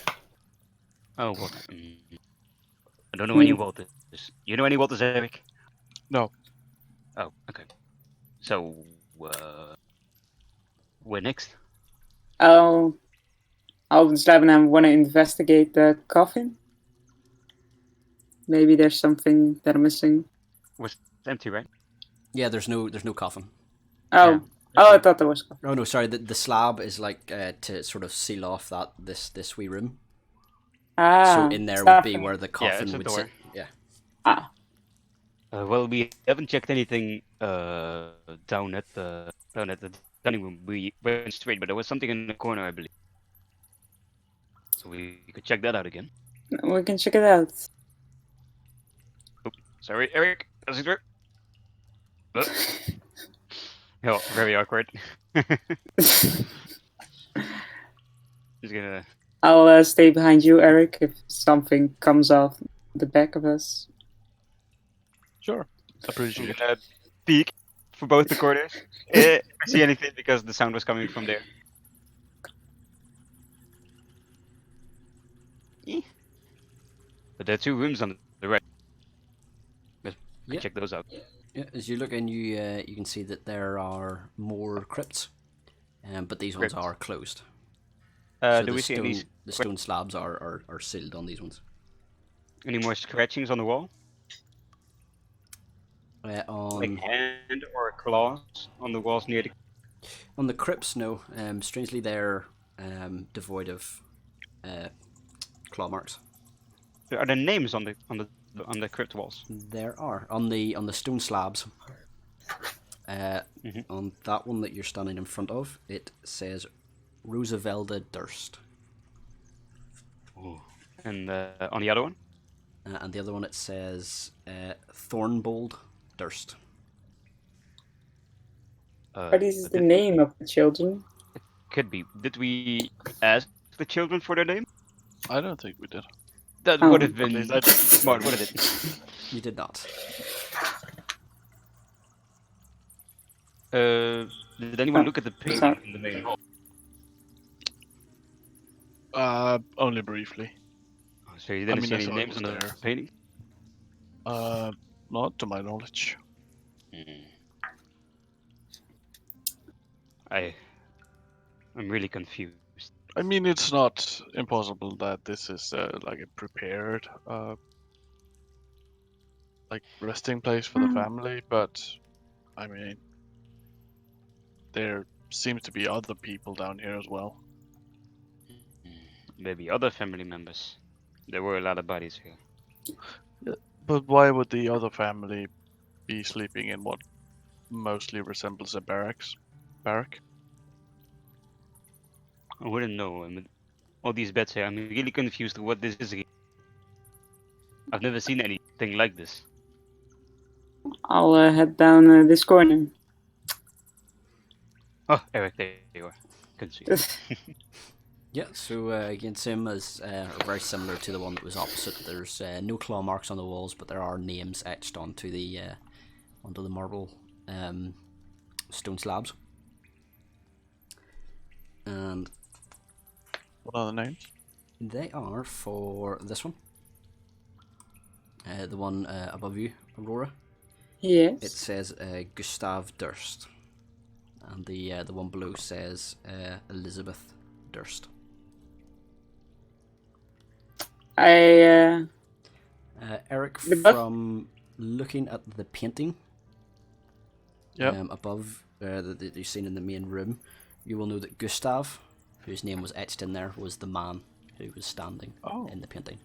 Oh, Walter. I don't know any Walters. You know any Walters, Eric? No. Oh, okay. So, where next? I'll open the slab and I want to investigate the coffin. Maybe there's something that I'm missing. Was empty, right? Yeah, there's no coffin. Oh, Yeah. I thought there was. Oh no, sorry. The slab is like to sort of seal off this wee room. So in there would be where the coffin it's a would door. sit. Yeah. Ah, Well, we haven't checked anything down at the dining room. We went straight, but there was something in the corner, I believe. So we could check that out again. we can check it out. Sorry, Eric. Does it work? Oh, very awkward. Just gonna. I'll stay behind you, Eric, if something comes off the back of us. Sure. Appreciate it. Gonna peek for both the corners. I see anything because the sound was coming from there. But there are 2 rooms on the right. Let's Yeah. check those out. Yeah, as you look in, you can see that there are more crypts, but these ones Crypts. are closed. Do the we see the stone slabs are sealed on these ones. any more scratchings on the wall? On Like hand or claws on the walls near the. on the crypts, no. Strangely, they're devoid of claw marks. Are there names on the crypt walls? There are on the stone slabs. On that one that you're standing in front of, it says Roosevelda Durst. Oh. And on the other one? And the other one it says Thornbold Durst. Are these the name of the children? Could be. Did we ask the children for their name? I don't think we did. That Oh. would have been smart, wouldn't it? You did not. Did anyone look at the painting in the main hall? Only briefly. Oh, so you didn't I see any saw it names was on the there. painting? Not to my knowledge. I'm really confused. I mean, it's not impossible that this is like a prepared, like resting place for the family, but I mean, there seems to be other people down here as well. Maybe other family members. There were a lot of bodies here. But why would the other family be sleeping in what mostly resembles a barrack? I wouldn't know. I mean, all these beds here. I'm really confused what this is. I've never seen anything like this. I'll head down this corner. Oh, Eric, there you are. Couldn't see you. Yeah, so again, same as very similar to the one that was opposite. There's no claw marks on the walls, but there are names etched onto the marble stone slabs. And What are the names? they are for this one. The one above you, Aurora. Yes. It says Gustav Durst, and the one below says Elizabeth Durst. I Eric, The buff- from looking at the painting above that you've seen in the main room, you will know that Gustav, whose name was etched in there, was the man who was standing in the painting.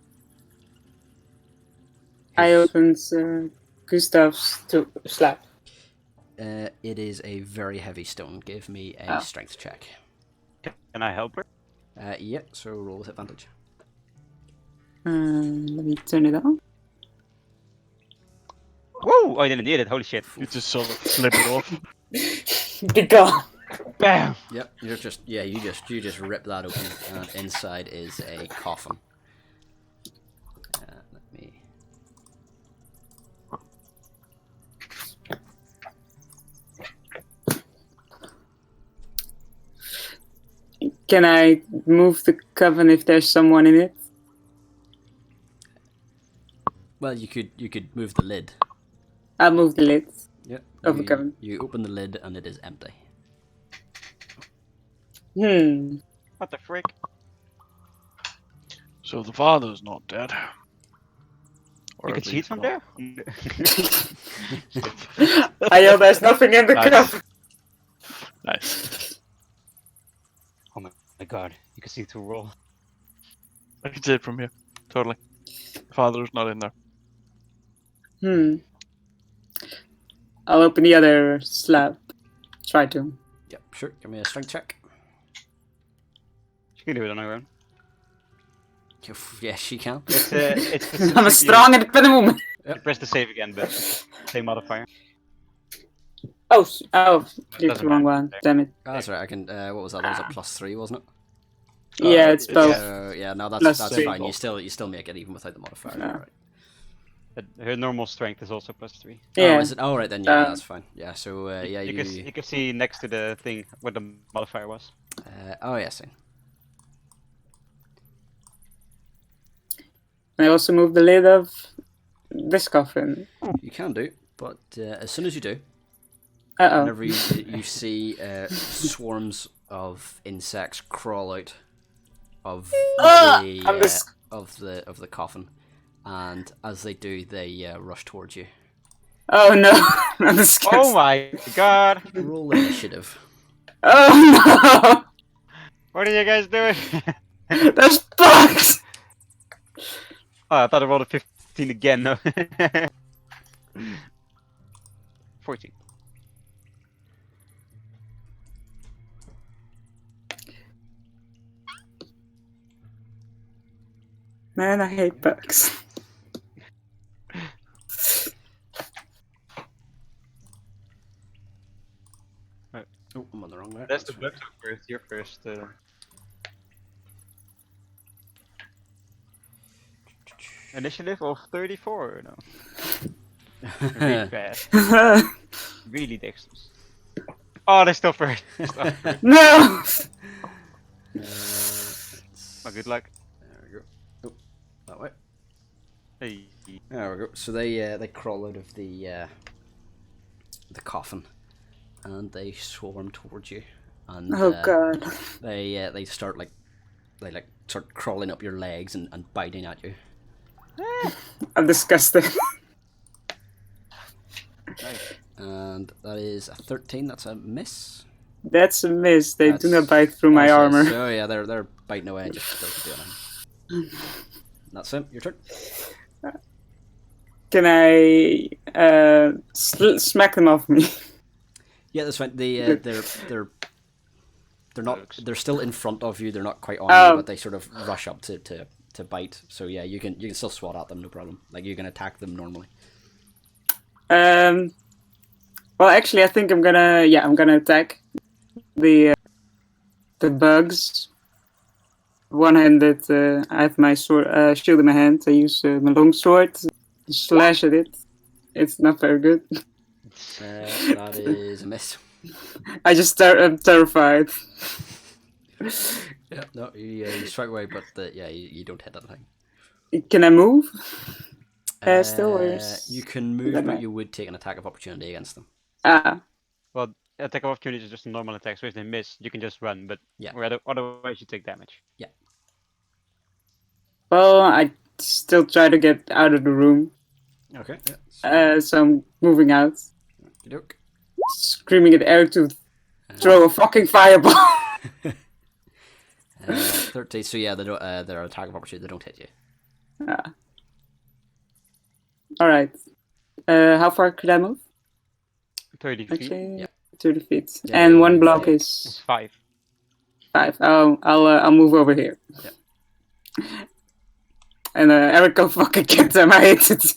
I opened Gustav's slab. It is a very heavy stone. Give me a strength check. Can I help her? Yeah, so roll with advantage. Let me turn it on. Whoa! I didn't need it. Holy shit! You just sort of flip it off. Be gone. Bam! Yep, you just rip that open, and inside is a coffin. Let me. Can I move the coven if there's someone in it? Well, you could move the lid. I'll move the lid Yep. of the coven. You open the lid and it is empty. What the frick? So the father's not dead. Or You at can see it least from not- there? I yell, there's nothing in the Nice. coven. Nice. Oh my god, you can see through roll. I can see it from here. Totally. The father's not in there. I'll open the other slab. Try to. Yep, sure. Give me a strength check. She can do it on her own. Yes, she can. It's I'm strong at the moment. You press the save again, but same modifier. Oh, clicked the doesn't wrong matter. one. Damn it. Oh, that's right. I can. What was that? That was a +3, wasn't it? Yeah, it's both. Yeah, no, that's Plus three. fine. You still make it even without the modifier. Yeah. Right. But her normal strength is also +3. Yeah. Oh, is it? Oh, right then. Yeah, that's fine. Yeah. So yeah, You can see next to the thing what the modifier was. Oh, yeah, see. I also move the lid of this coffin. You can do, but as soon as you do, Uh-oh. whenever you see swarms of insects crawl out of I'm of the coffin, and as they do, they rush towards you. Oh no. I'm disgusted. Oh my god! Roll initiative. Oh What are you guys doing? no. There's bugs. Oh, I thought I rolled a 15 again. No. 14. Man, I hate bugs. Oh, I'm on the wrong way. That's the book first. You're first. Initiative of 34. No. Really fast. Really dexterous. Oh, they're still first. No. Oh, good luck. There we go. Oh, that way. Hey. There we go. So they crawl out of the coffin, and they swarm towards you. And Oh god. they start start crawling up your legs and biting at you. I'm disgusted. Nice. And that is a 13. That's a miss. That's a miss. They do That's- not bite through my Oh, so- armor. So yeah, they're biting away. Just don't do anything. That's it. Your turn. Can I smack them off me? Yeah, that's fine. They're not. Folks. They're still in front of you. They're not quite on Oh. you, but they sort of rush up to bite. So yeah, you can still swat at them, no problem. Like you can attack them normally. Well, actually, I think I'm gonna attack the bugs. One-handed. I have my sword, shield in my hand. I use my long sword to slash at it. It's not very good. That is a miss. I just I'm terrified. Yeah, no, you strike away, but you don't hit that thing. Can I move? Still, or You can move, that but right? you would take an attack of opportunity against them. Well, attack of opportunity is just a normal attack, so if they miss, you can just run, but Yeah. otherwise you take damage. Well, I still try to get out of the room, Okay. Yeah. so I'm moving out, Okey-doke. screaming at Eric to throw a fucking fireball. 13. So yeah, they don't. Their attack of opportunity. They don't hit you. All right. How far could I move? 30 feet. Actually, Yeah. 30 feet. Yeah, And you one move block It's is 5. 5. Oh, I'll move over here. Yeah. And Eric, go fucking get them. I hate it.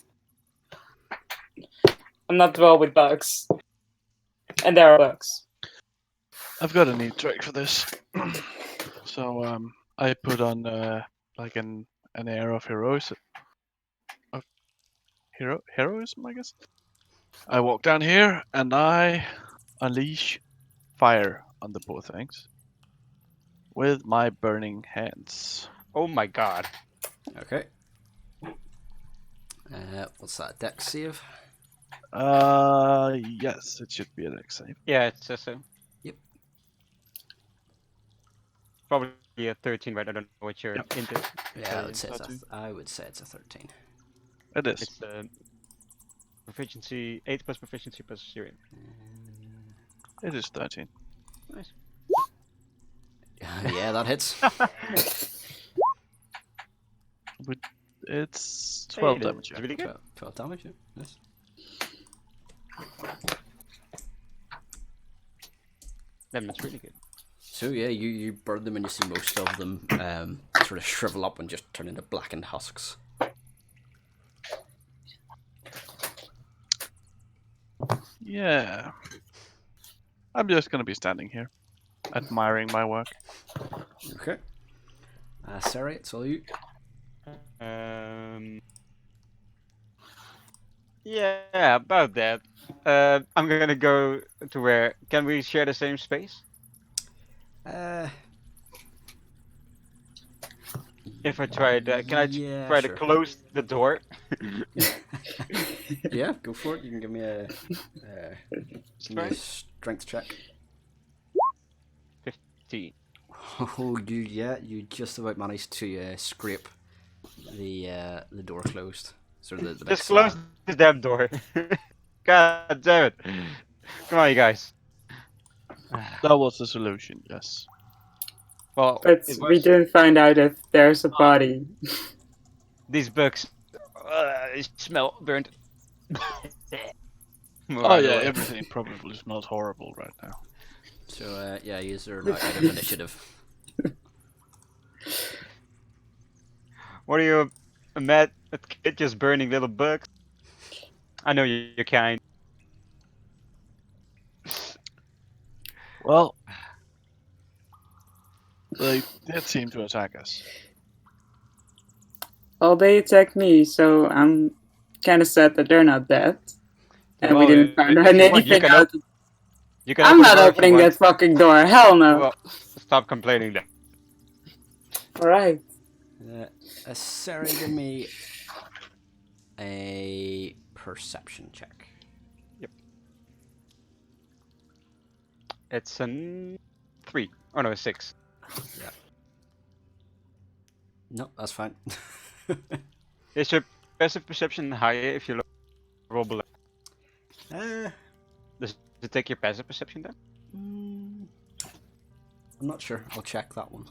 I'm not well with bugs. And there are bugs. I've got a neat trick for this. So I put on like an air of heroism, I guess. I walk down here and I unleash fire on the poor things with my burning hands. Oh my god. Okay. What's that? Dex save. Yes, it should be an X save. Yeah, it says so. Yep. Probably a 13, right? I don't know what you're Yep. into. Yeah, I would say Thirteen. I would say it's a 13. It is. It's proficiency, 8 plus proficiency plus 0. It is 13. Nice. Yeah, that hits. It's 12 Hey, damage. that's really good. 12 damage. Yeah. Nice. That's really good. So yeah, you burn them and you see most of them sort of shrivel up and just turn into blackened husks. Yeah. I'm just gonna be standing here, admiring my work. Okay. Sarah, it's all you. Yeah, about that. I'm gonna go to where. Can we share the same space? If I try to, can I yeah, try sure. to close the door? Yeah, go for it. You can give me a strength check. 15. Oh, you just about managed to scrape the door closed. Sort of the big Just close slab. the damn door. God damn it! Come on, you guys. That was the solution, yes. Well, But it we was didn't find out if there's a body. these books. They smell burnt. Oh yeah, everything probably smells horrible right now. So yeah, user not out of initiative. What are you, mad at kid just burning little bugs? I know you're kind. Well, they did seem to attack us. Well, they attacked me, so I'm kind of sad that they're not dead. And we Well, didn't find if you want, you anything can out. You can I'm open not the door if you opening want. that fucking door. Hell no. Well, stop complaining then. Alright. Sarah, give me a perception check. Yep. It's a 3. Oh no, a 6. Yeah. No, that's fine. Is your passive perception higher if you roll below? Does it take your passive perception then? I'm not sure. I'll check that one.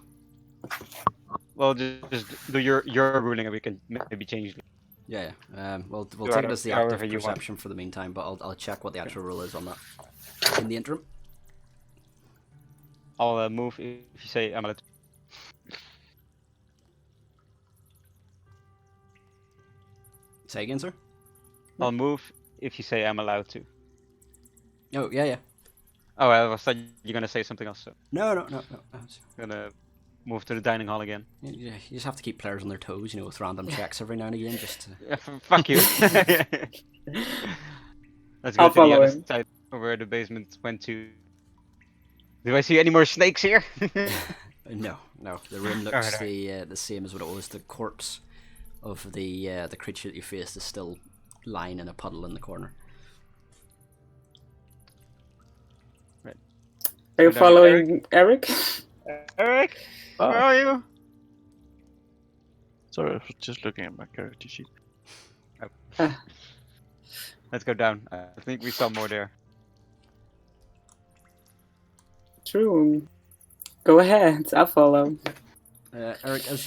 Well, just do your ruling and we can maybe change it. Yeah. We'll Do take it as the active however you want. perception for the meantime, but I'll check what the actual rule is on that in the interim. I'll move if you say I'm allowed to. Say again, sir. I'll move if you say I'm allowed to. Oh yeah. Oh, I thought you were gonna say something else. So No. I'm gonna move to the dining hall again. You just have to keep players on their toes, with random checks every now and again, just to... Yeah, fuck you. Let's go I'll to the follow other him. side where the basement went to. Do I see any more snakes here? No. The room looks the same as what it was. The corpse of the creature that you faced is still lying in a puddle in the corner. Right. Are you And, following Eric? Eric, Oh. where are you? Sorry, I was just looking at my character sheet. Let's go down. I think we saw more there. True. Go ahead, I'll follow. Eric, as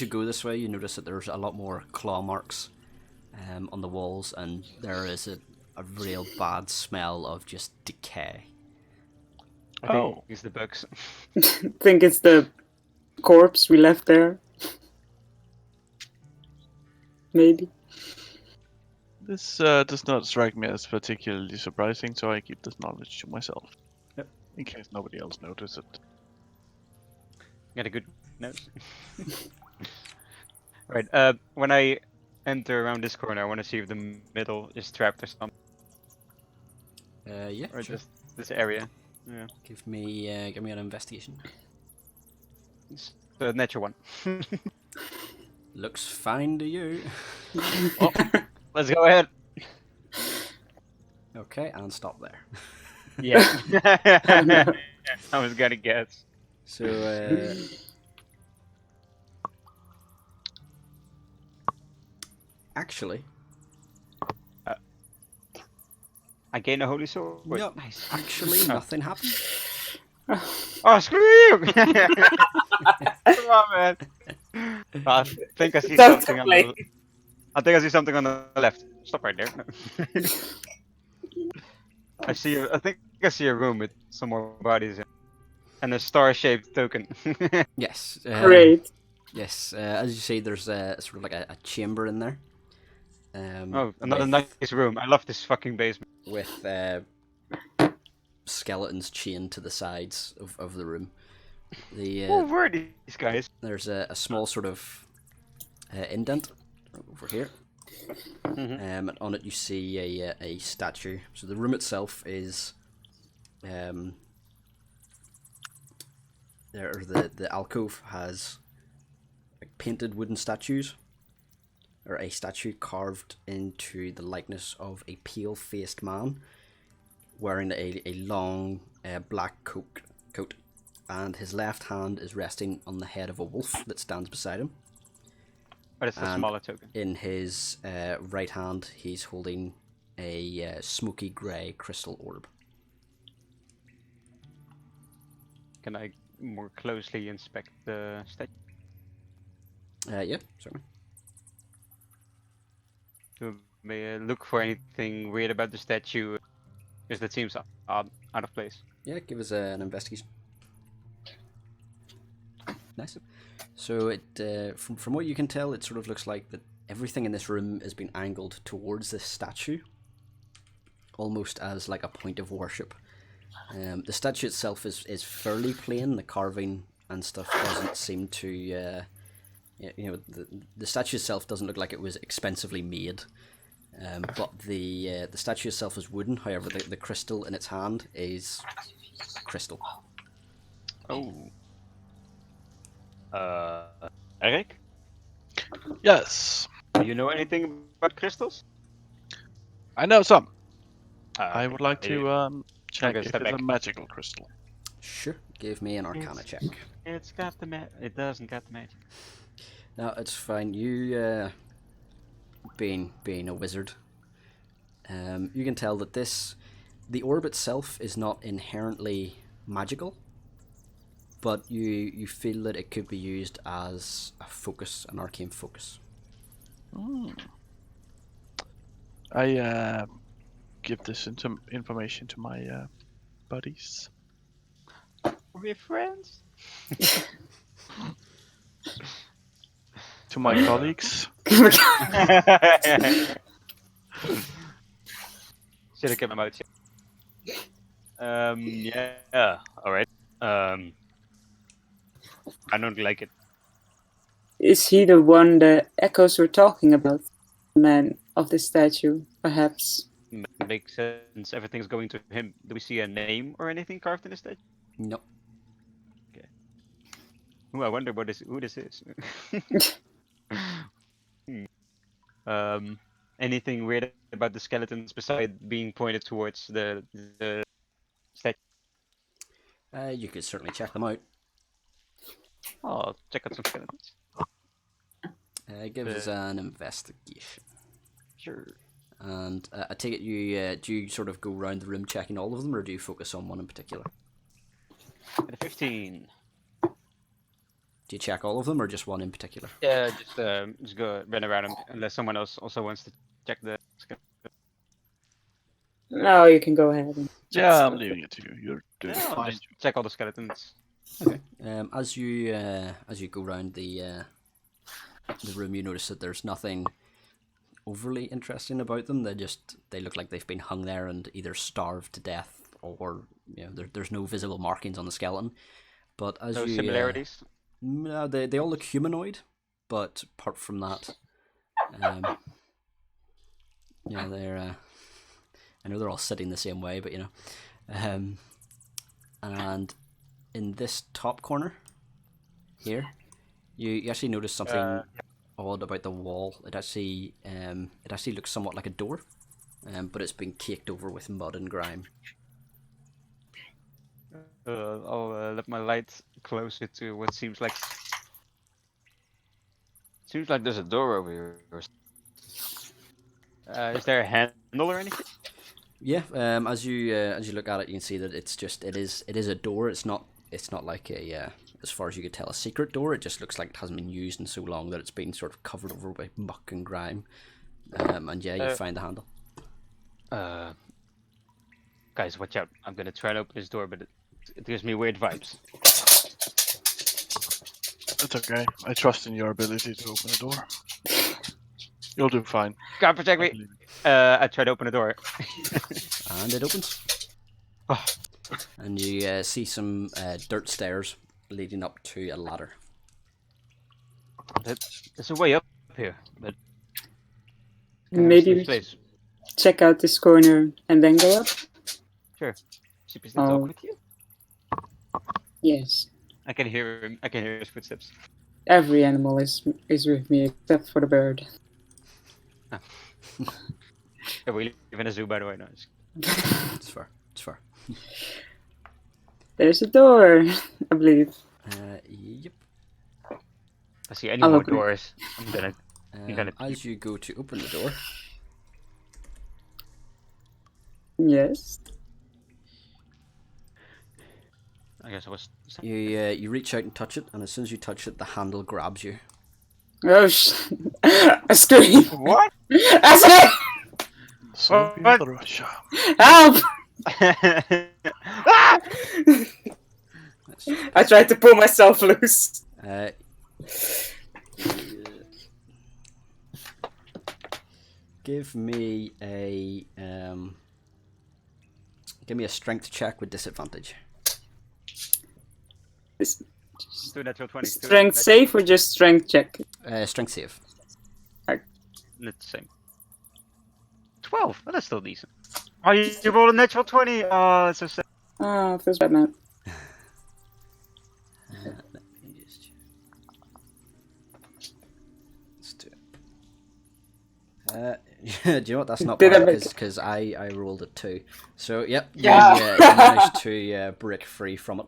you go this way, you notice that there's a lot more claw marks on the walls, and there is a real bad smell of just decay. I think Oh. it's the bugs. Think it's the corpse we left there. Maybe. This does not strike me as particularly surprising, so I keep this knowledge to myself. Yep. In case nobody else notices it. Got a good nose. Right. When I enter around this corner, I want to see if the middle is trapped or something, Yeah, or sure. just this area. Yeah. Give me an investigation. It's the natural one. Looks fine to you. Oh, let's go ahead. Okay, and stop there. Yeah. Oh, no. I was gonna guess. So, actually, I gain a holy sword. no, Nice. actually, nothing happened. Oh, screw you! Come on, man. I think I see That's something on okay. the. I think I see something on the left. Stop right there. I see. I think I see a room with some more bodies in, and a star-shaped token. Yes. Great. Yes. As you say, there's sort of like a chamber in there. Oh, another with, nice room. I love this fucking basement. with skeletons chained to the sides of the room. Who were these guys? There's a small sort of indent over here. Mhm. And on it you see a statue. So the room itself is the alcove has like painted wooden statues, or a statue carved into the likeness of a pale-faced man wearing a long black coat, and his left hand is resting on the head of a wolf that stands beside him. But it's a And smaller token. in his right hand, he's holding a smoky grey crystal orb. Can I more closely inspect the statue? Yeah, certainly. To look for anything weird about the statue, because that seems odd, out of place. Yeah, give us an investigation. Nice. So it, from what you can tell, it sort of looks like that everything in this room has been angled towards this statue, almost as like a point of worship. The statue itself is fairly plain. The carving and stuff doesn't seem to, the statue itself doesn't look like it was expensively made. But the statue itself is wooden. However, the crystal in its hand is crystal. Oh. Eric, Yes, do you know anything about crystals? I know some. Ah, I okay. would like to check gonna if step it's a back. magical crystal. Sure, give me an Arcana check. It's got the It doesn't got the magic. No, it's fine. You, being a wizard, you can tell that the orb itself is not inherently magical, but you feel that it could be used as a focus, an arcane focus. I give this information to my buddies. We're friends. To my colleagues. Should have kept my mouth shut. Yeah. All right. I don't like it. Is he the one the echoes were talking about? The man of the statue, perhaps. Makes sense. Everything's going to him. Do we see a name or anything carved in the statue? Nope. Ooh, I wonder who this is. Anything weird about the skeletons besides being pointed towards the statue? You could certainly check them out. Oh, check out some skeletons. Give us an investigation. Sure. And I take it you do you sort of go around the room checking all of them, or do you focus on one in particular? At a 15. Do you check all of them, or just one in particular? Yeah, just go run around them unless someone else also wants to check the skeleton. No, you can go ahead. And Yeah, I'm leaving it to you. You're doing Yeah, I'll fine. just check all the skeletons. Okay. As you go around the room, you notice that there's nothing overly interesting about them. They look like they've been hung there and either starved to death, or there's no visible markings on the skeleton. But as No you similarities. no, they all look humanoid, but apart from that, they're. I know they're all sitting the same way, but and in this top corner here, you actually notice something odd about the wall. It actually looks somewhat like a door, but it's been caked over with mud and grime. I'll let my light closer to what seems like there's a door over here. Is there a handle or anything? Yeah. As you look at it, you can see that it is a door. It's not like a as far as you could tell, a secret door. It just looks like it hasn't been used in so long that it's been sort of covered over by muck and grime. And yeah, you find the handle. Guys, watch out! I'm gonna try to open this door, but it gives me weird vibes. It's okay. I trust in your ability to open a door. You'll do fine. God protect me! I try to open the door. And it opens. Oh. And you see some dirt stairs leading up to a ladder. There's a way up here, but maybe we place. check out this corner and then go up. Sure. Sheep, is the dog with you? Yes. I can hear him. I can hear his footsteps. Every animal is with me except for the bird. Yeah, we live in a zoo, by the way. No, It's fair. It's fair. There's a door, I believe. Yep. if I see any I'll more open it. doors, I'm gonna. As you go to open the door, Yes. I guess I was. you reach out and touch it, and as soon as you touch it, the handle grabs you. Oh, I scream. What? I scream. Soviet Russia. Help! I tried to pull myself loose. Give me a strength check with disadvantage. Do natural 20. Strength save or just strength check? Strength save. Let's see. 12. Oh, that's still decent. Oh, you rolled a natural 20. Oh, that's so sad. Oh, feels bad now. Let me just. Let's do it. Do you know what? That's not Did I bad make because I rolled it too. So yep, Yeah. you managed to break free from it.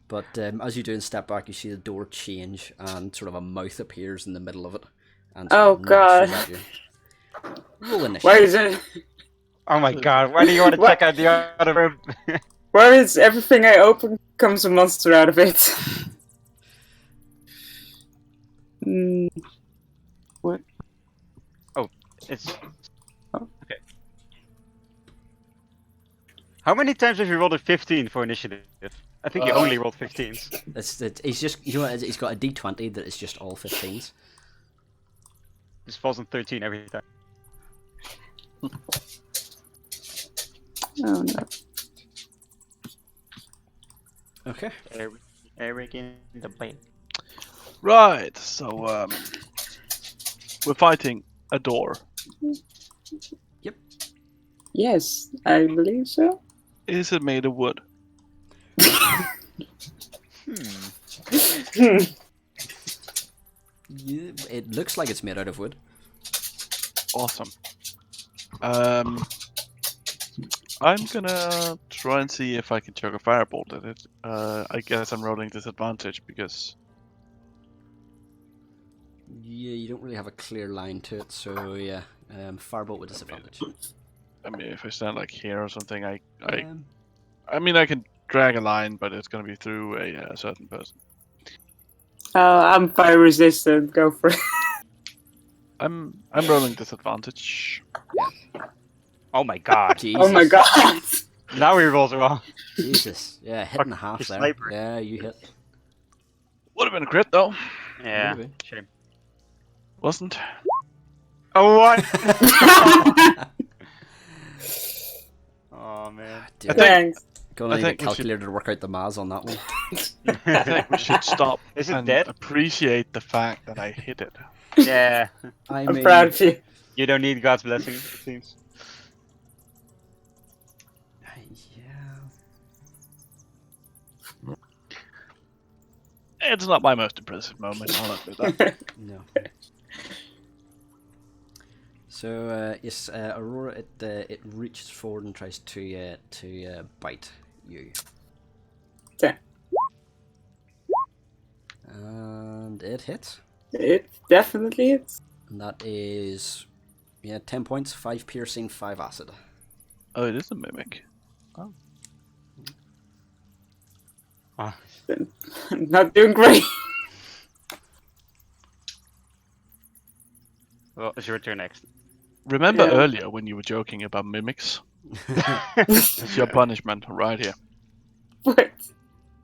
But as you do and step back, you see the door change and sort of a mouth appears in the middle of it. And sort Oh, of gnashes at God. you. Roll initiative. Why is it? Oh my god, why do you want to What? check out the other room? Why is everything I open comes a monster out of it? What? Oh, it's. Oh. Okay. How many times have you rolled a 15 for initiative? I think you only rolled 15s. He's just, you know what, he's got a D20 that is just all 15s. This falls on 13 every time. Oh no. Okay. Eric in the plane. Right, so we're fighting a door. Yes, I believe so. Is it made of wood? It looks like it's made out of wood. Awesome. I'm gonna try and see if I can chuck a firebolt at it. I guess I'm rolling disadvantage because Yeah, you don't really have a clear line to it, so yeah. Firebolt with disadvantage. I mean, if I stand like here or something, I Um, mean, I can drag a line, but it's gonna be through a certain person. I'm fire resistant. Go for it. I'm rolling disadvantage. Oh my god. Jesus. Oh my god. Now he rolls wrong. Jesus. Yeah, hit and a half Fuck, there. sniper. Yeah, you hit. Would have been a crit though. Yeah. Would've been. Shame. Wasn't. Oh what? Oh man. Dear. Thanks. Gonna need a think we should- calculator to work out the maths on that one. I think we should stop Is it and dead? appreciate the fact that I hit it. Yeah. I I'm proud of you. You don't need God's blessing, it seems. Yeah. It's not my most impressive moment, I'll admit that. No. So yes, Aurora, it reaches forward and tries to bite you. Okay. And it hits. It definitely is. And that is 10 points, 5 piercing, 5 acid. Oh, it is a mimic. Ah. I'm not doing great. Well, it's your turn next. Remember Yeah. earlier when you were joking about mimics? It's your punishment right here. What?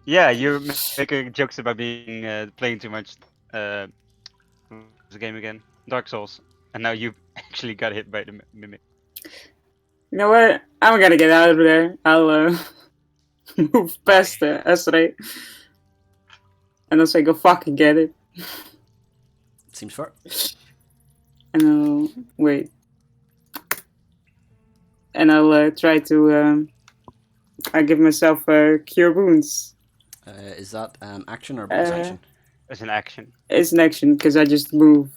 Yeah, you're making jokes about being playing too much. What's the game again? Dark Souls, and now you actually got hit by the mimic. You know what? I'm gonna get out of there. I'll move past the Esray. And I'll say, go fucking get it. Seems fair. And I'll wait. And I'll try to. I give myself cure wounds. Is that an action or a bonus action? As an action. It's an action because I just move.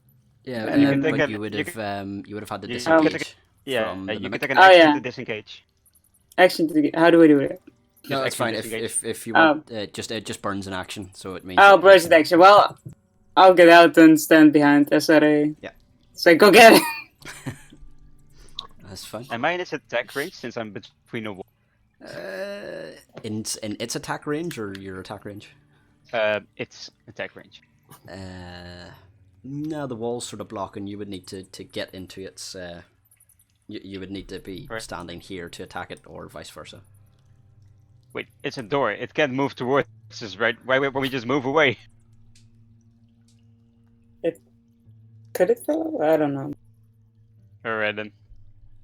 Yeah, and you then- would, You but can- you would you have had the you disengage can Yeah, from the you can mimic. take an Oh, action yeah. to disengage. Action to how do I do it? No, Just that's action fine. disengage. If you want, it just burns an action, so it means. Oh, that you burst can- action. Well, I'll get out and stand behind Esray. Yeah. So go get it. That's fine. Am I in its attack range since I'm between a wall? In its attack range or your attack range? Its attack range. No, the wall's sort of blocking. You would need to get into its. You would need to be Right. standing here to attack it, or vice versa. Wait, it's a door. It can't move towards us, right? Why would we just move away? Could it fall? I don't know. Alright then.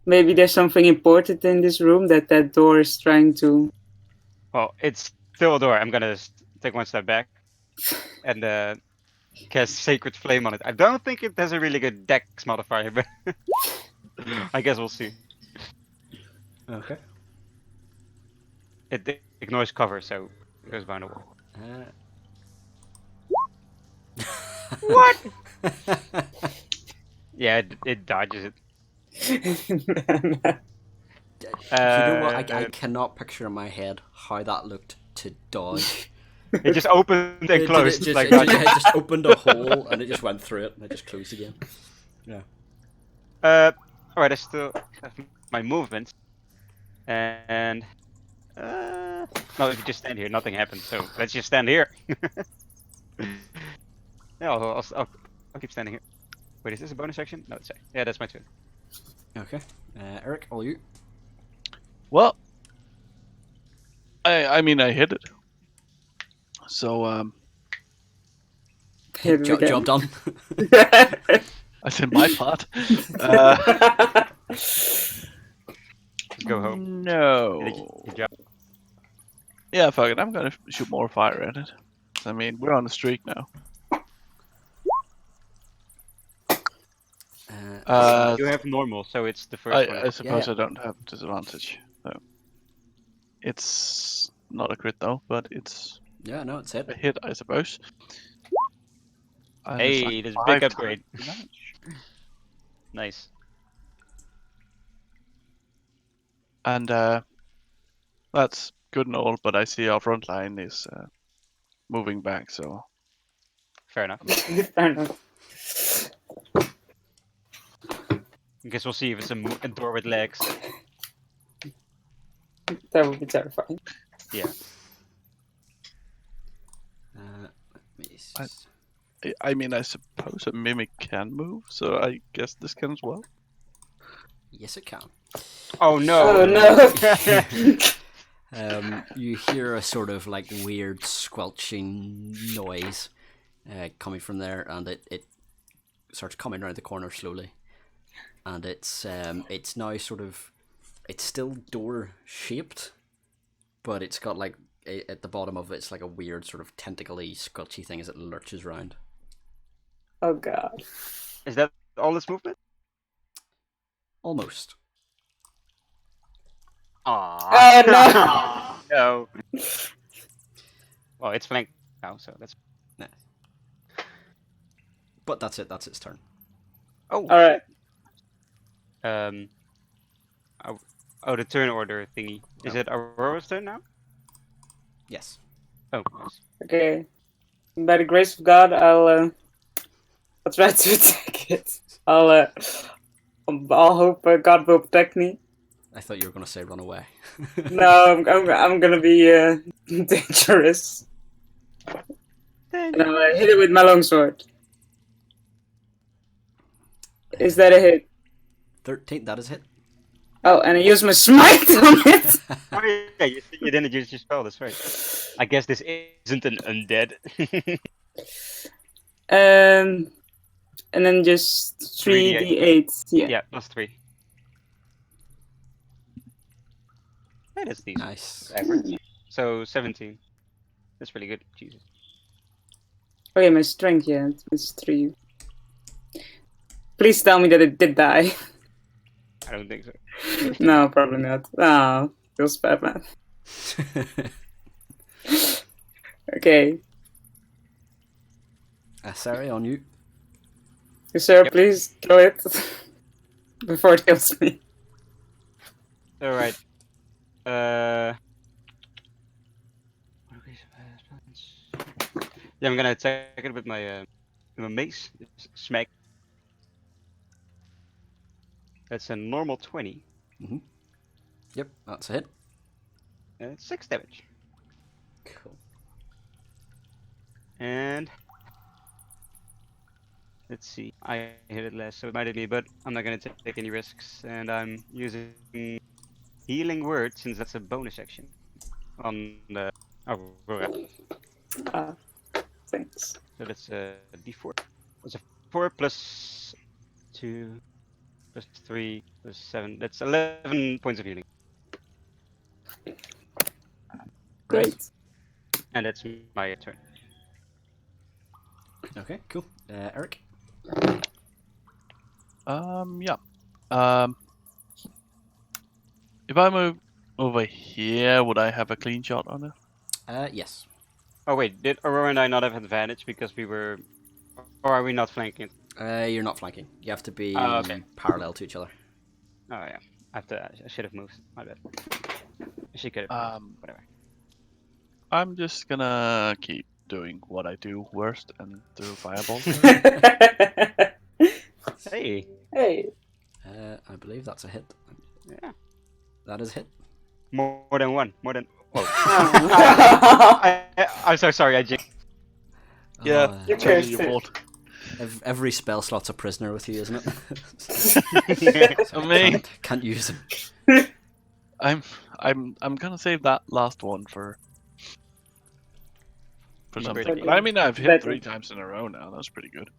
Maybe there's something important in this room that door is trying to. Well, it's still a door. I'm gonna take one step back and cast Sacred Flame on it. I don't think it has a really good dex modifier, but I guess we'll see. Okay. It ignores cover, so it goes behind the wall. What? Yeah, it dodges it. You know what? I Uh, cannot picture in my head how that looked to dodge. It just opened and closed. It like just opened a hole and it just went through it and it just closed again. Yeah. Alright, I still have my movement. And no, if you just stand here, nothing happens. So let's just stand here. Yeah, I'll keep standing here. Wait, is this a bonus action? No, it's yeah, that's my turn. Okay. Eric, all you. Well, I mean I hit it. So Hit it again. Job done. that's in my part. Go home. No. Good job. Yeah, fuck it. I'm gonna shoot more fire at it. I mean, we're on a streak now. You have normal, so it's the first one. I suppose Yeah. I don't have disadvantage. So it's not a crit though, but it's Yeah, no, it's hit. a hit, I suppose. And it's Hey, like this 5 big times upgrade. damage. Nice. And that's good and all, but I see our front line is moving back, so Fair enough. Fair enough. I guess we'll see if it's a door with legs. That would be terrifying. Yeah. Let me I mean, I suppose a mimic can move, so I guess this can as well. Yes, it can. Oh no! Oh no! You hear a sort of like weird squelching noise coming from there, and it starts coming around the corner slowly, and it's now sort of, it's still door shaped, but it's got like at the bottom of it's like a weird sort of tentacly squelchy thing as it lurches around. Oh god. Is that all its movement? Almost. Aww. Oh no! Well, it's flanked now, so that's. Nah. But that's it. That's its turn. Oh. Alright. Oh, the turn order thingy. Is it Aurora's turn now? Yes. Oh. Nice. Okay. By the grace of God, I'll try to attack it. I'll hope God will protect me. I thought you were going to say run away. No, I'm gonna be dangerous. And I'll hit it with my longsword. Is that a hit? 13. That is hit. Oh, and I use my smite on it. Oh yeah, you didn't use your spell. That's right. I guess this isn't an undead. And then just 3d8. Yeah. Yeah, +3. That is decent. Nice. Average. So 17. That's really good. Jesus. Okay, my strength, yeah, it's 3. Please tell me that it did die. I don't think so. No, probably not. Oh, feels bad, man. Okay. Sorry, on you. Sir, Yep. please kill it before it kills me. All right. Yeah, I'm gonna attack it with my mace. Smack. That's a normal 20. Yep, that's a hit. 6 damage. Cool. And let's see. I hit it less, so it might hit me, but I'm not gonna take any risks. And I'm using healing word since that's a bonus action on the Aurora. Thanks. So that's a D4. That's a 4 plus 2 plus 3 plus 7. That's 11 points of healing. Great. And that's my turn. Okay, cool. Eric? Yeah. If I move over here, would I have a clean shot on it? Yes. Oh wait, did Aurora and I not have advantage because we were... Or are we not flanking? You're not flanking. You have to be Okay. parallel to each other. Oh yeah. I should have moved. My bad. She could have moved. Whatever. I'm just gonna keep doing what I do worst and throw fireballs. Hey. Hey. I believe that's a hit. Yeah. That is a hit. More than one. More than... Whoa. Oh. I'm so sorry, I jinxed. Yeah, You totally cursed your it. fault. Every spell slot's a prisoner with you, isn't it? So me, Can't use them. I'm gonna save that last one for He's something. pretty But I mean, I've hit Better. 3 times in a row now. That's pretty good.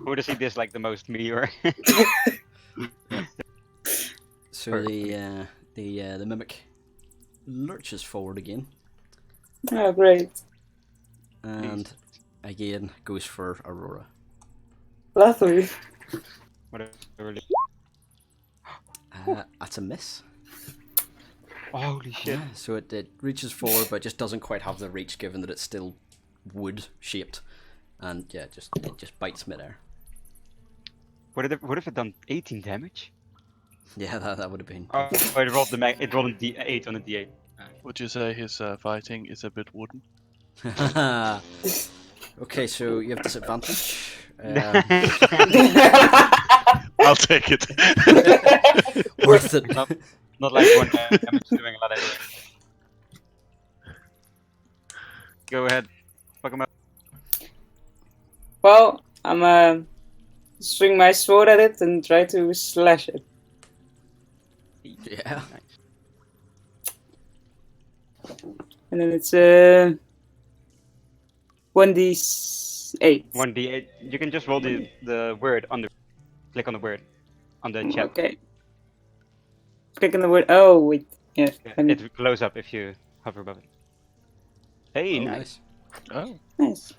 Who does he dislike the most, me or... So the mimic lurches forward again, Oh, great. and again goes for Aurora. Lovely. Whatever. That's a miss. Holy shit. Yeah, so it reaches forward, but just doesn't quite have the reach, given that it's still wood shaped, and yeah, it just bites midair. What if it done 18 damage? Yeah, that would have been. Oh, it rolled it rolled a D8 on a D8. Would you say his fighting is a bit wooden? Okay, so you have disadvantage. I'll take it. Worth it. Not like one damage doing a lot anyway. Go ahead. Fuck him up. Well, I'm swing my sword at it and try to slash it. Yeah. And then it's 1d8. 1d8. You can just roll the word click on the word on the chat. Okay. Click on the word. Oh wait. Yeah. It glows up if you hover above it. Hey, Oh, nice. Oh. Nice.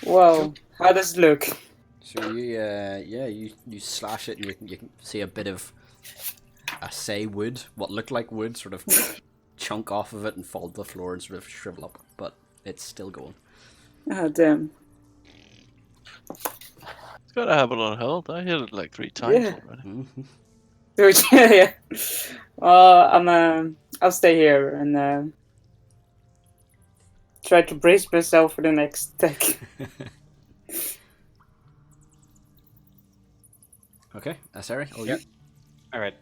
Wow. How does it look? So you slash it and you can see a bit of wood, what looked like wood, sort of chunk off of it and fall to the floor and sort of shrivel up, but it's still going. Oh damn. It's gotta have a lot of health. I hit it like 3 times Yeah. already. Mm-hmm. Yeah. I'll stay here and try to brace myself for the next attack. Okay, Asari, all Yeah. you. Alright.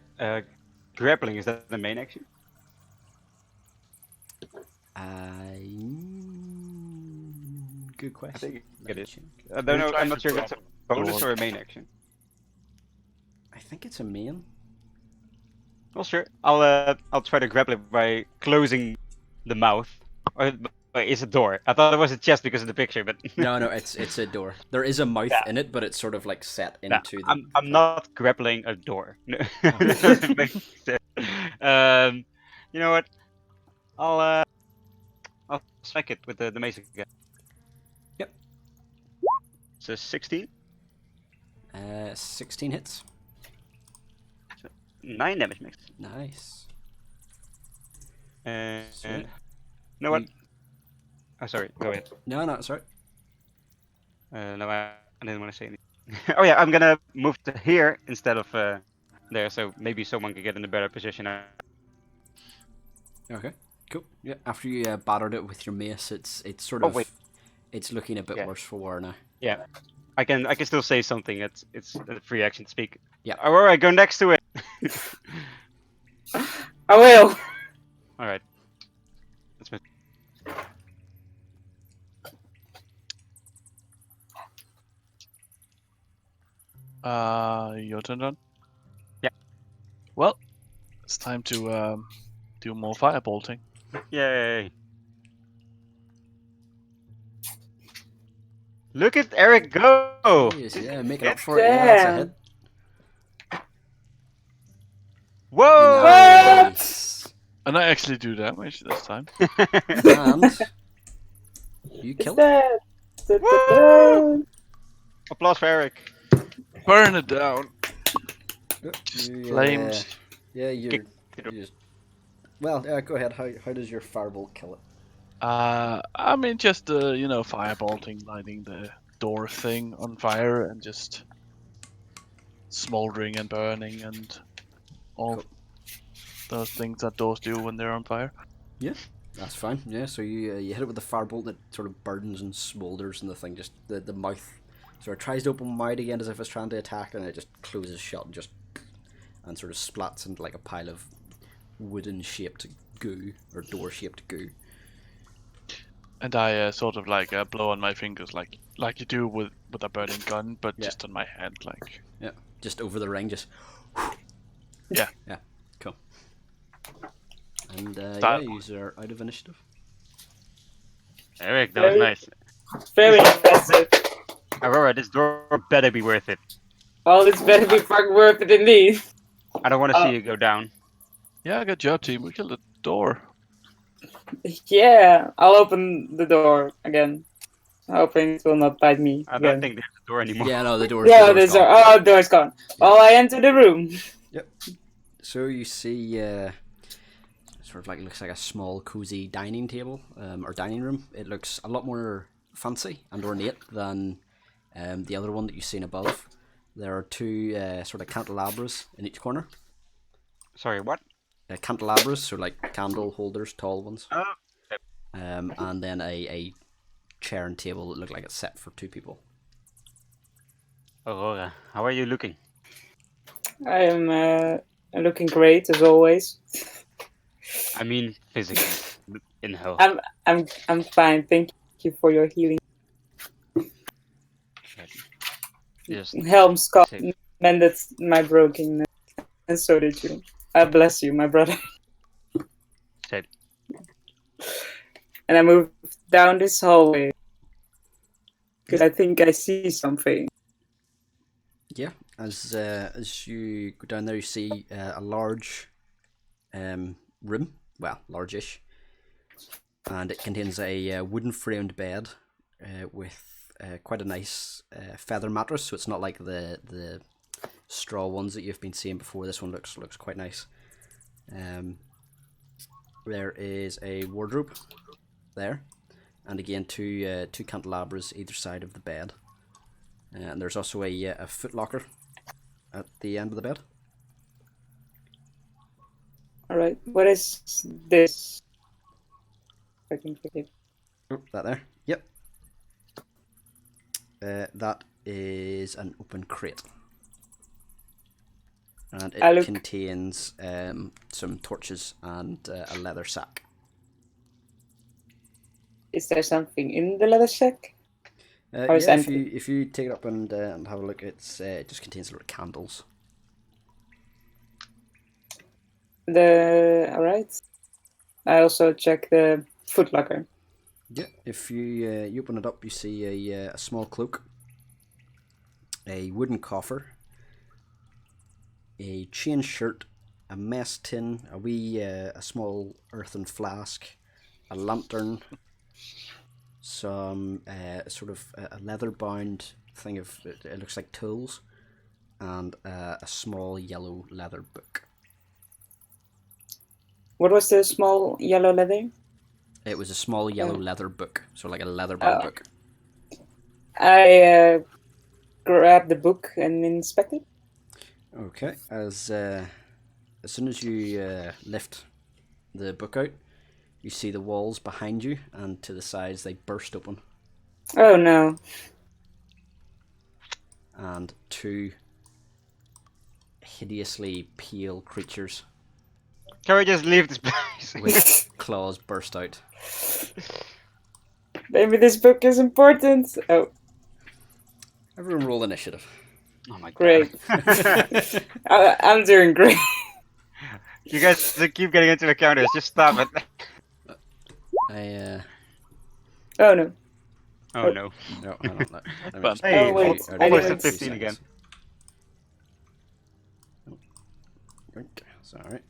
Grappling, is that the main action? Good I question. think Let it me is. check. I don't know. trying I'm not to sure if it's a bonus door. or a main action. I think it's a main. Well, sure. I'll try to grapple it by closing the mouth. Or it's a door. I thought it was a chest because of the picture, but No, it's a door. There is a mouth Yeah. in it, but it's sort of like set Nah, into the. I'm not grappling a door. No, Oh. that doesn't make sense. You know what? I'll strike it with the mace again. Yep. So 16, 16 hits. 9 damage mix. Nice. And Sweet. you know what? You- Oh, sorry. Go ahead. No, sorry. No, I didn't want to say anything. Oh yeah, I'm gonna move to here instead of there, so maybe someone can get in a better position. Okay, cool. Yeah, after you battered it with your mace, it's sort Oh, of wait. it's looking a bit Yeah. worse for wear now. Yeah, I can still say something. It's a free action to speak. Yeah. Aurora, go next to it. I will. All right. Let's move. Your turn done? Yeah. Well, it's time to do more firebolting. Yay! Look at Eric go! Jeez, yeah, making up for it. Yeah, that's a hit. Whoa! Nice. And I actually do damage this time. And you It's killed. that. Woo! Applause for Eric. Burn it down. You, Flames. Yeah, Kick you just. Well, go ahead. How does your firebolt kill it? I mean, just firebolting, lighting the door thing on fire, and just smoldering and burning, and all Cool. those things that doors do when they're on fire. Yeah, that's fine. Yeah, so you hit it with the firebolt, and it sort of burdens and smolders, and the thing just the mouth sort of tries to open wide again as if it's trying to attack, and it just closes shut and sort of splats into like a pile of wooden shaped goo or door shaped goo. And I sort of like blow on my fingers, like you do with a burning gun, but Yeah. just on my hand, like. Yeah, just over the ring, just. Yeah. Yeah, cool. And That- yous are out of initiative. Eric, that was nice. Very impressive. Aurora, this door better be worth it. Well, it's better be fucking worth it indeed. I don't want to see you go down. Yeah, good job, team. We killed the door. Yeah, I'll open the door again. Hoping it will not bite me I again. don't think there's a door anymore. Yeah, no, the door. Yeah, the door's there's gone. oh, door's gone. Well, I enter the room. So you see, sort of like looks like a small, cozy dining table or dining room. It looks a lot more fancy and ornate than The other one that you've seen above, there are two sort of candelabras in each corner. Sorry, what? Candelabras, so like candle holders, tall ones. Oh, yep. And then a chair and table that look like it's set for 2 people. Aurora, how are you looking? I am looking great as always. I mean, physically, in health. I'm fine. Thank you for your healing. Just Helm Scott save. mended my brokenness, and so did you. I bless you, my brother. Save. And I moved down this hallway because I think I see something. Yeah, as you go down there, you see a large room, well, large-ish, and it contains a wooden framed bed with quite a nice feather mattress. So it's not like the straw ones that you've been seeing before. This one looks quite nice. There is a wardrobe there, and again two candelabras either side of the bed. And there's also a foot locker at the end of the bed. Alright, what is this? I can forget. Oh, that there. Yep. That is an open crate. And it contains some torches and a leather sack. Is there something in the leather sack? Yeah, if you take it up and have a look, it just contains a lot of candles. Alright. I also check the footlocker. Yeah, if you open it up, you see a small cloak, a wooden coffer, a chain shirt, a mess tin, a small earthen flask, a lantern, some sort of a leather bound thing of it looks like tools, and a small yellow leather book. What was the small yellow leather? It was a small yellow leather book, so like a leather bound book. I grab the book and inspect it. Okay, as soon as you lift the book out, you see the walls behind you, and to the sides they burst open. Oh no. And 2 hideously pale creatures Can we just leave this place? with claws burst out. Maybe this book is important. Oh, Everyone roll initiative. Oh my god. great. I'm doing great. You guys keep getting into the counters. Just stop it. Oh no. Oh no. No, hang on. Let me But- just- Hey, Oh, wait, almost I at didn't- 15 again. Sorry.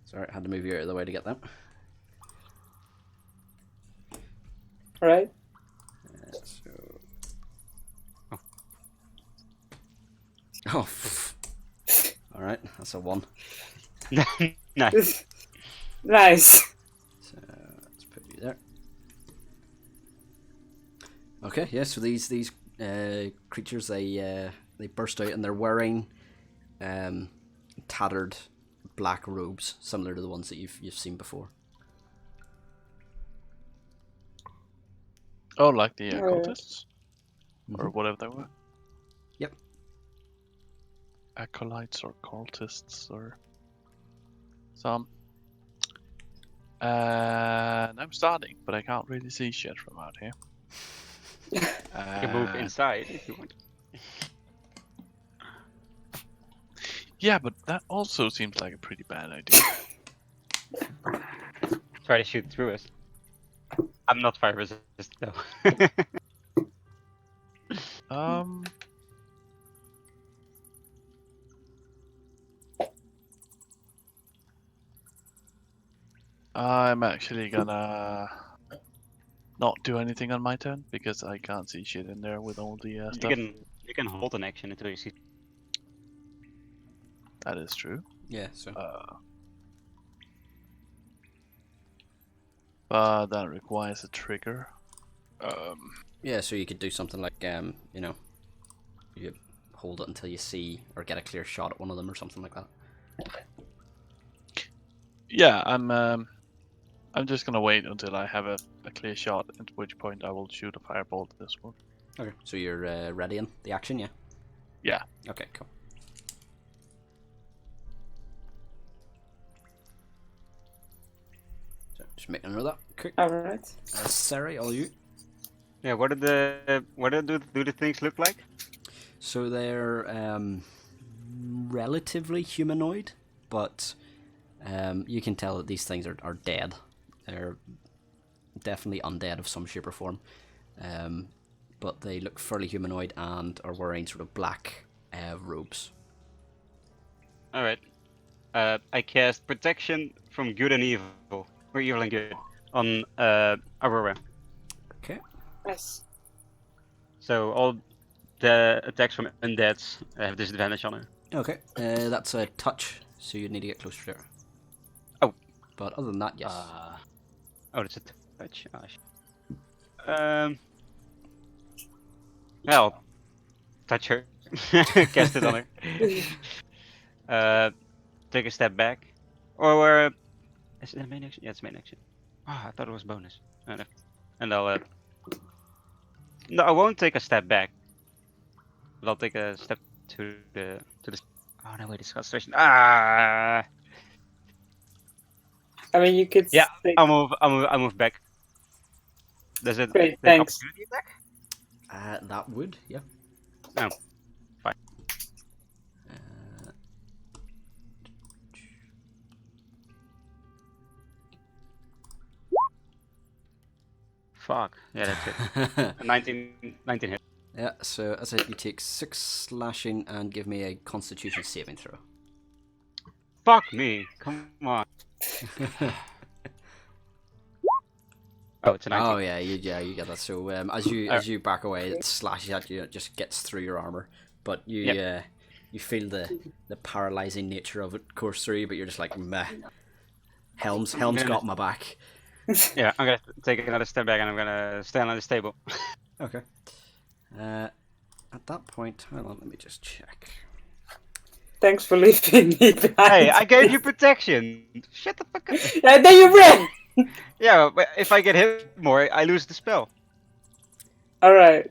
Sorry, I had to move you out of the way to get that. Alright. So... Oh. Alright, that's a 1. Nice. Nice. So let's put you there. Okay, yeah. So these creatures they burst out and they're wearing tattered black robes, similar to the ones that you've seen before. Oh, like the Oh, yeah. cultists? Or Mhm. whatever they were? Yep. Acolytes or cultists or some. And I'm starting, but I can't really see shit from out here. You can move inside if you want. Yeah, but that also seems like a pretty bad idea. Try to shoot through us. I'm not fire resist though. I'm actually gonna not do anything on my turn because I can't see shit in there with all the you stuff. can hold an action until you see. That is true. Yeah. So But that requires a trigger. Yeah, so you could do something like you know, you hold it until you see or get a clear shot at one of them or something like that. Yeah, I'm just gonna wait until I have a clear shot, at which point I will shoot a fireball at this one. Okay. So you're ready in the action, yeah? Yeah. Okay, cool. So just make a note of that. Quick. All right. Sari, all you. Yeah. What do the things look like? So they're relatively humanoid, but you can tell that these things are dead. They're definitely undead of some shape or form. But they look fairly humanoid and are wearing sort of black robes. All right. I cast protection from good and evil, or evil and good, on Aurora. Okay. Yes. So all the attacks from undeads have disadvantage on it. Okay. That's a touch, so you need to get closer to her. Oh. But other than that, yes. Oh, that's a touch. Oh, well, touch her. Cast it on her. Take a step back. Or is it main action? Yeah, it's main action. Oh, I thought it was bonus. Oh, no. And I'll no, I won't take a step back. But I'll take a step to the Oh no, wait, it's concentration. Ah. I mean, you could. Yeah, Take... I'll move back. Does it Great, take thanks. opportunity attack? That would, yeah. No. Fine. Fuck. Yeah, that's it. 19 hit. Yeah, so as I said, you take 6 slashing and give me a constitution saving throw. Fuck me. Come on. Oh, it's a 19. Oh yeah, you get that. So as you back away, it slashes at you. It just gets through your armor, but you you feel the paralyzing nature of it course through you. But you're just like meh. Helm's got my back. Yeah, I'm gonna take another step back and I'm gonna stand on this table. Okay. At that point, hold on, let me just check. Thanks for leaving me behind. Hey, I gave you protection. Shut the fuck up. And then you ran. Yeah, but if I get hit more, I lose the spell. All right.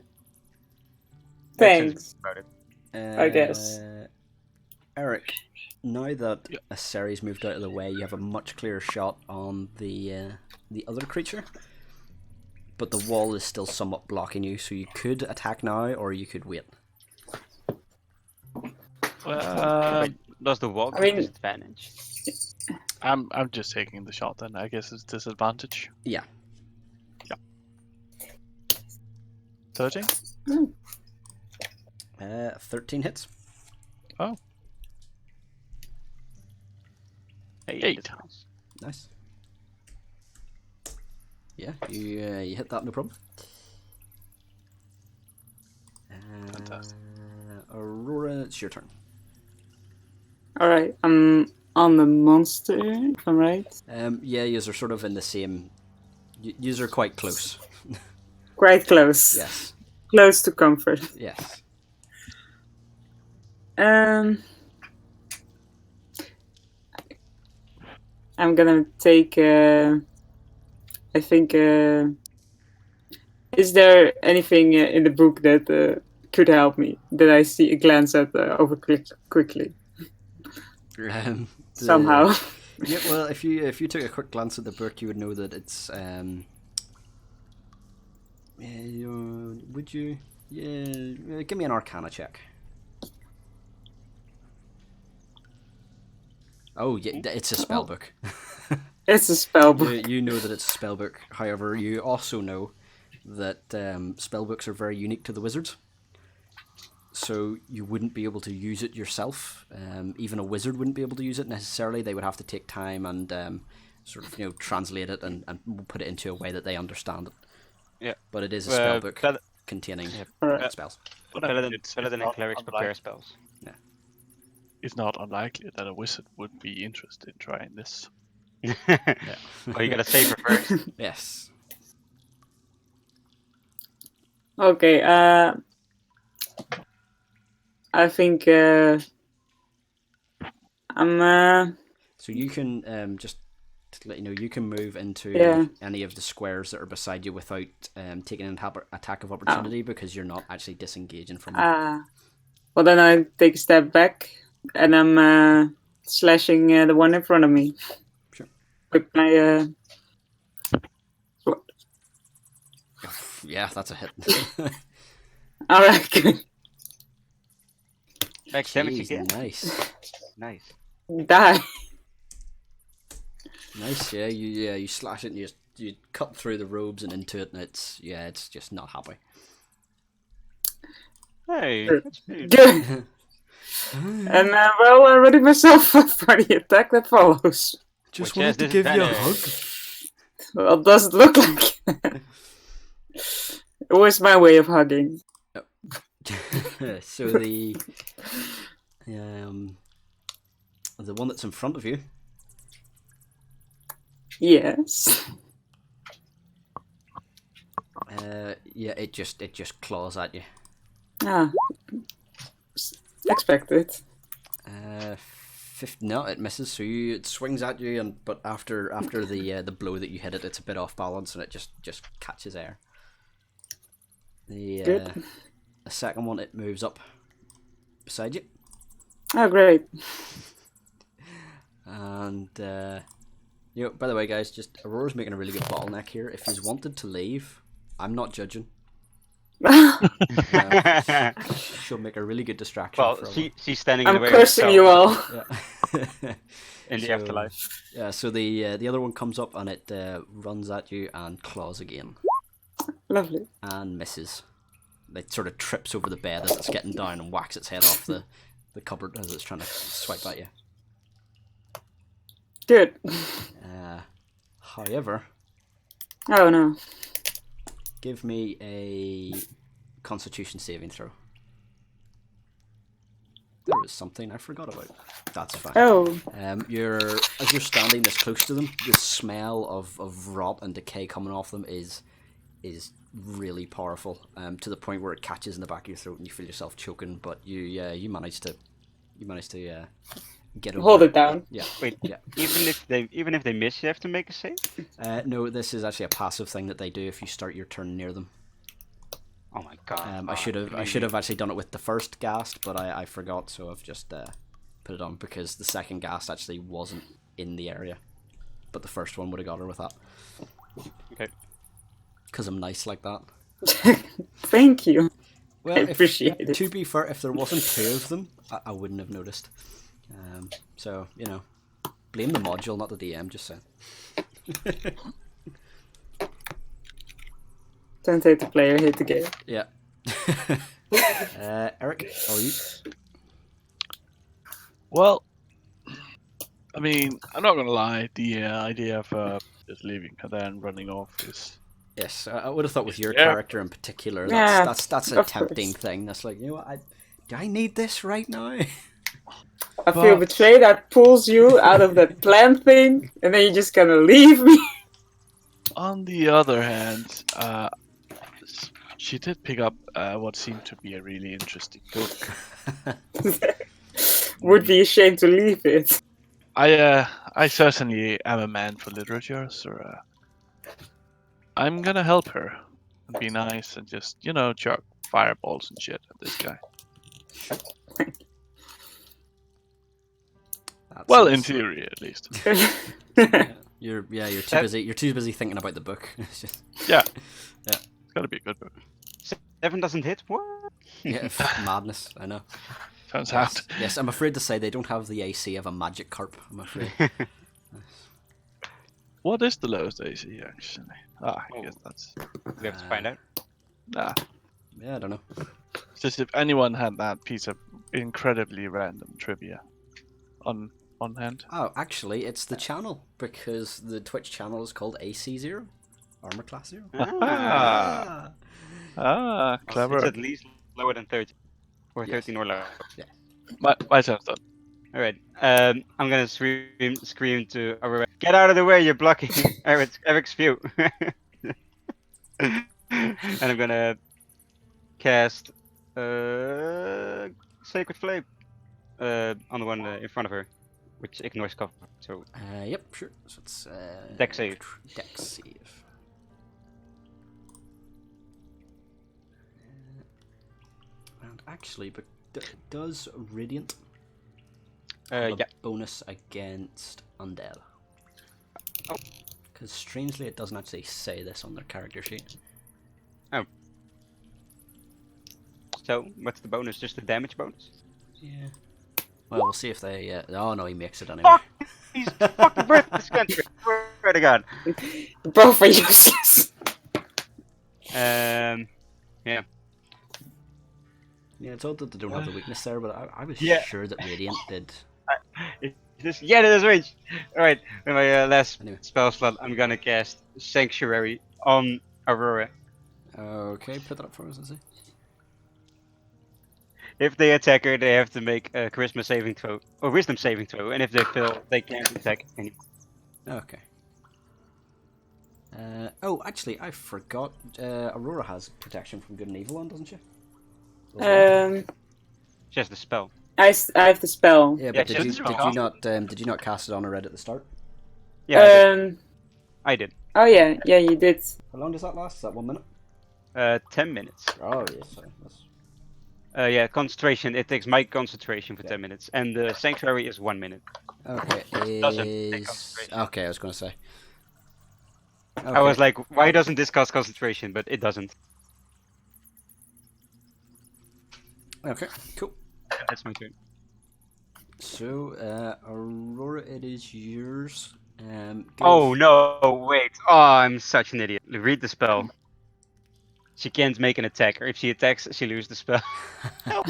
Makes sense Thanks. about it. I guess. Eric, now that Aseri's moved out of the way, you have a much clearer shot on the other creature. But the wall is still somewhat blocking you, so you could attack now, or you could wait. Wait, does the wall give disadvantage? I'm just taking the shot then. I guess it's disadvantage. Yeah. Yeah. 13? 13 hits. Oh. 8. Nice. Yeah, you hit that, no problem. Fantastic. Aurora, it's your turn. All right. I'm on the monster, if I'm right. Yeah, yous are sort of in the same. Yous are quite close. Quite close. Yes. Close to comfort. Yes. I'm gonna take. I think. Is there anything in the book that could help me? That I see a glance at over quickly. Somehow. Yeah, well, if you took a quick glance at the book, you would know that it's would you? Yeah, give me an Arcana check. Oh, yeah, it's a spell book. It's a spell book. You know that it's a spell book. However, you also know that spell books are very unique to the wizards. So you wouldn't be able to use it yourself. Even a wizard wouldn't be able to use it necessarily. They would have to take time and sort of translate it and put it into a way that they understand it. Yeah. But it is a spell book containing spells. Better than a cleric's prepare spells. Yeah. It's not unlikely that a wizard would be interested in trying this. Yeah. Oh, you gotta save her first. Yes. Okay. I think I'm. So you can just to let you know, you can move into Yeah. any of the squares that are beside you without taking an attack of opportunity because you're not actually disengaging from them. Well, then I take a step back and I'm slashing the one in front of me. Sure. With my sword. Yeah, that's a hit. All right, good. Max damage Jeez, again. nice. Nice. Die. Nice, yeah. You slash it and you cut through the robes and into it, and it's just not happy. Hey, Good. that's pretty. Good. And well, I ready myself up for the attack that follows. Just Which has wanted to give you a hug. disadvantage. Well, does it look like? It was my way of hugging. So the one that's in front of you. Yes. Yeah, it just claws at you. Ah. Expected. No, it misses. So it swings at you, but after the blow that you hit it, it's a bit off balance and it just catches air. The second one, it moves up beside you. Oh, great. And by the way, guys, just Aurora's making a really good bottleneck here. If he's wanted to leave, I'm not judging. She'll make a really good distraction. Well, for she's standing in the I'm way cursing of you herself all. Yeah. in the afterlife. Yeah. So the other one comes up and it runs at you and claws again. Lovely. And misses. It sort of trips over the bed as it's getting down and whacks its head off the cupboard as it's trying to swipe at you. Good. However, Oh no. give me a Constitution saving throw. There was something I forgot about. That's fine. Oh. As you're standing this close to them, the smell of rot and decay coming off them is really powerful. To the point where it catches in the back of your throat and you feel yourself choking. But you manage to get over Hold it down. Yeah. Wait, Yeah. even if they miss, you have to make a save. No, this is actually a passive thing that they do if you start your turn near them. Oh my god! I should have actually done it with the first ghast, but I forgot, so I've just put it on because the second ghast actually wasn't in the area, but the first one would have got her with that. Okay. Because I'm nice like that. Thank you. Well, I appreciate it. To be fair, if there wasn't two of them, I wouldn't have noticed. So blame the module, not the DM. Just saying. Don't hate the player, hate the game. Yeah. Eric, how are you? Well, I mean, I'm not gonna lie. The idea of just leaving and then running off is. Yes, I would have thought with your Yeah. character in particular, Yeah, that's a of tempting course. thing. That's like, do I need this right now? I feel But- betrayed. I pulls you out of that plan thing, and then you're just gonna leave me. On the other hand, she did pick up what seemed to be a really interesting book. Would be ashamed to leave it. I certainly am a man for literature, so I'm gonna help her and be nice and just chuck fireballs and shit at this guy. Well, in theory, at least. You're too busy. You're too busy thinking about the book. It's just, Yeah. It's gotta be a good book. 7 doesn't hit. What? madness. I know. Sounds Yes, hard. yes, I'm afraid to say they don't have the AC of a magic carp. I'm afraid. What is the lowest AC actually? I guess that's. We have to find out. Nah. Yeah, I don't know. Just if anyone had that piece of incredibly random trivia on hand. Oh, actually, it's the channel because the Twitch channel is called AC0, Armour Class 0. Ah. Clever. It's at least lower than 13. Or Yes. 13 or lower. My turn's done. Alright. I'm gonna scream to Aurora. Get out of the way, you're blocking Eric's view. And I'm gonna cast Sacred Flame on the one in front of her, which ignores cover. So Yep, sure. So it's Dex save. Dex save. And actually, but does Radiant have a yeah. bonus against undead? Oh. Because strangely, it doesn't actually say this on their character sheet. Oh. So what's the bonus? Just the damage bonus? Yeah. Well, we'll see if they. Oh no, he makes it anyway. Fuck! He's fucking worth this country. Swear to God. Both are useless. Yeah. Yeah, it's odd that they don't have the weakness there, but I was Yeah. sure that Radiant did. Yeah, there's range. Alright, with my last Anyway. spell slot, I'm gonna cast Sanctuary on Aurora. Okay, put that up for us, let's see. If they attack her, they have to make a Charisma saving throw, or Wisdom saving throw, and if they fail, they can't attack anymore. Okay. Oh, actually, I forgot. Aurora has protection from good and evil on, doesn't she? She has the spell. I have the spell. Yeah, Yeah, but she did has you the spell. did you not cast it on her right at the start? Yeah, I did. I did. Oh yeah, you did. How long does that last? Is that 1 minute? 10 minutes. Oh yes, sorry. That's... Yeah, concentration. It takes my concentration for Yeah. 10 minutes, and the Sanctuary is 1 minute. Okay, Doesn't take is... concentration. Okay, I was going to say. Okay. I was like, why doesn't this cost concentration? But it doesn't. Okay, cool. That's my turn. So, Aurora, it is yours. Oh no, wait. Oh, I'm such an idiot. Read the spell. She can't make an attack, or if she attacks, she loses the spell. Well,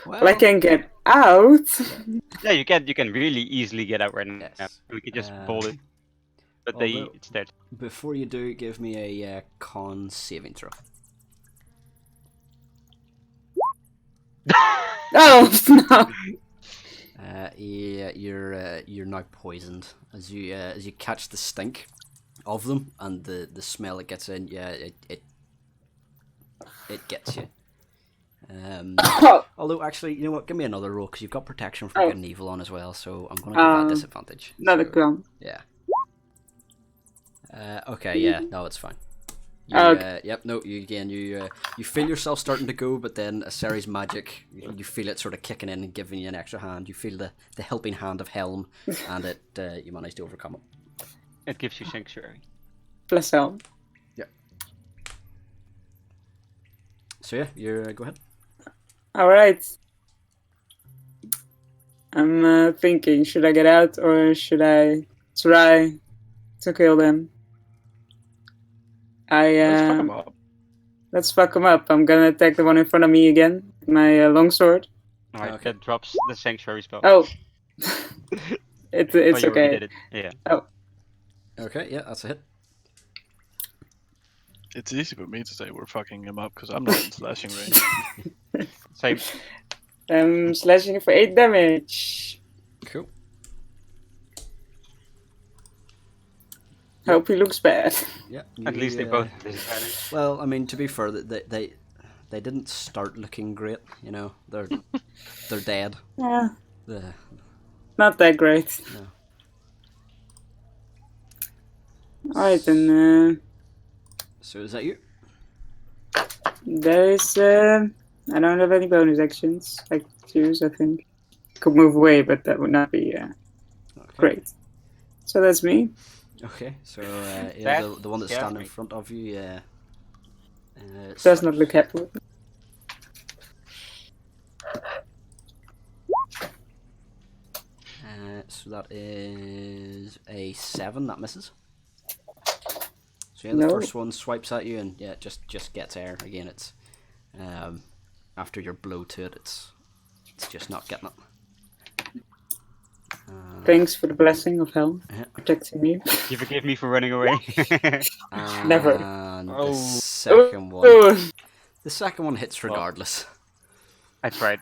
Well, I can get out. Yeah, you can really easily get out right now. Yes. We could just bolt it. But although- it's dead. Before you do, give me a con saving throw. Oh no! Yeah, you're now poisoned as you catch the stink of them and the smell it gets in. Yeah, it gets you. Although actually, you know what? Give me another roll because you've got protection from Oh. good and evil on as well. So I'm gonna give that disadvantage. Not a So, crumb. yeah. Okay. Yeah. No, it's fine. You, Okay. yep. No. You again. You feel yourself starting to go, but then a series magic. You feel it sort of kicking in and giving you an extra hand. You feel the helping hand of Helm, and it you manage to overcome it. It gives you Sanctuary. Plus help. So yeah, you go ahead. All right. I'm thinking, should I get out or should I try to kill them? Let's fuck 'em up. Let's fuck them up. I'm gonna attack the one in front of me again with my longsword. Alright, Okay. that drops the Sanctuary spell. Oh, it's Oh, you already okay. did it. Yeah. Okay. Yeah, that's a hit. It's easy for me to say we're fucking him up because I'm not in slashing range. Same. I'm slashing for 8 damage. Cool. Hope he looks bad. Yeah. At least they you, both have disadvantage. Well, I mean, to be fair, they didn't start looking great. You know, they're dead. Yeah, The- not that great. No. Alright, then So is that you? there is. I don't have any bonus actions. I could choose, I think. Could move away, but that would not be Okay. great. So that's me. Okay. So yeah, the one that's scares standing in me. front of you. Does not look happy with me. So that is a 7. That misses. So yeah, the No. first one swipes at you and yeah, just gets air again. It's after your blow to it, it's just not getting it. Thanks for the blessing of Helm, Yeah. protecting me. You forgive me for running away. Never. And Oh. the second one. Oh, The second one hits regardless. I tried.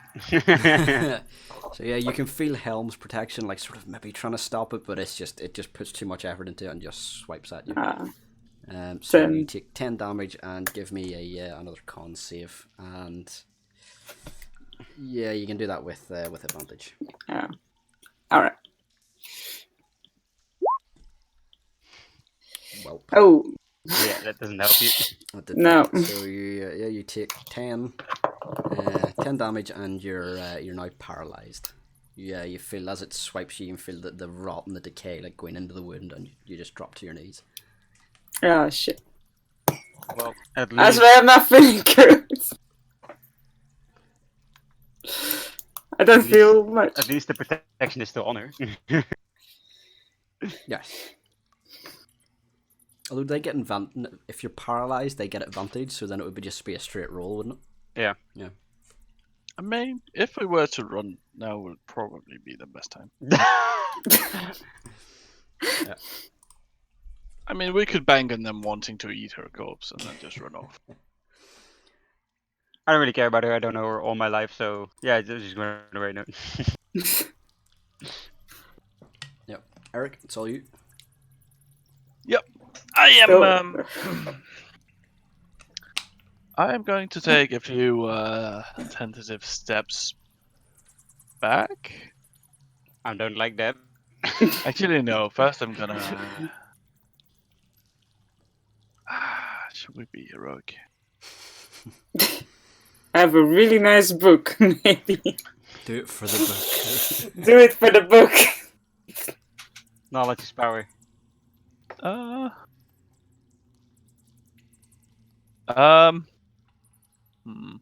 So yeah, you can feel Helm's protection, like sort of maybe trying to stop it, but it just puts too much effort into it and just swipes at you. So you 10. take 10 damage and give me another con save, and yeah, you can do that with advantage. Yeah. Alright. Well, Oh, Yeah, that doesn't help you. that did no. not. So you take 10 damage, and you're now paralyzed. Yeah, you feel as it swipes you, you can feel the rot and the decay like going into the wound, and you just drop to your knees. Oh, shit. Well, at That's least why I'm not feeling good. I don't least- feel much. at least the protection is still on her. Yes. Although they get if you're paralyzed, they get advantage. So then it would just be a straight roll, wouldn't it? Yeah. Yeah. I mean, if we were to run now, would probably be the best time. Yeah. I mean, we could bang on them wanting to eat her corpse and then just run off. I don't really care about her. I don't know her all my life, so yeah, just going to run away now. Yep. Eric, it's all you. I am. Still- I am going to take a few tentative steps back. I don't like that. Actually, no. First, I'm gonna. Should we be heroic? I have a really nice book, maybe. Do it for the book. Do it for the book. Knowledge is power. Hmm.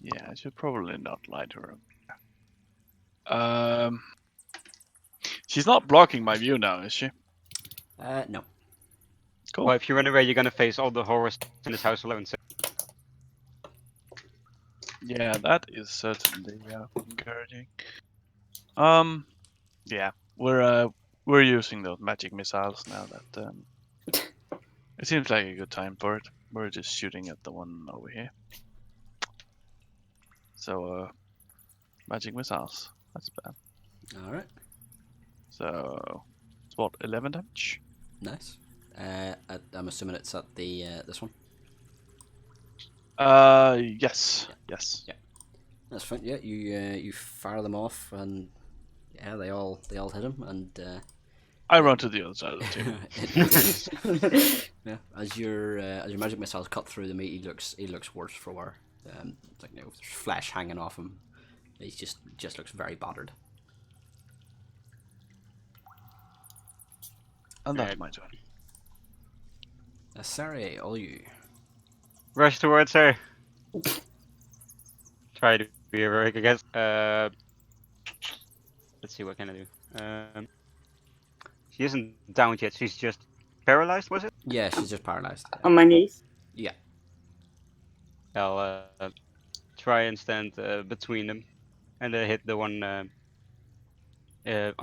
Yeah, I should probably not lie to her. She's not blocking my view now, is she? No. Cool. Well, if you run away, you're gonna face all the horrors in this house alone. So Yeah, that is certainly encouraging. Yeah, we're using those magic missiles now that it seems like a good time for it. We're just shooting at the one over here. So magic missiles. That's bad. All right. So it's what, 11 damage? Nice. I'm assuming it's at the this one. Yes. Yeah. Yes. Yeah. That's fine. Yeah, you fire them off, and yeah, they all hit him, and I run to the other side of the table. yeah, as your magic missiles cut through the meat, he looks worse for wear. It's like there's flesh hanging off him. He just looks very battered. And that's my turn. Sorry, all you. rush towards her. Try to be heroic, I guess. Let's see, what can I do? She isn't down yet. She's just paralyzed. Was it? Yeah, she's just paralyzed. On my knees. Yeah. I'll try and stand between them, and hit the one on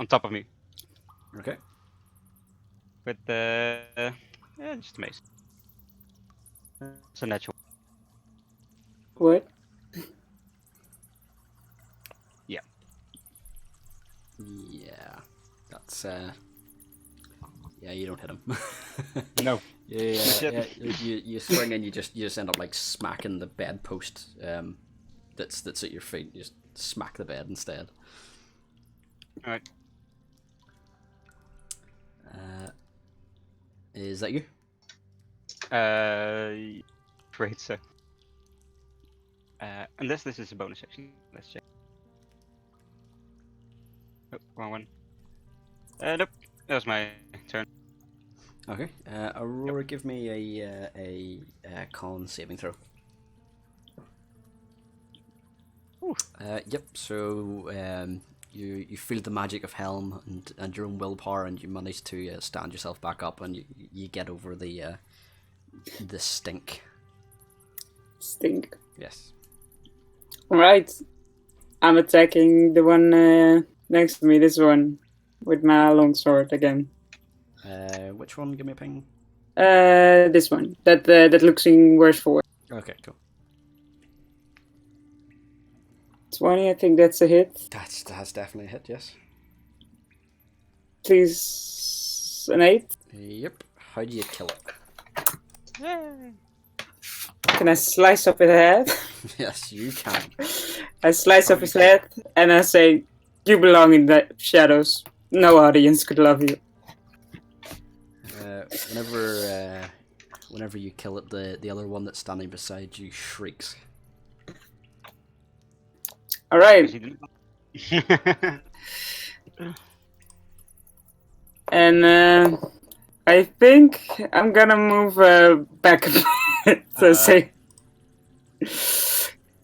top of me Okay. with just a mace. It's a natural. What? Yeah. That's yeah, you don't hit him. No. Yeah, Shit. yeah. You swing and you just end up like smacking the bedpost that's at your feet. You just smack the bed instead. All right. Is that you? Great, so. Unless this is a bonus action. Let's check. Oh, wrong one. Nope. That was my turn. Okay. Aurora, give me a con saving throw. Yep. So you feel the magic of Helm and your own willpower, and you manage to stand yourself back up, and you get over the stink. Stink. Yes. Alright. I'm attacking the one next to me, this one, with my longsword again. Which one? Give me a ping. This one. That looks in worse for wear. Okay, cool. 20, I think that's a hit. That's definitely a hit. Yes. Please, an 8. Yep. How do you kill it? Yay. Can I slice up his head? Yes, you can. I slice How up would his you kill head and I say, "You belong in the shadows. No audience could love you." Uh, whenever you kill it, the other one that's standing beside you shrieks. All right, Is he the- and I think I'm gonna move back a bit to say.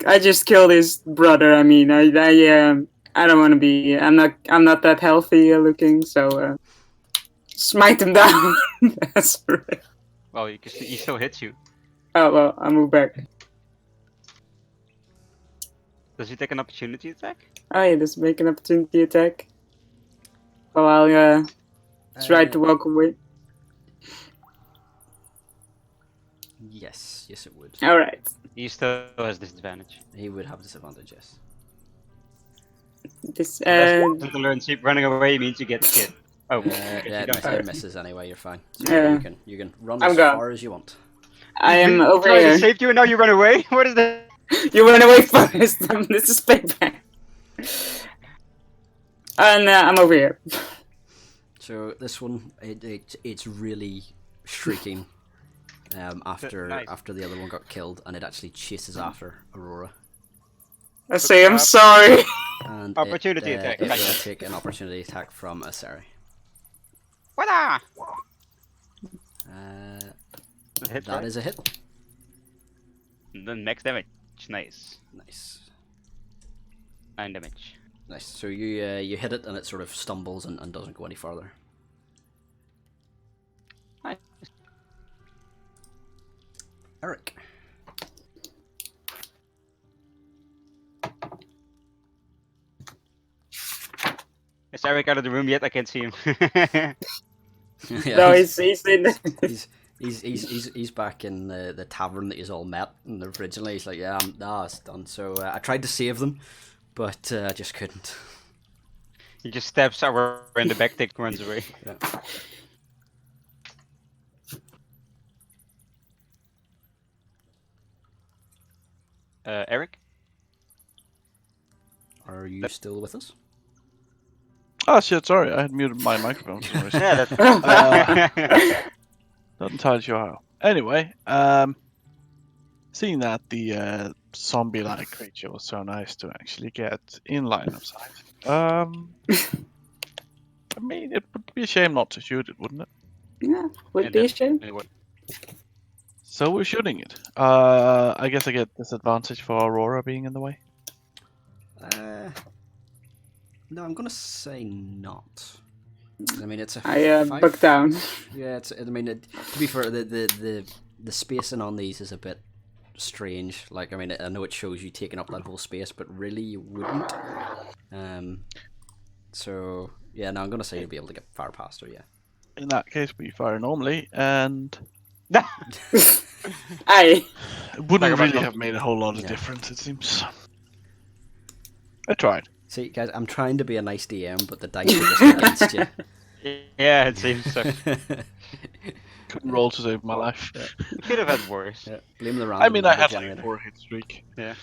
I just killed his brother. I mean, I don't want to be. I'm not that healthy looking, so smite him down. That's right. Well, he still hits you. Oh well, I move back. Does he take an opportunity attack? Oh yeah, just make an opportunity attack. Well, I'll try to walk away. Yes, it would. All right. He still has disadvantage. He would have disadvantage, yes. This Lesson to learn: running away means you get hit. Oh, Yeah, you it, don't. miss, it misses anyway. You're fine. So yeah, you can run I'm as gone. far as you want. I am over I here. saved you and now you run away? What is that? You ran away first. This is payback. And I'm over here. So this one, it's really shrieking after Nice. after the other one got killed, and it actually chases after Aurora. I say I'm sorry. And Opportunity attack. It will take an opportunity attack from Asari. Voila! Hit, That is a hit. The next damage. Nice. Nice. 9 damage. Nice. So you hit it, and it sort of stumbles and doesn't go any further. Nice. Eric. Is Eric out of the room yet? I can't see him. Yeah, No, he's in. he's back in the tavern that he's all met, and originally he's like, yeah, it's done. So I tried to save them, but I just couldn't. He just stabs Aurora in the back, takes runs away. Yeah. Eric? Are you still with us? Oh shit, sorry, I had muted my microphone. For some reason. Yeah, that's... Not entirely sure how. Anyway, seeing that the zombie-like creature was so nice to actually get in line of sight. I mean, it would be a shame not to shoot it, wouldn't it? Yeah, would be a shame. So we're shooting it. I guess I get disadvantage for Aurora being in the way. No, I'm gonna say not. I mean, it's a. I buck down. Yeah, it's. I mean, to be fair, the spacing on these is a bit strange. Like, I mean, I know it shows you taking up that whole space, but really you wouldn't. So yeah, no, I'm gonna say you'll be able to get far past her. Yeah. In that case, we fire normally, and Aye. it wouldn't Like really have made a whole lot of difference, it seems. I tried. See, guys, I'm trying to be a nice DM, but the dice are just against you. Yeah, it seems so. Couldn't roll to save my life. You could have had worse. Yeah, blame the random I mean, I number have like generator. a 4-hit streak. Yeah.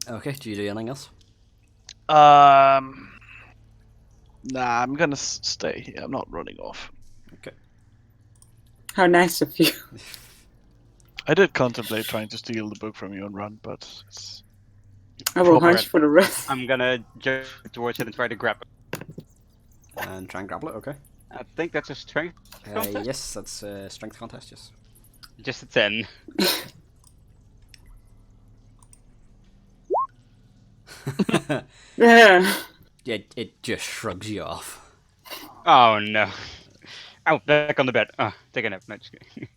Okay, do you do anything else? Nah, I'm gonna stay here. I'm not running off. Okay. How nice of you. I did contemplate trying to steal the book from you and run, but it's... I will Proper. hunch for the rest. I'm gonna jump towards it and try to grab it. And try and grapple it. Okay. I think that's a strength contest? Yes, that's a strength contest. Yes. Just a 10. Yeah. It just shrugs you off. Oh no. Ow, back on the bed. Oh, take a nap. No, just kidding.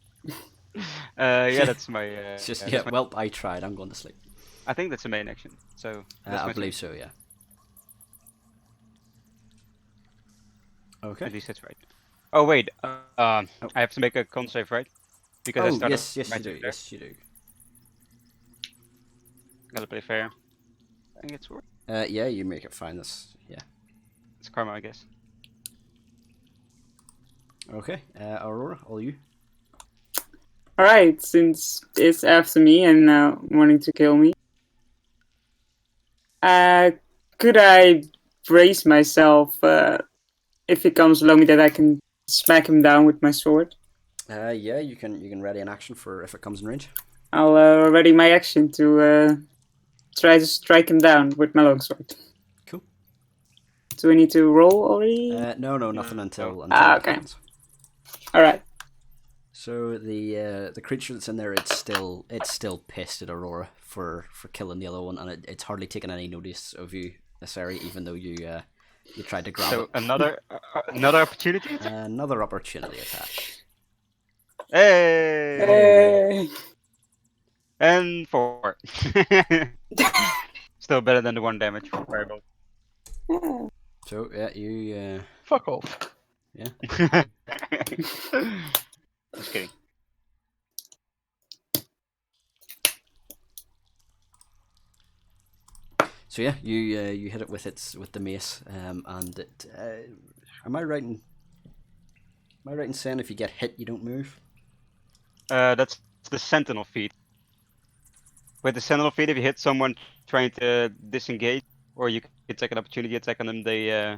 Yeah, that's my... It's just that's yeah. my- Well, I tried. I'm going to sleep. I think that's the main action. So that's I my believe so. Yeah. Okay. At least that's right. Oh wait, I have to make a con save, right? Because I Oh started yes, you magic do. there. Yes, you do. Gotta play fair. I think it's worth. Yeah, you make it fine. That's yeah. It's karma, I guess. Okay, Aurora, all you. Alright, since it's after me and wanting to kill me, could I brace myself if he comes along me that I can smack him down with my sword? Yeah, you can ready an action for if it comes in range. I'll ready my action to try to strike him down with my longsword. Cool. Do we need to roll already? No, nothing until it okay. happens. Alright. So the creature that's in there, it's still pissed at Aurora for killing the other one, and it's hardly taken any notice of you, Asari, even though you tried to grab So it. another opportunity. Another opportunity attack. Hey! And 4. Still better than the 1 damage from Fireball. So yeah, you Fuck off. Just kidding. so yeah, you hit it with the mace, and it. Am I right in saying if you get hit, you don't move? That's the Sentinel feat. With the Sentinel feat, if you hit someone trying to disengage, or you can take an opportunity attack on them, they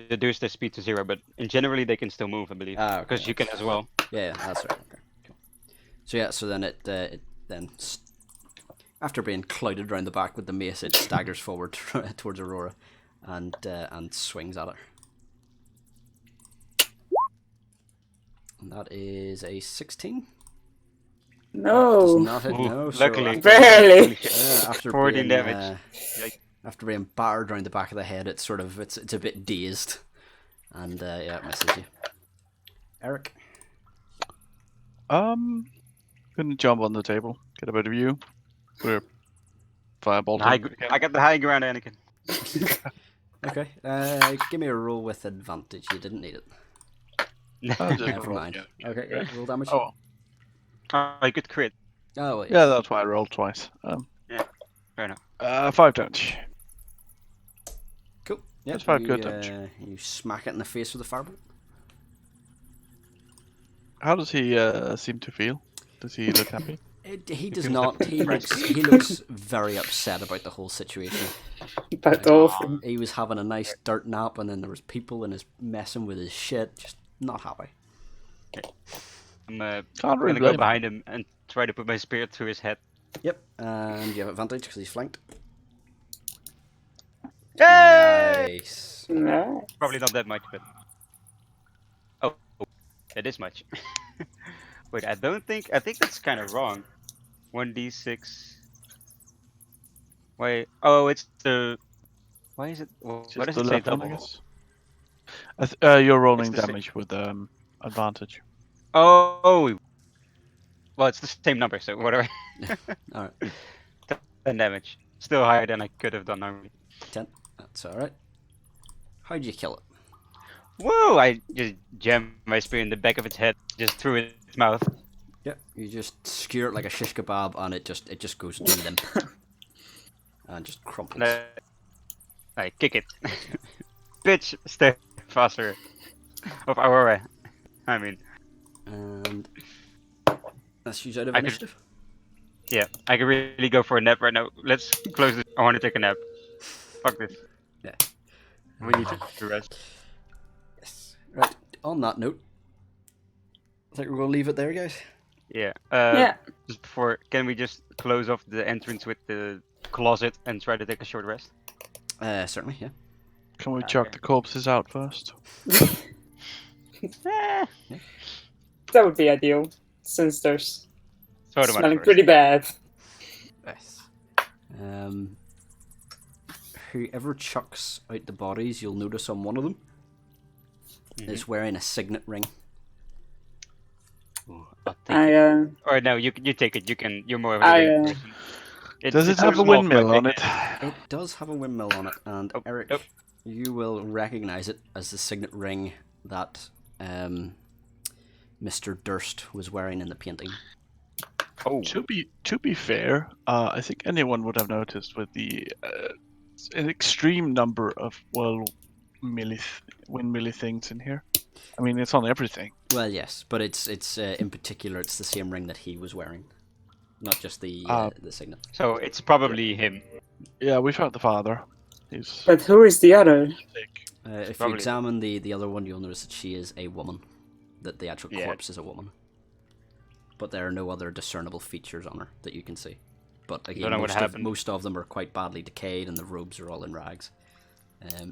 reduce their speed to 0. But in generally, they can still move, I believe, Okay. because you can as well. Yeah, that's right. Okay, cool. So yeah, so then it after being clouted around the back with the mace, it staggers forward towards Aurora, and swings at her. And that is a 16. No. Does not hit. Ooh, No. luckily. Barely. After 14 being damage. after being battered around the back of the head, it's sort of it's a bit dazed, and yeah, it misses you. Eric. Gonna jump on the table, get a better view. We're firebolting. I got the high ground, Anakin. Okay. Give me a roll with advantage. You didn't need it. I'll just Never roll mind. again. Okay. Yeah. Roll damage. Oh, I could crit. Oh well, yeah, that's why I rolled twice. Yeah, fair enough. 5 damage. Cool. Yep, That's 5 good damage. You smack it in the face with a firebolt. How does he seem to feel? Does he look happy? He does feels not. like He looks very upset about the whole situation. But awful. He was having a nice dirt nap, and then there was people and his messing with his shit. Just not happy. I'm Can't gonna really go blame him. behind him and try to put my spear through his head. Yep. And you have advantage because he's flanked. Yay! Nice. No. Probably not that much, but oh, it is much. Wait, I think that's kind of wrong. 1d6. Wait, oh, it's the. Why is it? What Just does the it say? left one, I Double. guess. You're rolling the same. damage with advantage. Oh, well, it's the same number, so whatever. All right. 10 damage. Still higher than I could have done normally. 10. That's all right. How'd you kill it? Whoa! I just jammed my spear in the back of its head, just through its mouth. Yeah, you just skewer it like a shish kebab, and it just goes limp and just crumples. And I kick it. Bitch, stay faster. Of Aurora. I mean, And that's use out of I could- initiative. yeah, I could really go for a nap right now. Let's close this. I want to take a nap. Fuck this. Yeah. We need to rest. Yes. Right. On that note, I think we're gonna leave it there, guys. Yeah. Yeah. Just before, can we just close off the entrance with the closet and try to take a short rest? Certainly. Yeah. Can we Okay. chuck the corpses out first? Eh, That would be ideal, since there's throw them out smelling first. pretty bad. Yes. Whoever chucks out the bodies, you'll notice on one of them is wearing a signet ring. Ooh, I'll take it. I Or no, you take it. You're more of a I, big person. Does it it's so have a small for my windmill on big it? hand. It does have a windmill on it, and Oh, Eric, oh. you will recognize it as the signet ring that Mr. Durst was wearing in the painting. Oh, To be fair, I think anyone would have noticed with the an extreme number of windmilly things in here. I mean, it's on everything. Well, yes, but it's in particular it's the same ring that he was wearing, not just the signet. So it's probably him. Yeah, we found the father. He's But who is the other? sick. If you Probably. examine the other one, you'll notice that she is a woman. That the actual Yeah. corpse is a woman. But there are no other discernible features on her that you can see. But again, Don't know what happened. most of them are quite badly decayed, and the robes are all in rags.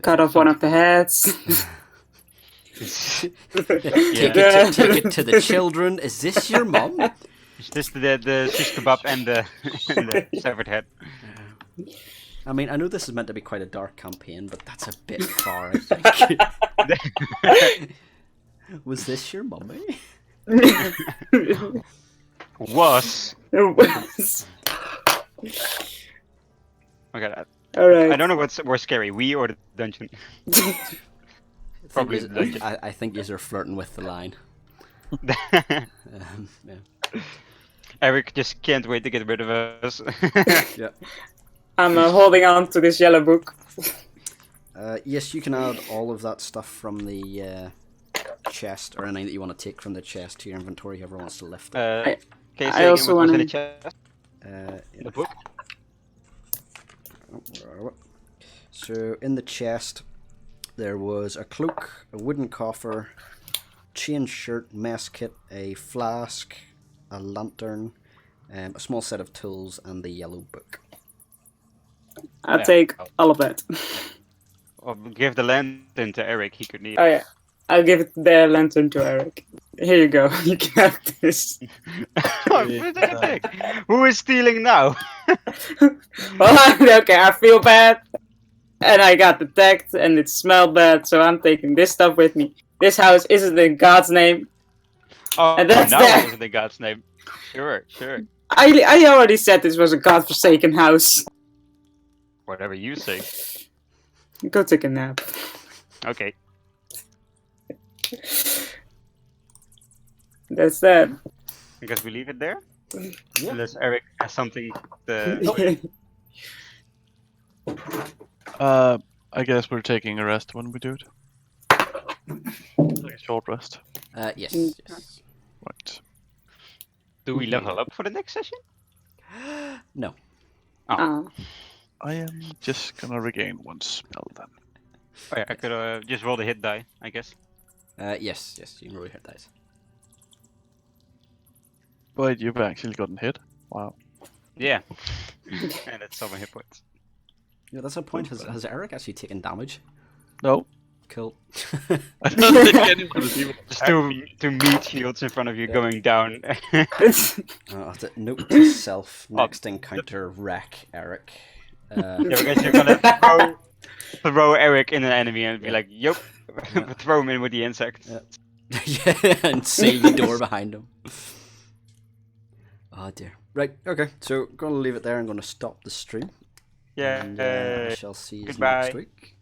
Cut off one of the heads. Take it to the children. Is this your mum? Is this the shish kebab and the, and the severed head? I mean, I know this is meant to be quite a dark campaign, but that's a bit far, I think. Was this your mummy? Was. It was. Okay, Alright. I don't know what's more scary, we or the dungeon. Probably the dungeon. I think you're flirting with the line. Yeah. Eric just can't wait to get rid of us. Yeah. I'm holding on to this yellow book. Yes, you can add all of that stuff from the chest, or anything that you want to take from the chest to your inventory. Whoever wants to lift it. Can you I say again also what was in wanna- the chest? In The book? Where are we? So in the chest, there was a cloak, a wooden coffer, chain shirt, mess kit, a flask, a lantern, a small set of tools, and the yellow book. I'll Yeah. take all of that. Or give the lantern to Eric, he could need Oh it. yeah. I'll give the lantern to Eric. Here you go. You can have this. Who is stealing now? Well, okay, I feel bad. And I got attacked and it smelled bad, so I'm taking this stuff with me. This house isn't in God's name. Oh, And that's now that. it was in God's name. Sure. I already said this was a godforsaken house. Whatever you say. Go take a nap. Okay. That's that. I guess we leave it there? Yeah. Unless Eric has something to... I guess we're taking a rest when we do it. Like a short rest. Yes. Yes. Right. Do we level up for the next session? No. I am just gonna regain one spell then. Oh yeah, I could just roll the hit die, I guess. Yes. You can roll your hit dice. But you've actually gotten hit. Wow. Yeah. And it's all my hit points. Yeah, that's a point. Has Eric actually taken damage? No. Cool. I don't think anyone has even Just two meat shields in front of you going down. Note to self: next encounter, wreck Eric. Yeah, because you're gonna throw Eric in an enemy and be like, "Yup," throw him in with the insect. Yeah, and seal the door behind him. Oh dear. Right. Okay. So, going to leave it there. I'm going to stop the stream. Yeah. And I shall see you Goodbye. next week.